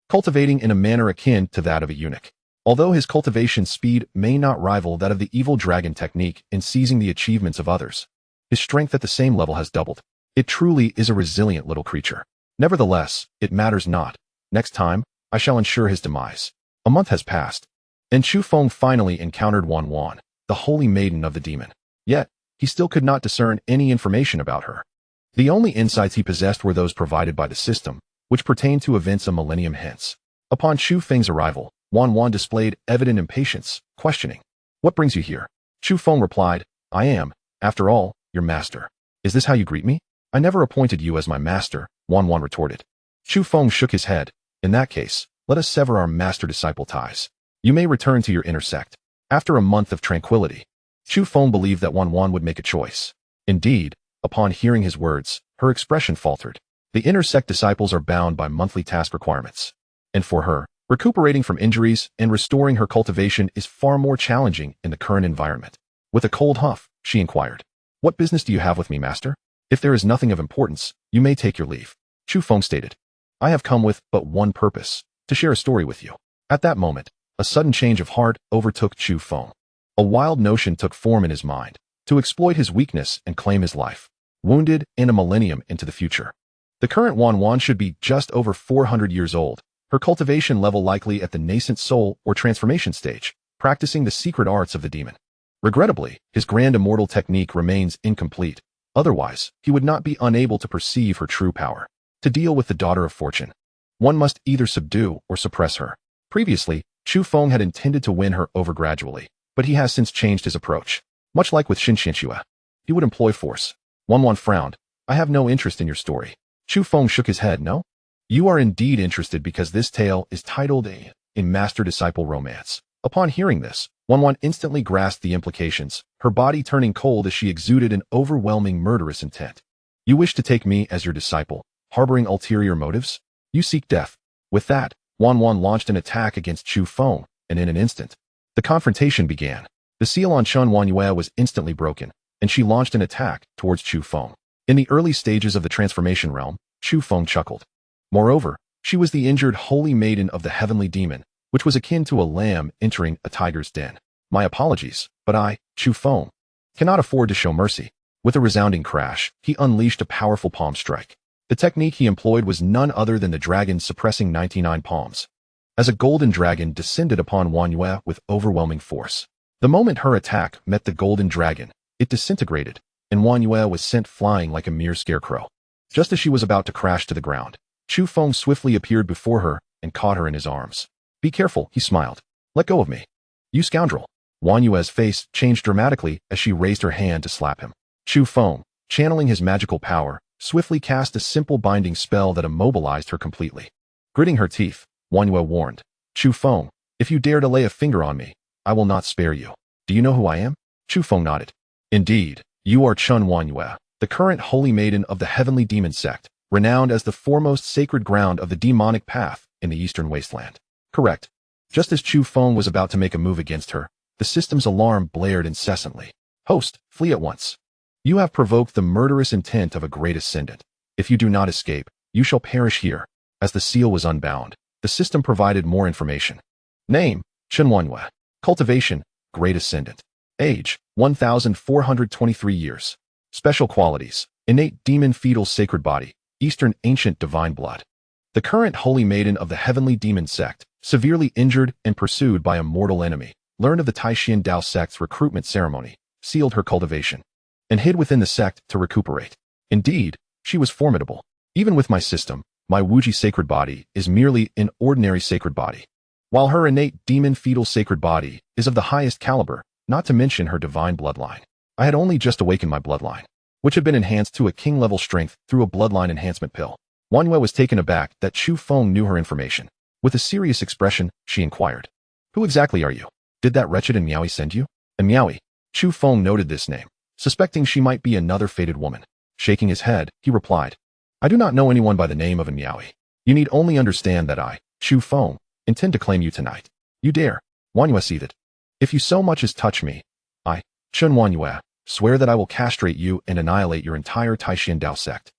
cultivating in a manner akin to that of a eunuch. Although his cultivation speed may not rival that of the evil dragon technique in seizing the achievements of others, his strength at the same level has doubled. It truly is a resilient little creature. Nevertheless, it matters not. Next time, I shall ensure his demise. A month has passed, and Chu Feng finally encountered Wan, the holy maiden of the demon. Yet, he still could not discern any information about her. The only insights he possessed were those provided by the system, which pertained to events a millennium hence. Upon Chu Feng's arrival, Wan displayed evident impatience, questioning, "What brings you here?" Chu Feng replied, "I am, after all, your master." "Is this how you greet me?" "I never appointed you as my master," Wan retorted. Chu Feng shook his head. "In that case, let us sever our master-disciple ties. You may return to your inner sect." After a month of tranquility, Chu Feng believed that Wan would make a choice. Indeed, upon hearing his words, her expression faltered. The inner sect disciples are bound by monthly task requirements. And for her, recuperating from injuries and restoring her cultivation is far more challenging in the current environment. With a cold huff, she inquired, "What business do you have with me, master? If there is nothing of importance, you may take your leave." Chu Feng stated, "I have come with but one purpose, to share a story with you." At that moment, a sudden change of heart overtook Chu Feng. A wild notion took form in his mind, to exploit his weakness and claim his life, wounded and a millennium into the future. The current Wan should be just over 400 years old, her cultivation level likely at the Nascent Soul or transformation stage, practicing the secret arts of the demon. Regrettably, his grand immortal technique remains incomplete. Otherwise, he would not be unable to perceive her true power. To deal with the daughter of fortune, one must either subdue or suppress her. Previously, Chu Feng had intended to win her over gradually, but he has since changed his approach. Much like with Lin Xiyue, he would employ force. Wan frowned. "I have no interest in your story." Chu Feng shook his head. "No? You are indeed interested because this tale is titled a master-disciple romance." Upon hearing this, Wan instantly grasped the implications, her body turning cold as she exuded an overwhelming murderous intent. "You wish to take me as your disciple, harboring ulterior motives? You seek death." With that, Wan launched an attack against Chu Feng, and in an instant, the confrontation began. The seal on Chun Wanyue was instantly broken, and she launched an attack towards Chu Feng. In the early stages of the transformation realm, Chu Feng chuckled. Moreover, she was the injured holy maiden of the heavenly demon, which was akin to a lamb entering a tiger's den. "My apologies, but I, Chu Feng, cannot afford to show mercy." With a resounding crash, he unleashed a powerful palm strike. The technique he employed was none other than the dragon suppressing 99 palms. As a golden dragon descended upon Wanyue with overwhelming force. The moment her attack met the golden dragon, it disintegrated, and Wanyue was sent flying like a mere scarecrow. Just as she was about to crash to the ground, Chu Feng swiftly appeared before her and caught her in his arms. "Be careful," he smiled. "Let go of me. You scoundrel." Wanyue's face changed dramatically as she raised her hand to slap him. Chu Feng, channeling his magical power, swiftly cast a simple binding spell that immobilized her completely. Gritting her teeth, Wanyue warned, "Chu Feng, if you dare to lay a finger on me, I will not spare you. Do you know who I am?" Chu Feng nodded. "Indeed, you are Chun Wanyue, the current holy maiden of the heavenly demon sect, renowned as the foremost sacred ground of the demonic path in the eastern wasteland. Correct. Just as Chu Feng was about to make a move against her, the system's alarm blared incessantly. Host, flee at once. You have provoked the murderous intent of a great ascendant. If you do not escape, you shall perish here. As the seal was unbound, the system provided more information. Name, Chen Wanyue. Cultivation, Great Ascendant. Age, 1,423 years. Special qualities, innate demon fetal sacred body, Eastern ancient divine blood. The current holy maiden of the heavenly demon sect, severely injured and pursued by a mortal enemy, learned of the Taishan Dao sect's recruitment ceremony, sealed her cultivation, and hid within the sect to recuperate. Indeed, she was formidable. Even with my system, my Wuji sacred body is merely an ordinary sacred body, while her innate demon fetal sacred body is of the highest caliber, not to mention her divine bloodline. I had only just awakened my bloodline, which had been enhanced to a king-level strength through a bloodline enhancement pill. Wanyue was taken aback that Chu Feng knew her information. With a serious expression, she inquired, "Who exactly are you? Did that wretched Miaoi send you?" Miaoi. Chu Feng noted this name, suspecting she might be another fated woman. Shaking his head, he replied, "I do not know anyone by the name of Miaoi. You need only understand that I, Chu Feng, intend to claim you tonight." "You dare?" Wanyue seethed. "If you so much as touch me, I, Chen Wanyue, swear that I will castrate you and annihilate your entire Taishan Dao sect."